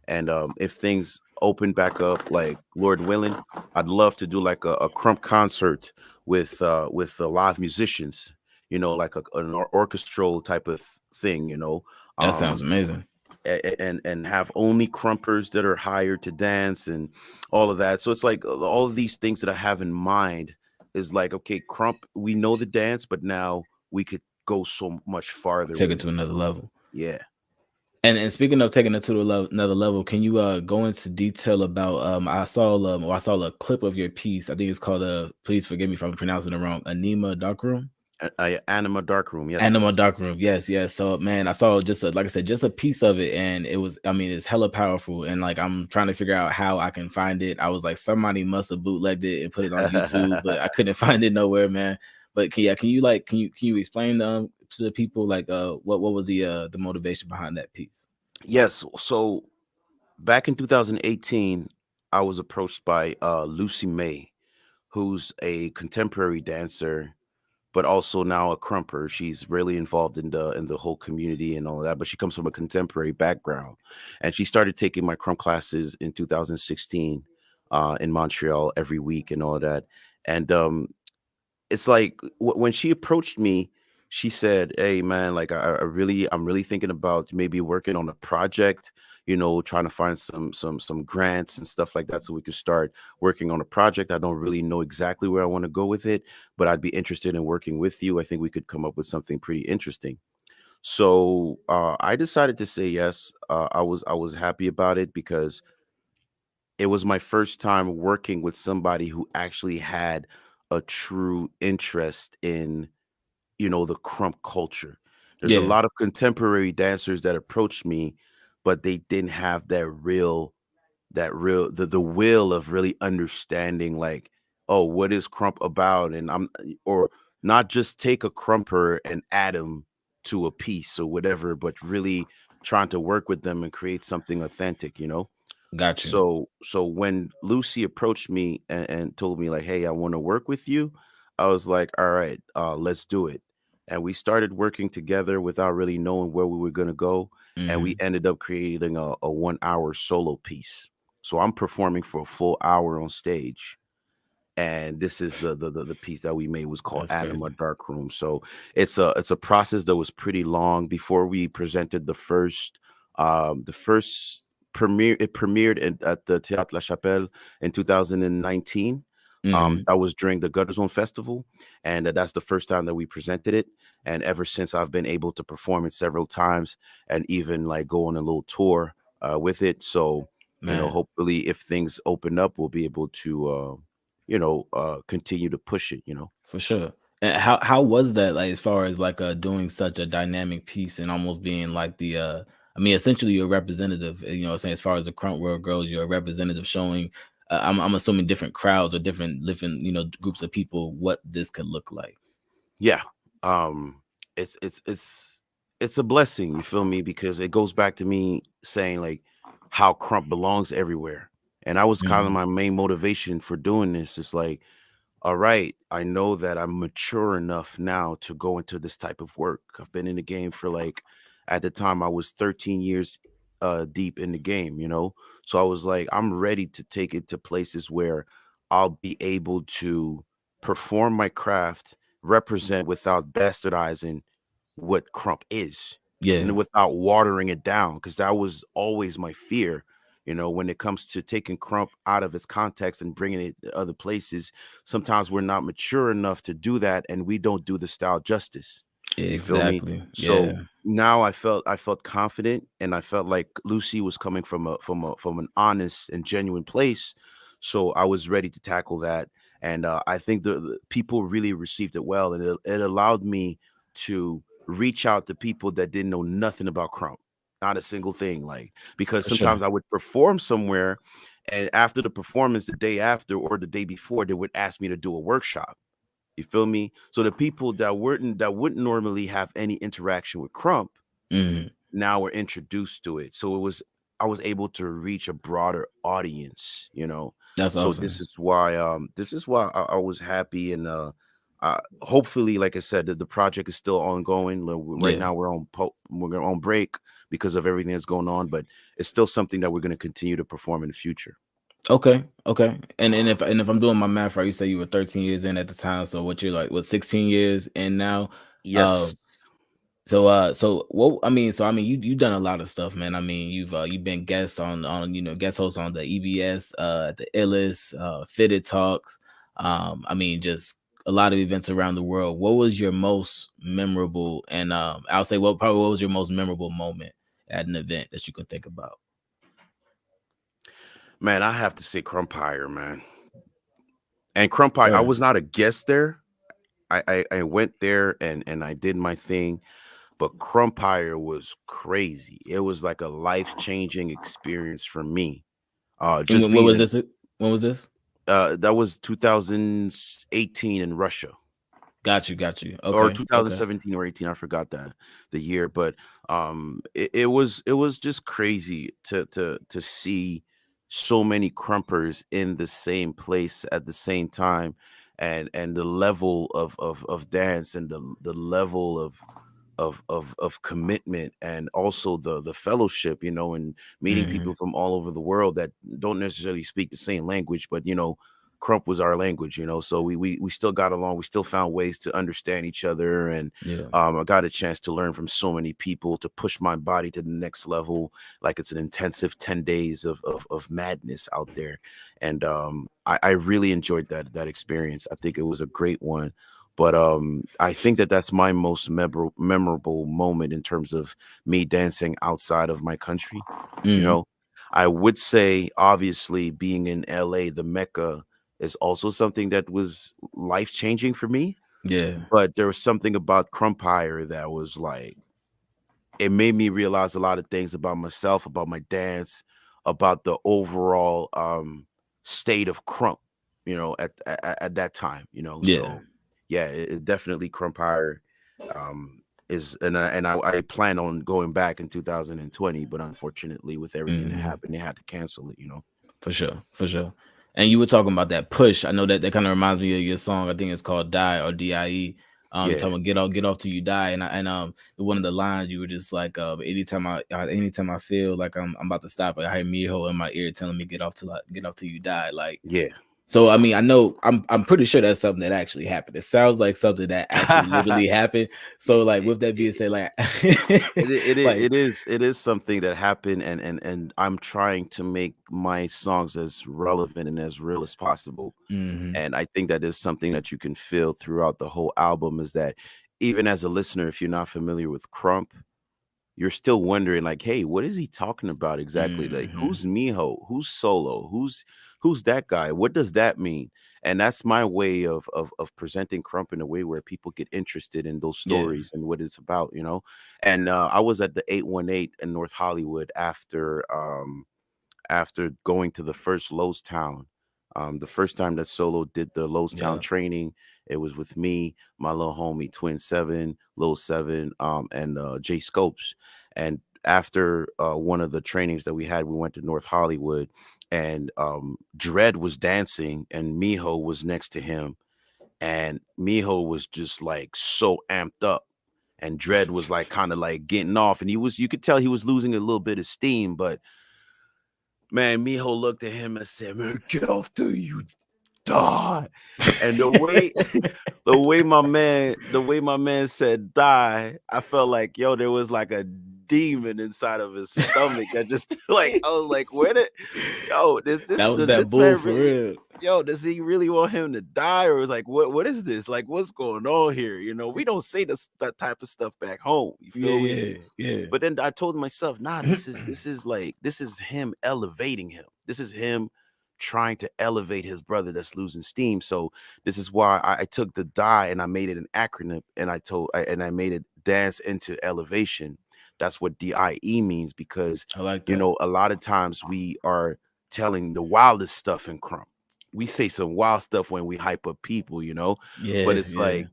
and if things open back up, like Lord willing, I'd love to do like a Crump concert with live musicians, like an orchestral type of thing, That sounds um, amazing. and have only Crumpers that are hired to dance and all of that. So it's like all of these things that I have in mind is like, okay, Crump, we know the dance, but now we could go so much farther Take with it it. to another level. Yeah. And speaking of taking it to another level, can you go into detail about I saw a clip of your piece. I think it's called please forgive me if I'm pronouncing it wrong. Anima Darkroom. Anima Darkroom, yes. Anima Darkroom. Yes, yes. So man, I saw just like I said, just a piece of it, and it was. I mean, it's hella powerful, and like I'm trying to figure out how I can find it. I was like, somebody must have bootlegged it and put it on YouTube, but I couldn't find it nowhere, man. But can you explain to the people like what was the motivation behind that piece? Yes. So back in 2018, I was approached by Lucy May, who's a contemporary dancer, but also now a crumper. She's really involved in the whole community and all of that. But she comes from a contemporary background, and she started taking my crump classes in 2016 in Montreal every week and all of that. And it's like when she approached me, she said, "Hey man, like I'm really thinking about maybe working on a project, trying to find some grants and stuff like that so we could start working on a project. I don't really know exactly where I want to go with it, but I'd be interested in working with you. I think we could come up with something pretty interesting." So I decided to say yes. I was happy about it because it was my first time working with somebody who actually had a true interest in, the crump culture. There's a Yeah, lot of contemporary dancers that approached me, but they didn't have the will of really understanding, like, oh, what is crump about? And or not just take a crumper and add them to a piece or whatever, but really trying to work with them and create something authentic. got you. So when Lucy approached me and told me like, "Hey, I want to work with you," I was like, "All right, let's do it." And we started working together without really knowing where we were going to go, and we Hmm. ended up creating a 1 hour solo piece. So I'm performing for a full hour on stage, and this is the piece that we made was called That's Anima crazy. Dark Room. So it's a process that was pretty long before we presented the first premiere. It premiered at the Théâtre La Chapelle in 2019. Hmm. That was during the Gutter Zone Festival, and that's the first time that we presented it. And ever since, I've been able to perform it several times, and even like go on a little tour with it. So Man, hopefully, if things open up, we'll be able to continue to push it. for sure. And how was that like as far as like doing such a dynamic piece and almost being like I mean, essentially, you're a representative. You know, what I'm saying, as far as the crunk world goes, you're a representative showing. I'm assuming different crowds or different groups of people what this could look like. Yeah. It's it's a blessing, you feel me? Because it goes back to me saying like how crump belongs everywhere. And I was kind of Mhm. my main motivation for doing this. It's like, all right, I know that I'm mature enough now to go into this type of work. I've been in the game for like, at the time I was 13 years deep in the game, you know? So I was like, I'm ready to take it to places where I'll be able to perform my craft, represent without bastardizing what crump is, Yeah, and without watering it down, because that was always my fear. You know, when it comes to taking crump out of its context and bringing it to other places, sometimes we're not mature enough to do that, and we don't do the style justice. You feel me? exactly. So Yeah, now I felt confident, and I felt like Lucy was coming from an honest and genuine place. So I was ready to tackle that, and I think the people really received it well, and it allowed me to reach out to people that didn't know nothing about crump, not a single thing. Like, because for sure. sometimes I would perform somewhere, and after the performance, the day after or the day before, they would ask me to do a workshop. You feel me? So the people that wouldn't normally have any interaction with crump Mhm. now were introduced to it. So I was able to reach a broader audience, you know. That's So awesome. this is why I was happy, and hopefully, like I said, the project is still ongoing. Right Yeah. now we're on break because of everything that's going on, but it's still something that we're going to continue to perform in the future. Okay. Okay. And if I'm doing my math right, you say you were 13 years in at the time. So what you're like, what, 16 years in now? Uh, Yes. so you done a lot of stuff, man. I mean, you've been guest on guest host on the EBS, the Illis, Fitted Talks. I mean, just a lot of events around the world. What was your most memorable, and I'll say what was your most memorable moment at an event that you can think about? Man, I have to say Crumpire, man. And Crumpire, I Sure. was not a guest there. I went there and I did my thing, but Crumpire was crazy. It was like a life-changing experience for me. And Just when being was in this? When was this? that was 2018 in Russia. Got you. Or Okay, okay. 2017 or 18, I forgot the year, but it was just crazy to see so many crumpers in the same place at the same time, and the level of dance, and the level of commitment, and also the fellowship, you know, and meeting Hmm. people from all over the world that don't necessarily speak the same language, but you know, crump was our language, you know. So we still got along, we still found ways to understand each other, and Yeah. I got a chance to learn from so many people, to push my body to the next level. Like, it's an intensive 10 days of madness out there, and I really enjoyed that experience. I think it was a great one. But I think that's my most memorable moment in terms of me dancing outside of my country. You Hmm. know, I would say obviously being in LA, the Mecca, is also something that was life changing for me. Yeah. But there was something about Crumpire that was like, it made me realize a lot of things about myself, about my dance, about the overall state of crump, you know, at that time, you know. Yeah. So yeah, it definitely Crumpire is, and I plan on going back in 2020, but unfortunately with everything that Hmm. happened, they had to cancel it, you know. For sure. For sure. And you were talking about that push. I know that kind of reminds me of your song. I think it's called Die or DIE. You're Yeah. talking about get off till you die. And one of the lines you were just like, anytime I feel like I'm about to stop, I hear Miho in my ear telling me get off till you die. Like, Yeah. so I mean, I know I'm pretty sure that's something that actually happened. It sounds like something that actually literally happened. So like with that being said, like like It is something that happened, and I'm trying to make my songs as relevant and as real as possible. mhm, And I think that is something that you can feel throughout the whole album, is that even as a listener, if you're not familiar with crump, you're still wondering, like, hey, what is he talking about exactly? Like, who's Miho? Who's Solo? Who's that guy? What does that mean? And that's my way of presenting Crump in a way where people get interested in those Yeah. stories and what it's about, you know. And I was at the 818 in North Hollywood after going to the first Lowe's Town. The first time that Solo did the Lowe's Town Yeah. training, it was with me, my little homie Twin Seven, Lil Seven, and Jay Scopes. And after one of the trainings that we had, we went to North Hollywood, and Dread was dancing, and Miho was next to him, and Miho was just like so amped up, and Dread was like kind of like getting off, and you could tell he was losing a little bit of steam, but man, Miho looked at him and said, "Man, get off till you die." And the way the way my man said die, I felt like, yo, there was like a demon inside of his stomach that just like, I was like, where did this That was does that this bull man for really, real. yo, does he really want him to die? Or is like, what is this? Like, what's going on here? You know, we don't say that type of stuff back home. You Yeah, feel me? yeah, yeah. But then I told myself, nah, this is him elevating him. This is him trying to elevate his brother that's losing steam. So this is why I took the die and I made it an acronym, and I made it dance into elevation. That's what DIE means, because I like you that. know, a lot of times we are telling the wildest stuff in Crump. We say some wild stuff when we hype up people, you know, Yeah, but it's yeah. like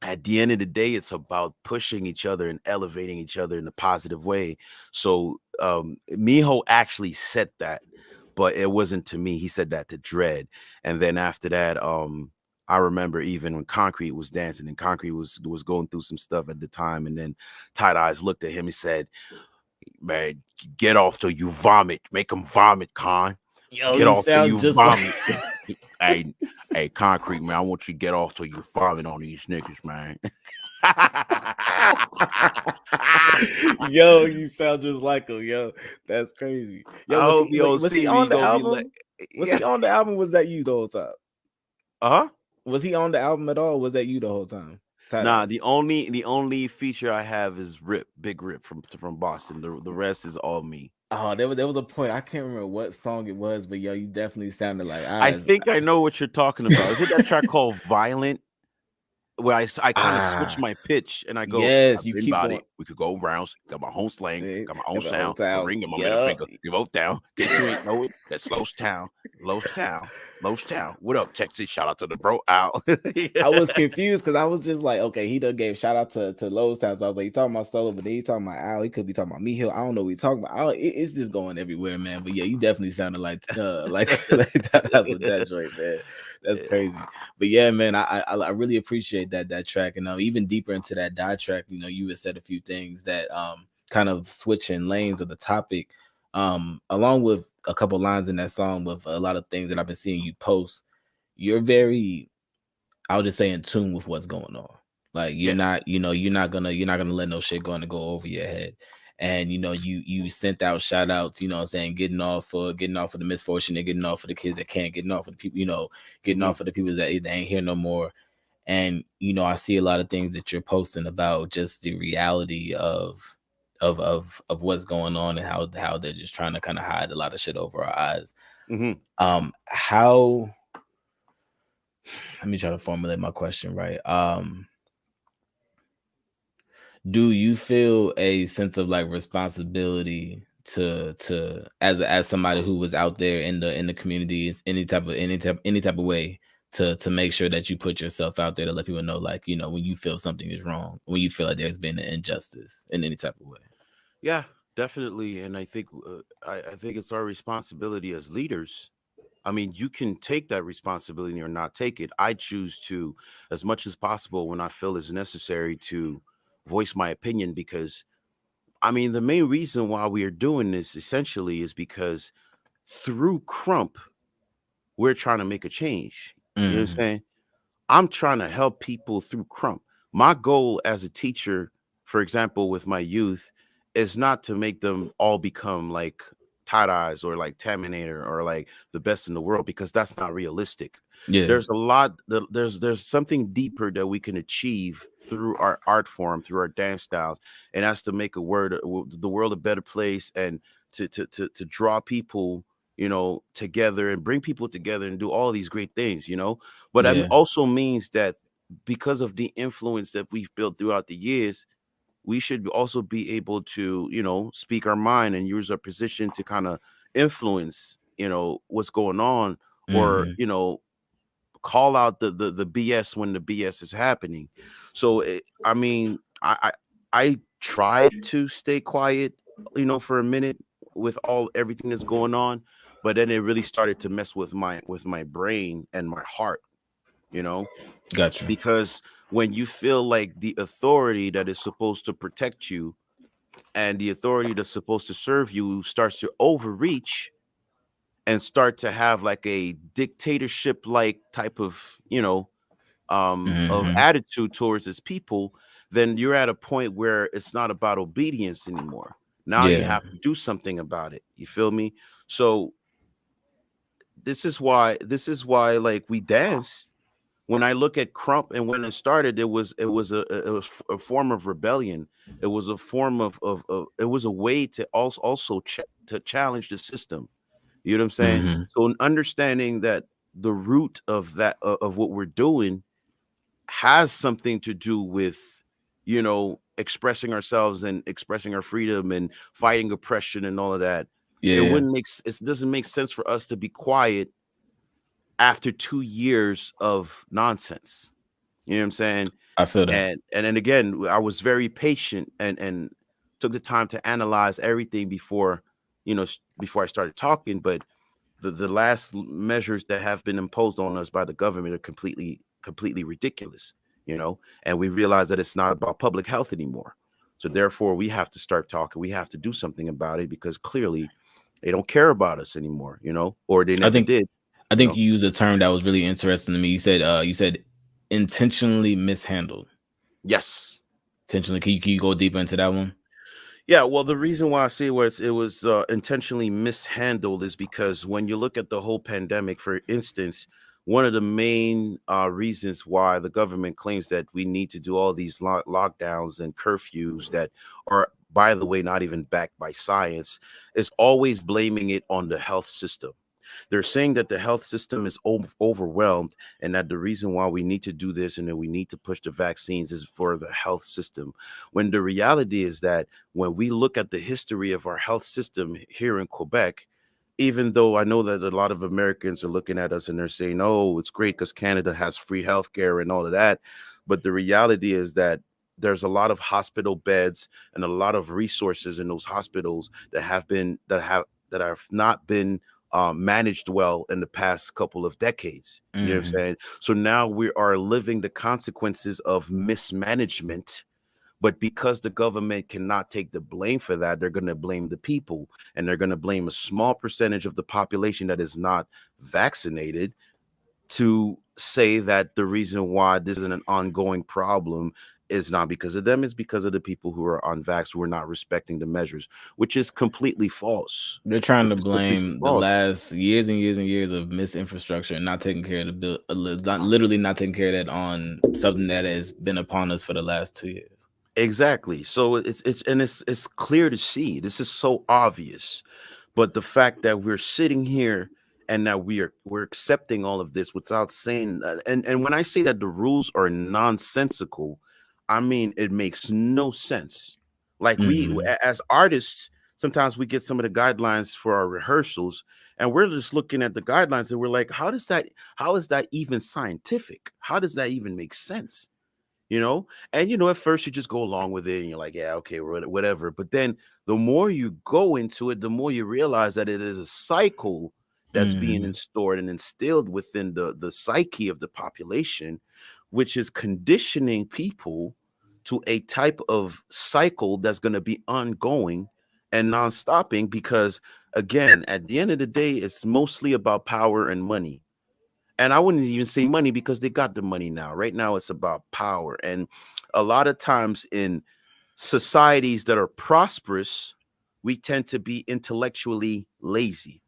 at the end of the day, it's about pushing each other and elevating each other in a positive way. So Miho actually said that, but it wasn't to me. He said that to Dread. And then after that, I remember even when Concrete was dancing, and Concrete was going through some stuff at the time, and then Tight Eyes looked at him and said, "Man, get off till you vomit. Make him vomit, Con. Yo, Get you off till sound you just vomit." like Hey, Concrete, man, I want you to get off till you vomit on these niggas, man. yo, you sound just like him, yo. That's crazy. Yo, I hope you don't was he see me. on You the gonna be like, album? Was yeah. he on the album? Was that you the whole time? Uh-huh. Was he on the album at all? Or was that you the whole time? Tight Nah, Eyes. the only feature I have is Big Rip from Boston. The rest is all me. Oh, there was a point. I can't remember what song it was, but yo, you definitely sounded like I Eyes. think I know what you're talking about. Is it that track called Violent? Where I kind of switch Ah, my pitch and I go, yes, I've you been keep body, going. we could go rounds, got my own slang, got my own Got the whole sound, my time. ring and my middle Yup. finger. You both down. Guess you ain't know it. That's Lowe's Town. What up, Texas? Shout out to the bro out. I was confused because I was just like, okay, he done gave shout out to Lowe's Town. So I was like, he talking about Solo, but then he talking about Al. He could be talking about me Hill. I don't know what he talking about. It's just going everywhere, man. But yeah, you definitely sounded like like that's what that joint, man. That's crazy. But yeah, man, I really appreciate that track. And even deeper into that die track, you know, you had said a few things that kind of switching lanes of the topic. Along with a couple lines in that song with a lot of things that I've been seeing you post, you're very, I'll just say, in tune with what's going on. Like you're not, you're not gonna let no shit going to go over your head. And you sent out shout outs, what I'm saying, getting off for the misfortune and getting off for the kids that can't, getting off for the people, getting off for the people that ain't here no more. And I see a lot of things that you're posting about just the reality of what's going on, and how they're just trying to kind of hide a lot of shit over our eyes. How, let me try to formulate my question right. Do you feel a sense of like responsibility to as somebody who was out there in the community, any type of way, to make sure that you put yourself out there to let people know, like, when you feel something is wrong, when you feel like there's been an injustice in any type of way? Yeah, definitely. And I think I think it's our responsibility as leaders. I mean, you can take that responsibility or not take it. I choose to, as much as possible, when I feel it's necessary, to voice my opinion, because I mean, the main reason why we are doing this essentially is because through Crump, we're trying to make a change. You know what I'm saying? I'm trying to help people through Crump. My goal as a teacher, for example, with my youth, is not to make them all become like Tight Eyes or like Terminator or like the best in the world, because that's not realistic. Yeah. There's a lot. There's something deeper that we can achieve through our art form, through our dance styles, and that's to make the world a better place, and to draw people, you know, together and bring people together and do all these great things, you know. But that Yeah. also means that because of the influence that we've built throughout the years, we should also be able to, you know, speak our mind and use our position to kind of influence, you know, what's going on, or, Hmm. you know, call out the BS when the BS is happening. So I mean, I tried to stay quiet, you know, for a minute with everything that's going on, but then it really started to mess with my brain and my heart, you know, Gotcha. because when you feel like the authority that is supposed to protect you and the authority that's supposed to serve you starts to overreach and start to have like a dictatorship like type of, you know, of Hmm. attitude towards its people, then you're at a point where it's not about obedience anymore. Now you Yeah. have to do something about it. You feel me? So this is why like we dance. When I look at Crump and when it started, it was a form of rebellion. It was a form of it was a way to also to challenge the system. You know what I'm saying? Hmm. So understanding that the root of that of what we're doing has something to do with, you know, expressing ourselves and expressing our freedom and fighting oppression and all of that. Yeah. It doesn't make sense for us to be quiet after 2 years of nonsense. You know what I'm saying? I feel that. And then again, I was very patient and took the time to analyze everything before, you know, before I started talking. But the last measures that have been imposed on us by the government are completely ridiculous, you know. And we realize that it's not about public health anymore. So therefore, we have to start talking. We have to do something about it, because clearly they don't care about us anymore, you know, or they I never think did, I you think know. you used a term that was really interesting to me. You said intentionally mishandled. Yes. Intentionally. Can you go deeper into that one? Yeah, well, the reason why I say it was intentionally mishandled is because when you look at the whole pandemic, for instance, one of the main reasons why the government claims that we need to do all these lockdowns and curfews that are, by the way, not even backed by science, is always blaming it on the health system. They're saying that the health system is overwhelmed, and that the reason why we need to do this and that we need to push the vaccines is for the health system. When the reality is that when we look at the history of our health system here in Quebec, even though I know that a lot of Americans are looking at us and they're saying, oh, it's great because Canada has free healthcare and all of that. But the reality is that there's a lot of hospital beds and a lot of resources in those hospitals that have not been managed well in the past couple of decades. You know what I'm Hmm. saying? So now we are living the consequences of mismanagement. But because the government cannot take the blame for that, they're going to blame the people, and they're going to blame a small percentage of the population that is not vaccinated to say that the reason why this is an ongoing problem is not because of them, it's because of the people who are unvaxxed, who are not respecting the measures, which is completely false. They're trying Which to is completely blame the false. last years and years and years of misinfrastructure and not taking care of the bill, literally not taking care of that on something that has been upon us for the last 2 years. Exactly. So it's clear to see. This is so obvious. But the fact that we're sitting here and that we're accepting all of this without saying that, and when I say that the rules are nonsensical, I mean it makes no sense. Like Hmm. as artists, sometimes we get some of the guidelines for our rehearsals, and we're just looking at the guidelines and we're like, how is that even scientific? How does that even make sense? You know, and at first you just go along with it and you're like, yeah, okay, whatever. But then the more you go into it, the more you realize that it is a cycle that's being Hmm. installed and instilled within the psyche of the population, which is conditioning people to a type of cycle that's going to be ongoing and non-stopping, because again, at the end of the day, it's mostly about power and money. And I wouldn't even say money, because they got the money now. Right now, it's about power. And a lot of times in societies that are prosperous, we tend to be intellectually lazy.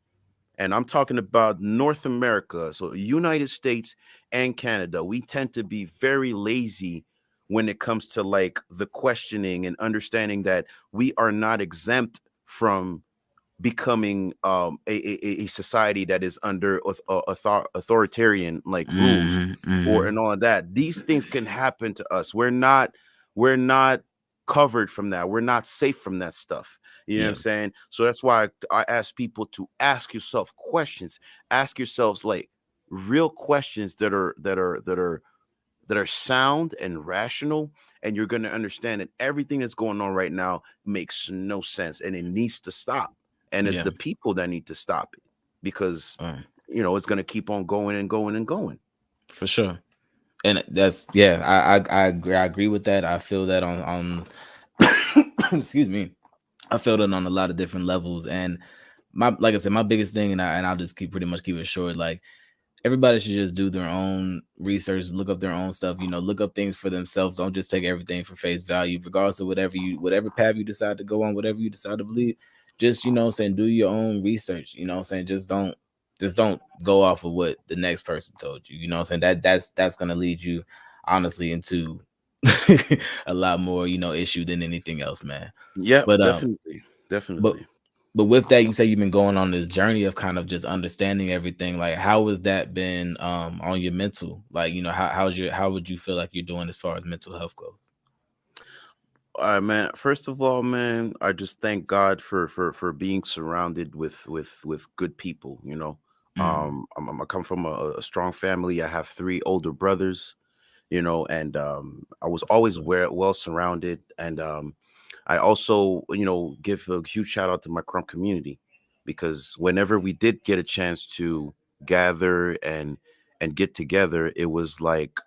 And I'm talking about North America, so United States and Canada. We tend to be very lazy when it comes to like the questioning and understanding that we are not exempt from becoming a society that is under authoritarian like rules or Mm-hmm. and all of that. These things can happen to us. We're not covered from that. We're not safe from that stuff. You know what I'm Yeah. saying? So that's why I ask people to ask yourself questions. Ask yourselves like real questions that are sound and rational, and you're going to understand that everything that's going on right now makes no sense and it needs to stop. And it's Yeah. the people that need to stop it because uh, it's going to keep on going and going and going. for sure. And that's, yeah, I agree with that. I feel that on excuse me. I felt it on a lot of different levels. And my, like I said, my biggest thing, and I'll just keep it short. Like, everybody should just do their own research, look up their own stuff, look up things for themselves. Don't just take everything for face value, regardless of whatever path you decide to go on, whatever you decide to believe. Just, do your own research. Just don't go off of what the next person told you. That's gonna lead you honestly into a lot more, issue than anything else, man. Yeah, But definitely. but Definitely. but with that, you say you've been going on this journey of kind of just understanding everything. Like, how has that been on your mental? Like, how would you feel like you're doing as far as mental health goes? All right, man. First of all, man, I just thank God for being surrounded with good people. Mm, I come from a strong family. I have three older brothers. And I was that's what's always up. well surrounded. And I also, give a huge shout out to my Crump community because whenever we did get a chance to gather and get together, it was like,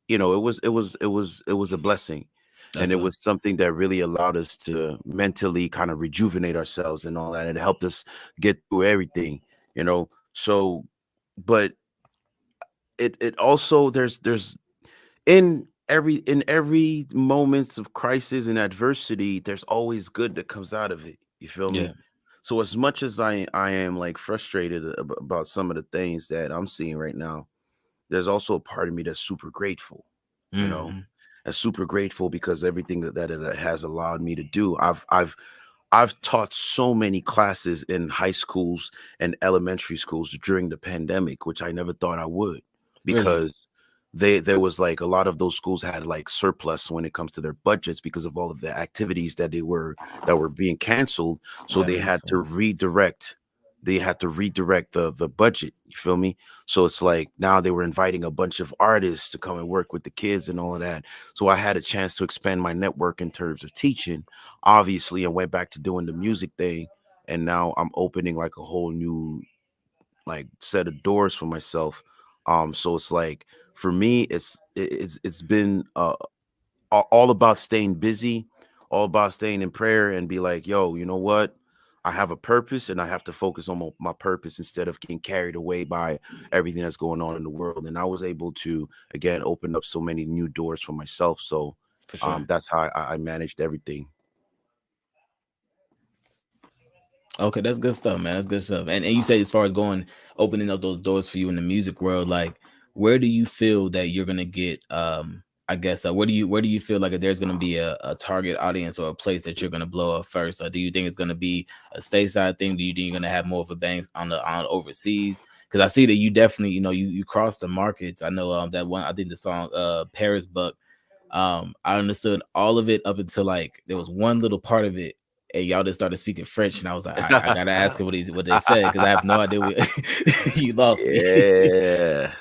it was a blessing. And That's it up. was something that really allowed us to mentally kind of rejuvenate ourselves and all that. It helped us get through everything. So, but it also there's in every moments of crisis and adversity, there's always good that comes out of it. You feel Yeah. me? So as much as I am like frustrated about some of the things that I'm seeing right now, there's also a part of me that's super grateful. You know, Hmm. and super grateful because everything that it has allowed me to do. I've taught so many classes in high schools and elementary schools during the pandemic, which I never thought I would, Really? because there was like a lot of those schools had like surplus when it comes to their budgets because of all of the activities that were being canceled. So That they makes had to sense. redirect. They had to redirect the budget. You feel me? So it's like now they were inviting a bunch of artists to come and work with the kids and all of that. So I had a chance to expand my network in terms of teaching, obviously, and went back to doing the music thing. And now I'm opening like a whole new like set of doors for myself. So it's like for me, it's been all about staying busy, all about staying in prayer and be like, yo, you know what? I have a purpose and I have to focus on my purpose instead of getting carried away by everything that's going on in the world. And I was able to, again, open up so many new doors for myself. So For sure. that's how I managed everything. Okay, that's good stuff, man. That's good stuff. And you say, as far as going, opening up those doors for you in the music world, like, where do you feel that you're gonna get? I guess, where do you feel like there's gonna be a target audience or a place that you're gonna blow up first? Or do you think it's gonna be a stateside thing? Do you think you're gonna have more of a bang on overseas? Because I see that you definitely, you cross the markets. I know that one. I think the song Paris Buck. I understood all of it up until like there was one little part of it, and y'all just started speaking French, and I was like, I gotta ask him what they said, because I have no idea what you lost me. Yeah.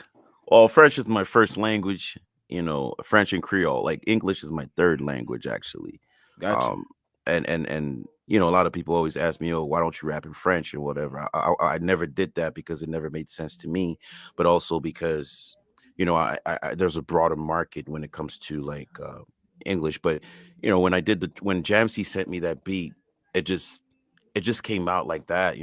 Well, French is my first language, French and Creole. Like English is my third language, actually. Got you. Um, and a lot of people always ask me, "Oh, why don't you rap in French or whatever?" I never did that because it never made sense to me, but also because there's a broader market when it comes to like English. But when Jamsey sent me that beat, it just it just came out like that.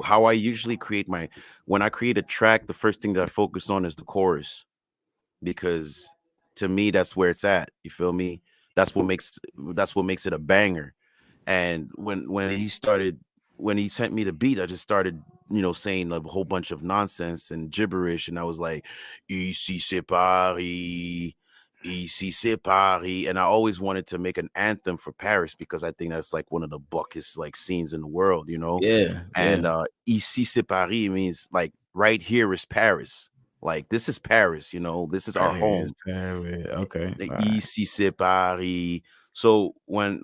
How I usually create my when I create a track, the first thing that I focus on is the chorus, because to me that's where it's at. You feel me? That's what makes it a banger. And when he sent me the beat, I just started, saying a whole bunch of nonsense and gibberish, and I was like, "Ici c'est Paris, ici c'est Paris," and I always wanted to make an anthem for Paris because I think that's like one of the buckest like scenes in the world, Yeah, yeah. And ici c'est Paris means like right here is Paris, like this is Paris, this is our Right here is home. Paris. Okay. The All right. Ici c'est Paris. So when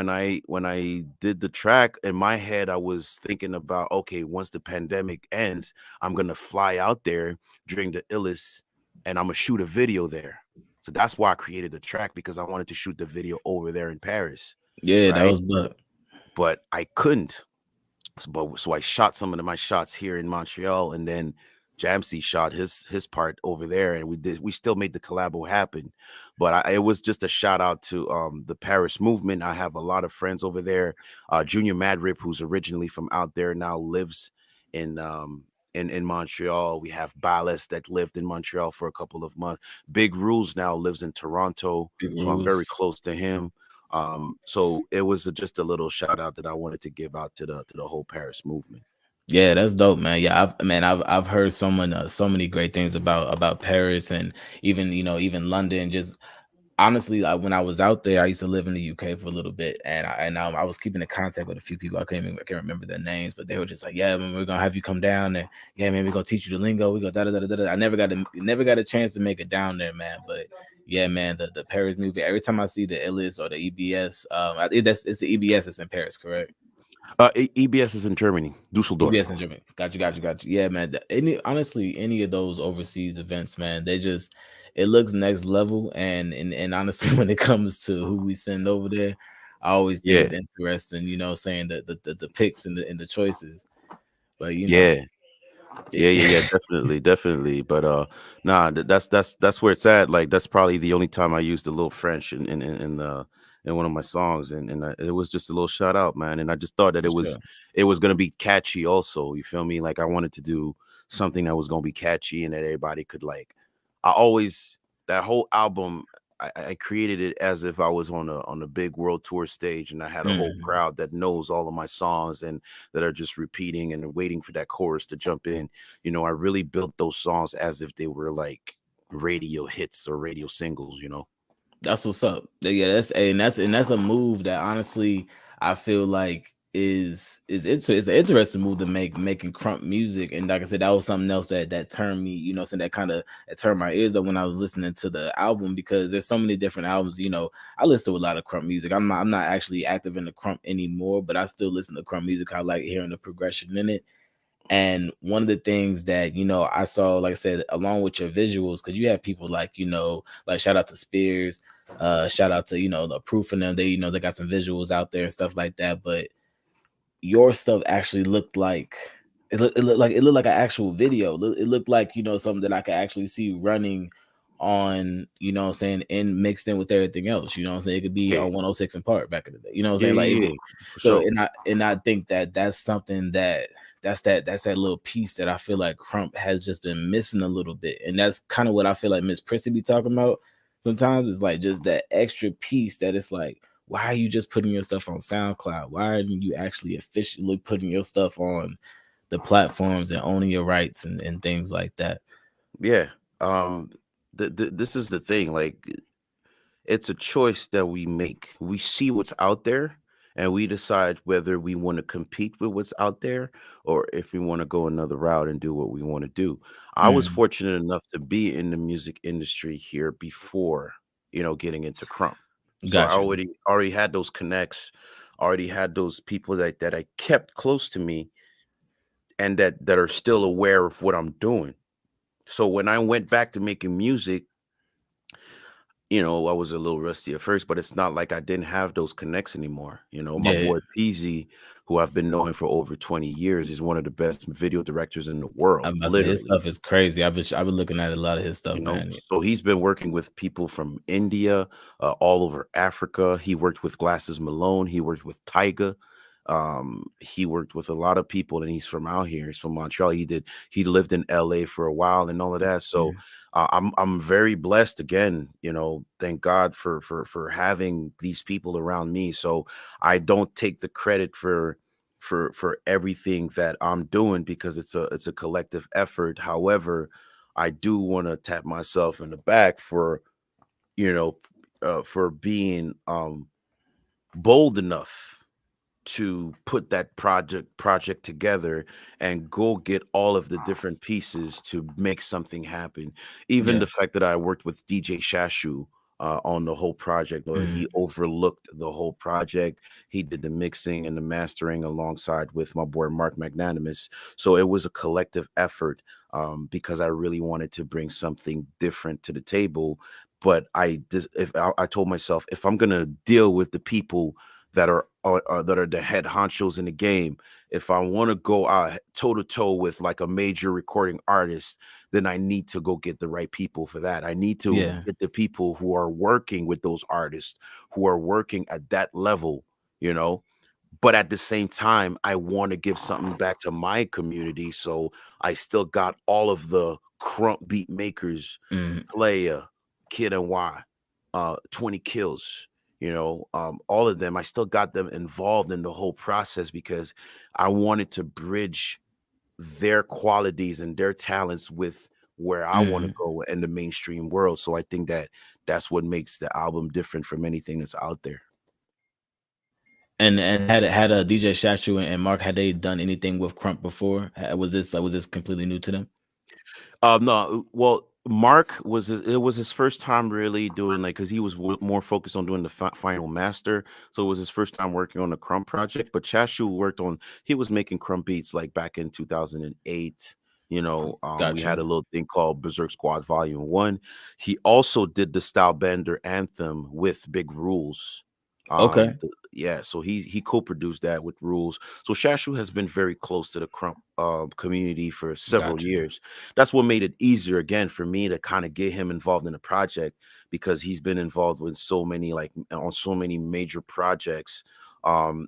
I did the track in my head, I was thinking about, okay, once the pandemic ends, I'm gonna fly out there during the illest, and I'm gonna shoot a video there. So that's why I created the track, because I wanted to shoot the video over there in Paris, Yeah, that right? was but But I couldn't. So I shot some of my shots here in Montreal, and then Jamsey shot his part over there, and we still made the collabo happen. But it was just a shout out to the Paris movement. I have a lot of friends over there. Junior Madrip, who's originally from out there, now lives in in Montreal. We have Ballas that lived in Montreal for a couple of months. Big Rules now lives in Toronto, big so I'm very rules. close to him. So it was just a little shout out that I wanted to give out to the whole Paris movement. Yeah, that's dope, man. Yeah, I've heard so many great things about Paris, and even even London. Just honestly, when I was out there, I used to live in the UK for a little bit, and I was keeping in contact with a few people. I can't remember their names, but they were just like, "Yeah, man, we're gonna have you come down, and yeah, man, we're gonna teach you the lingo. We go da da da da da." I never got a chance to make it down there, man. But yeah, man, the Paris movie. Every time I see the Illis or the EBS, it's the EBS that's in Paris, correct? EBS is in Germany, EBS Dusseldorf. in Germany. Got you. Yeah, man. Any of those overseas events, man, it looks next level. And honestly, when it comes to who we send over there, I always think Yeah, it's interesting. Saying the picks and the choices. But yeah. Yeah, it, definitely. But nah, that's where it's at. Like that's probably the only time I used a little French in one of my songs, and it was just a little shout out, man. And I just thought that for sure. it was gonna be catchy, also. You feel me? Like I wanted to do something that was gonna be catchy and that everybody could like. I always that whole album. I created it as if I was on a big world tour stage, and I had a whole Mhm. crowd that knows all of my songs and that are just repeating and waiting for that chorus to jump in. I really built those songs as if they were like radio hits or radio singles. That's what's up. Yeah, that's a move that honestly I feel like it's an interesting move to making crump music. And like I said, that was something else that turned me, so that turned my ears up when I was listening to the album, because there's so many different albums. I listen to a lot of crump music. I'm not actually active in the crump anymore, but I still listen to crump music. I like hearing the progression in it. And one of the things that, I saw, like I said, along with your visuals, because you have people like, like shout out to Spears, shout out to, the Proof and them. They got some visuals out there and stuff like that. But your stuff actually looked like it looked like an actual video. It looked like, something that I could actually see running on, what I'm saying, and mixed in with everything else. What I'm saying? It could be Yeah, on 106 in Park back in the day. What I'm yeah, saying? Like yeah, yeah, for so, sure. and I think that's something that's that little piece that I feel like Crump has just been missing a little bit. And that's kind of what I feel like Miss Prissy be talking about sometimes. It's like just that extra piece that it's like, why are you just putting your stuff on SoundCloud? Why aren't you actually officially putting your stuff on the platforms and owning your rights and things like that? Yeah. Um, this is the thing. Like, it's a choice that we make. We see what's out there, and we decide whether we want to compete with what's out there or if we want to go another route and do what we want to do. I was Mm, fortunate enough to be in the music industry here before, getting into Crump. So I got you. already had those connects, already had those people that I kept close to me and that are still aware of what I'm doing. So when I went back to making music, I was a little rusty at first, but it's not like I didn't have those connects anymore. My Yeah, boy Peasy, who I've been knowing for over 20 years, is one of the best video directors in the world, I'm about to say his literally. stuff is crazy. I've been looking at a lot of his stuff, man. So he's been working with people from India, all over Africa. He worked with Glasses Malone. He worked with Tyga. He worked with a lot of people, and he's from out here. He's from Montreal. He lived in LA for a while and all of that. So I'm very blessed again, thank God for having these people around me. So I don't take the credit for everything that I'm doing, because it's a collective effort. However, I do want to tap myself in the back for being bold enough to put that project together and go get all of the different pieces to make something happen. Even Yeah. the fact that I worked with DJ Shashu on the whole project, or he overlooked the whole project. He did the mixing and the mastering alongside with my boy Mark Magnanimous. So it was a collective effort, because I really wanted to bring something different to the table. But I told myself, if I'm gonna deal with the people that are the head honchos in the game, if I want to go out toe to toe with like a major recording artist, then I need to go get the right people for that. I need to Yeah. get the people who are working with those artists, who are working at that level, you know. But at the same time, I want to give something back to my community. So I still got all of the crump beat makers, Playa, Kid and Y, 20 Kills, all of them. I still got them involved in the whole process, because I wanted to bridge their qualities and their talents with where I want to go in the mainstream world. So I think that that's what makes the album different from anything that's out there. And had a DJ Shashu and Mark, had they done anything with Crump before? Was this completely new to them? No, well, Mark it was his first time really doing, like, because he was more focused on doing the final master, so it was his first time working on the Crumb project. But Chashu he was making Crumb beats like back in 2008. We had Gotcha. a little thing called Berserk Squad Volume 1. He also did the Style Bender anthem with Big Rules. Okay. Yeah, so he co-produced that with Rules. So Shashu has been very close to the Crump community for several Gotcha. years. That's what made it easier again for me to kind of get him involved in the project, because he's been involved with so many, like, on so many major projects. And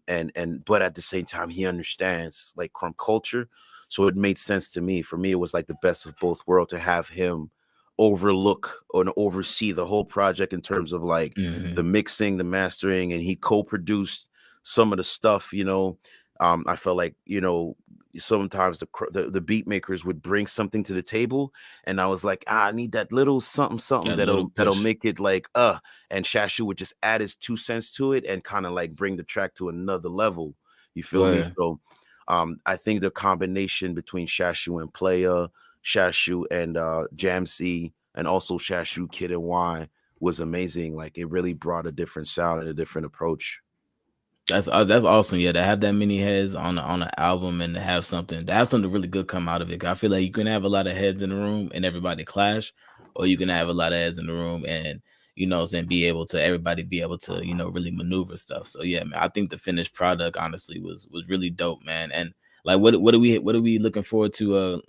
but at the same time, he understands like crump culture. So it made sense to me. For me, it was like the best of both worlds to have him overlook or oversee the whole project in terms of like the mixing, the mastering, and he co-produced some of the stuff. I felt like, sometimes the beat makers would bring something to the table, and I was like, I need that little something That little that'll push. make it like and Shashu would just add his 2 cents to it and kind of like bring the track to another level. You feel me? Word. So I think the combination between Shashu and Playa, Shashu and Jamsey, and also Shashu, Kid and Y was amazing. Like, it really brought a different sound and a different approach. That's awesome. Yeah, to have that many heads on an album, and to have something really good come out of it. 'Cause I feel like you can have a lot of heads in the room and everybody clash, or you can have a lot of heads in the room and everybody be able to really maneuver stuff. So yeah, man, I think the finished product honestly was really dope, man. And like, what are we looking forward to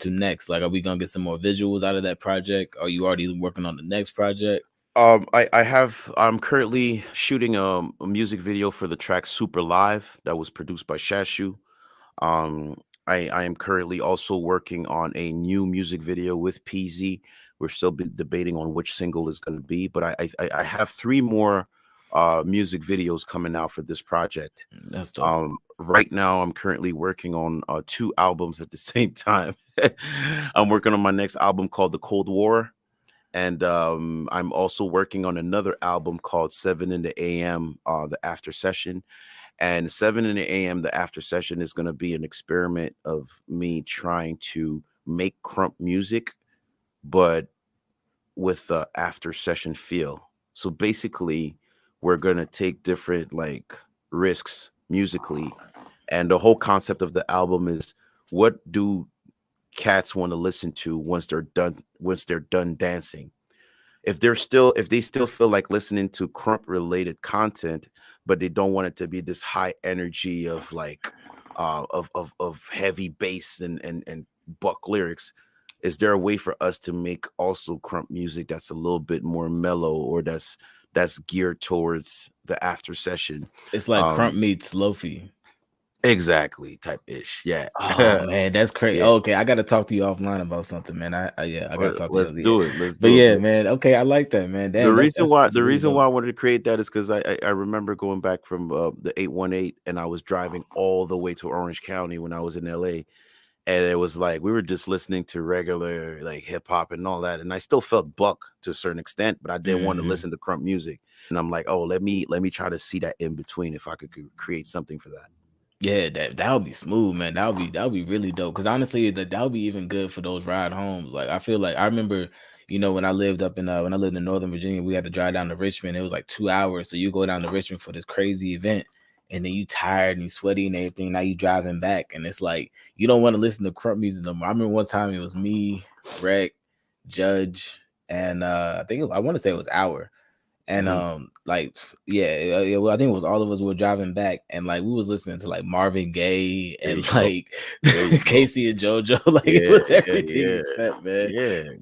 next? Like, are we gonna get some more visuals out of that project? Are you already working on the next project? I'm currently shooting a music video for the track Super Live that was produced by Shashu. Um, I am currently also working on a new music video with PZ. We're still debating on which single is going to be, but I have 3 more music videos coming out for this project. That's dope. Right now I'm currently working on 2 albums at the same time. I'm working on my next album called The Cold War. And I'm also working on another album called 7 in the AM, the After Session. And 7 in the AM, the After Session, is going to be an experiment of me trying to make crump music, but with the After Session feel. So basically, we're going to take different like risks musically. And the whole concept of the album is, what do cats want to listen to once they're done dancing? If they still feel like listening to crump related content, but they don't want it to be this high energy of like of heavy bass and buck lyrics, is there a way for us to make also crump music that's a little bit more mellow, or that's geared towards the after session? It's like Crump meets Lofi. Exactly, type ish. Yeah. Oh man, that's crazy. Yeah. Okay, I gotta talk to you offline about something, man. Yeah, I gotta talk to Let's you. Yeah. do it. Let's But do it, yeah, bro. man. Okay, I like that, man. The Damn, reason why that's really I dope. wanted to create that is because I remember going back from the 818, and I was driving all the way to Orange County when I was in LA, and it was like we were just listening to regular like hip hop and all that, and I still felt Buck to a certain extent, but I didn't want to Mhm. listen to crump music, and I'm like, oh, let me try to see that in between if I could create something for that. Yeah, that would be smooth, man. That would be really dope. Because honestly, that would be even good for those ride homes. Like I feel like I remember, when I lived up in when I lived in Northern Virginia, we had to drive down to Richmond. It was like 2 hours. So you go down to Richmond for this crazy event, and then you tired and you sweaty and everything. Now you driving back, and it's like you don't want to listen to crump music no more. I remember one time it was me, Rec, Judge, and I want to say it was Hour. And Mhm. well, I think it was all of us were driving back, and like we was listening to like Marvin Gaye There and you go. like There you go. Casey and JoJo. Like it Yeah, was yeah, everything yeah, except, man,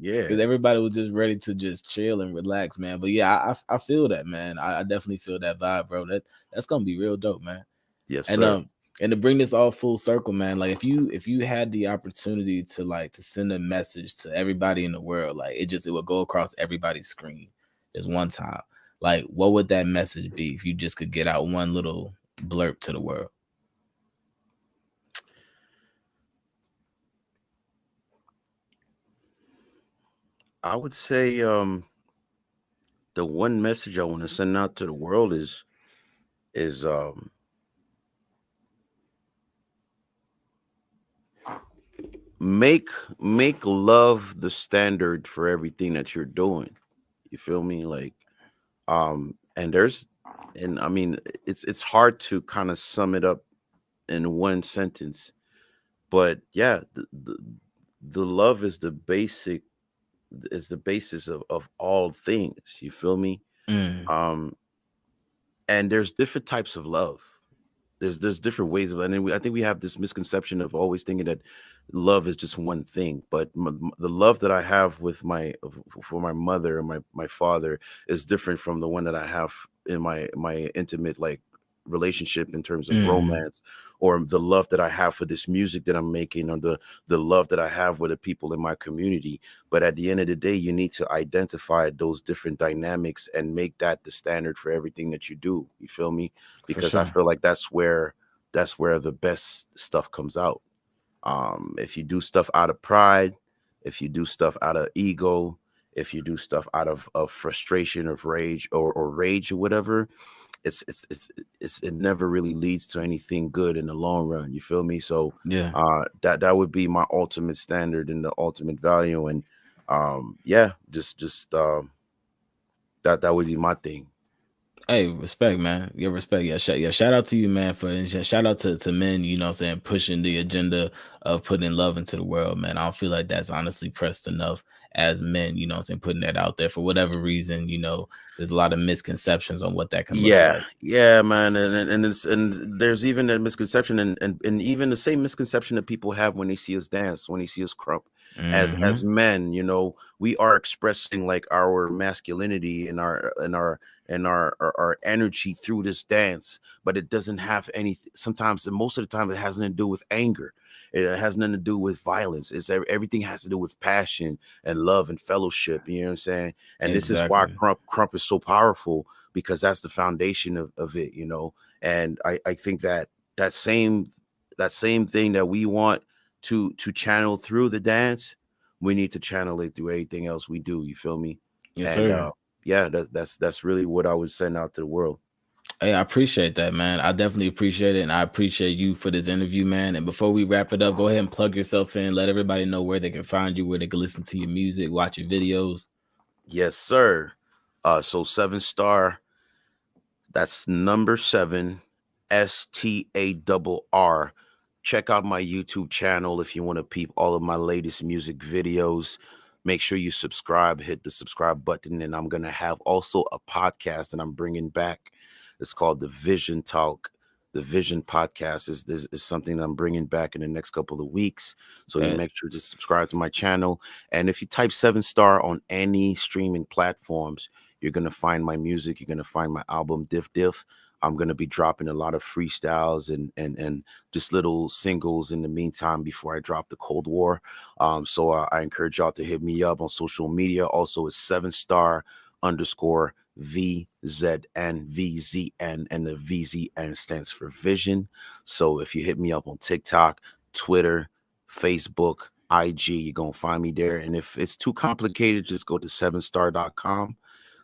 yeah. because everybody was just ready to just chill and relax, man. But yeah, I feel that, man. I definitely feel that vibe, bro. That's gonna be real dope, man. Yes, And sir. and to bring this all full circle, man, like if you had the opportunity to send a message to everybody in the world, like it would go across everybody's screen just one time. Like, what would that message be if you just could get out one little blurb to the world? I would say the one message I want to send out to the world is make make love the standard for everything that you're doing. You feel me? Like and there's and I mean it's hard to kind of sum it up in one sentence, but yeah, the love is the basis of all things. You feel me? Mm, Um and there's different types of love. There's different ways of, and then I think we have this misconception of always thinking that love is just one thing. But the love that I have with for my mother and my father is different from the one that I have in my intimate like relationship in terms of mm, romance, or the love that I have for this music that I'm making, or the love that I have with the people in my community. But at the end of the day, you need to identify those different dynamics and make that the standard for everything that you do. You feel me? for Because I sure. feel like that's where the best stuff comes out. If you do stuff out of pride, if you do stuff out of ego, if you do stuff out of frustration, of rage, or rage or whatever, it's it's it's it never really leads to anything good in the long run. You feel me? So Yeah. that would be my ultimate standard and the ultimate value. And yeah, just that would be my thing. Hey, respect, man. Yeah, respect. Yeah, shout out to you, man, for and shout out to men, what I'm saying, pushing the agenda of putting love into the world, man. I don't feel like that's honestly pressed enough as men, what I'm saying, putting that out there for whatever reason, there's a lot of misconceptions on what that can look Yeah, like. yeah, man, and there's even that misconception, and even the same misconception that people have when they see us dance, when they see us crump, as Hmm. men, we are expressing like our masculinity and our energy through this dance, but it doesn't have any. Sometimes, and most of the time, it has nothing to do with anger. It has nothing to do with violence. Everything has to do with passion and love and fellowship. You know what I'm saying? And this is why Exactly. crump is so powerful, because that's the foundation of it, and I think that that same that same thing that we want to channel through the dance, we need to channel it through everything else we do. You feel me? Yes, And sir. yeah, that's really what I would send out to the world. Hey, I appreciate that, man. I definitely appreciate it. And I appreciate you for this interview, man. And before we wrap it up, go ahead and plug yourself in. Let everybody know where they can find you, where they can listen to your music, watch your videos. Yes, sir. So 7 Star, that's number 7, STARR. Check out my YouTube channel if you want to peep all of my latest music videos. Make sure you subscribe, hit the subscribe button. And I'm going to have also a podcast that I'm bringing back. It's called The Vision Talk. The Vision Podcast is something that I'm bringing back in the next couple of weeks. So you Bet. make sure to subscribe to my channel. And if you type 7 Star on any streaming platforms, you're going to find my music. You're going to find my album, Diff Diff. I'm gonna be dropping a lot of freestyles and just little singles in the meantime before I drop the Cold War. So I encourage y'all to hit me up on social media. Also, it's 7star_VZN VZN, and the VZN stands for Vision. So if you hit me up on TikTok, Twitter, Facebook, IG, you're gonna find me there. And if it's too complicated, just go to 7star.com,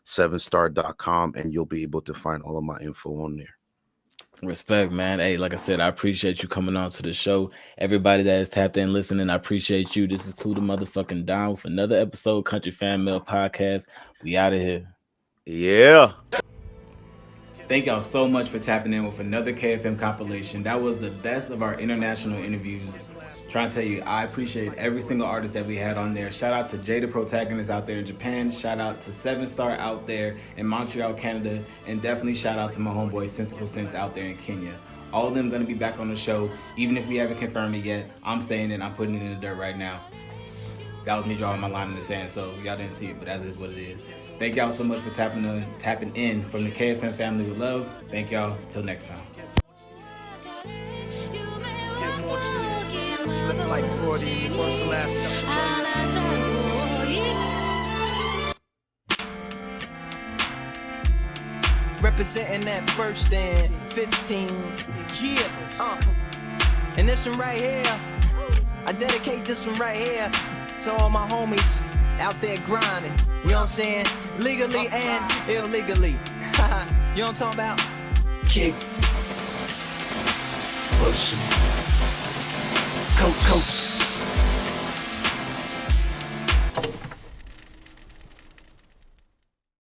7star.com, and you'll be able to find all of my info on there. Respect, man. Hey, like I said, I appreciate you coming on to the show. Everybody that is tapped in listening, I appreciate you. This is Clue the motherfucking Down with another episode, Country Fan Mail Podcast. We out of here. Yeah. Thank y'all so much for tapping in with another KFM compilation. That was the best of our international interviews. Trying to tell you, I appreciate every single artist that we had on there. Shout out to Jay the Protagonist out there in Japan. Shout out to 7star out there in Montreal, Canada. And definitely shout out to my homeboy Sensible Sense out there in Kenya. All of them going to be back on the show. Even if we haven't confirmed it yet, I'm saying it. I'm putting it in the dirt right now. That was me drawing my line in the sand, so y'all didn't see it, but that is what it is. Thank y'all so much for tapping in from the KFM family with love. Thank y'all. Till next time. Slipping like 40, what's the last step representing that first and 15. Yeah. And this one right here, I dedicate this one right here to all my homies out there grinding. You know what I'm saying? Legally and illegally. You know what I'm talking about? Kick. Push. Coast.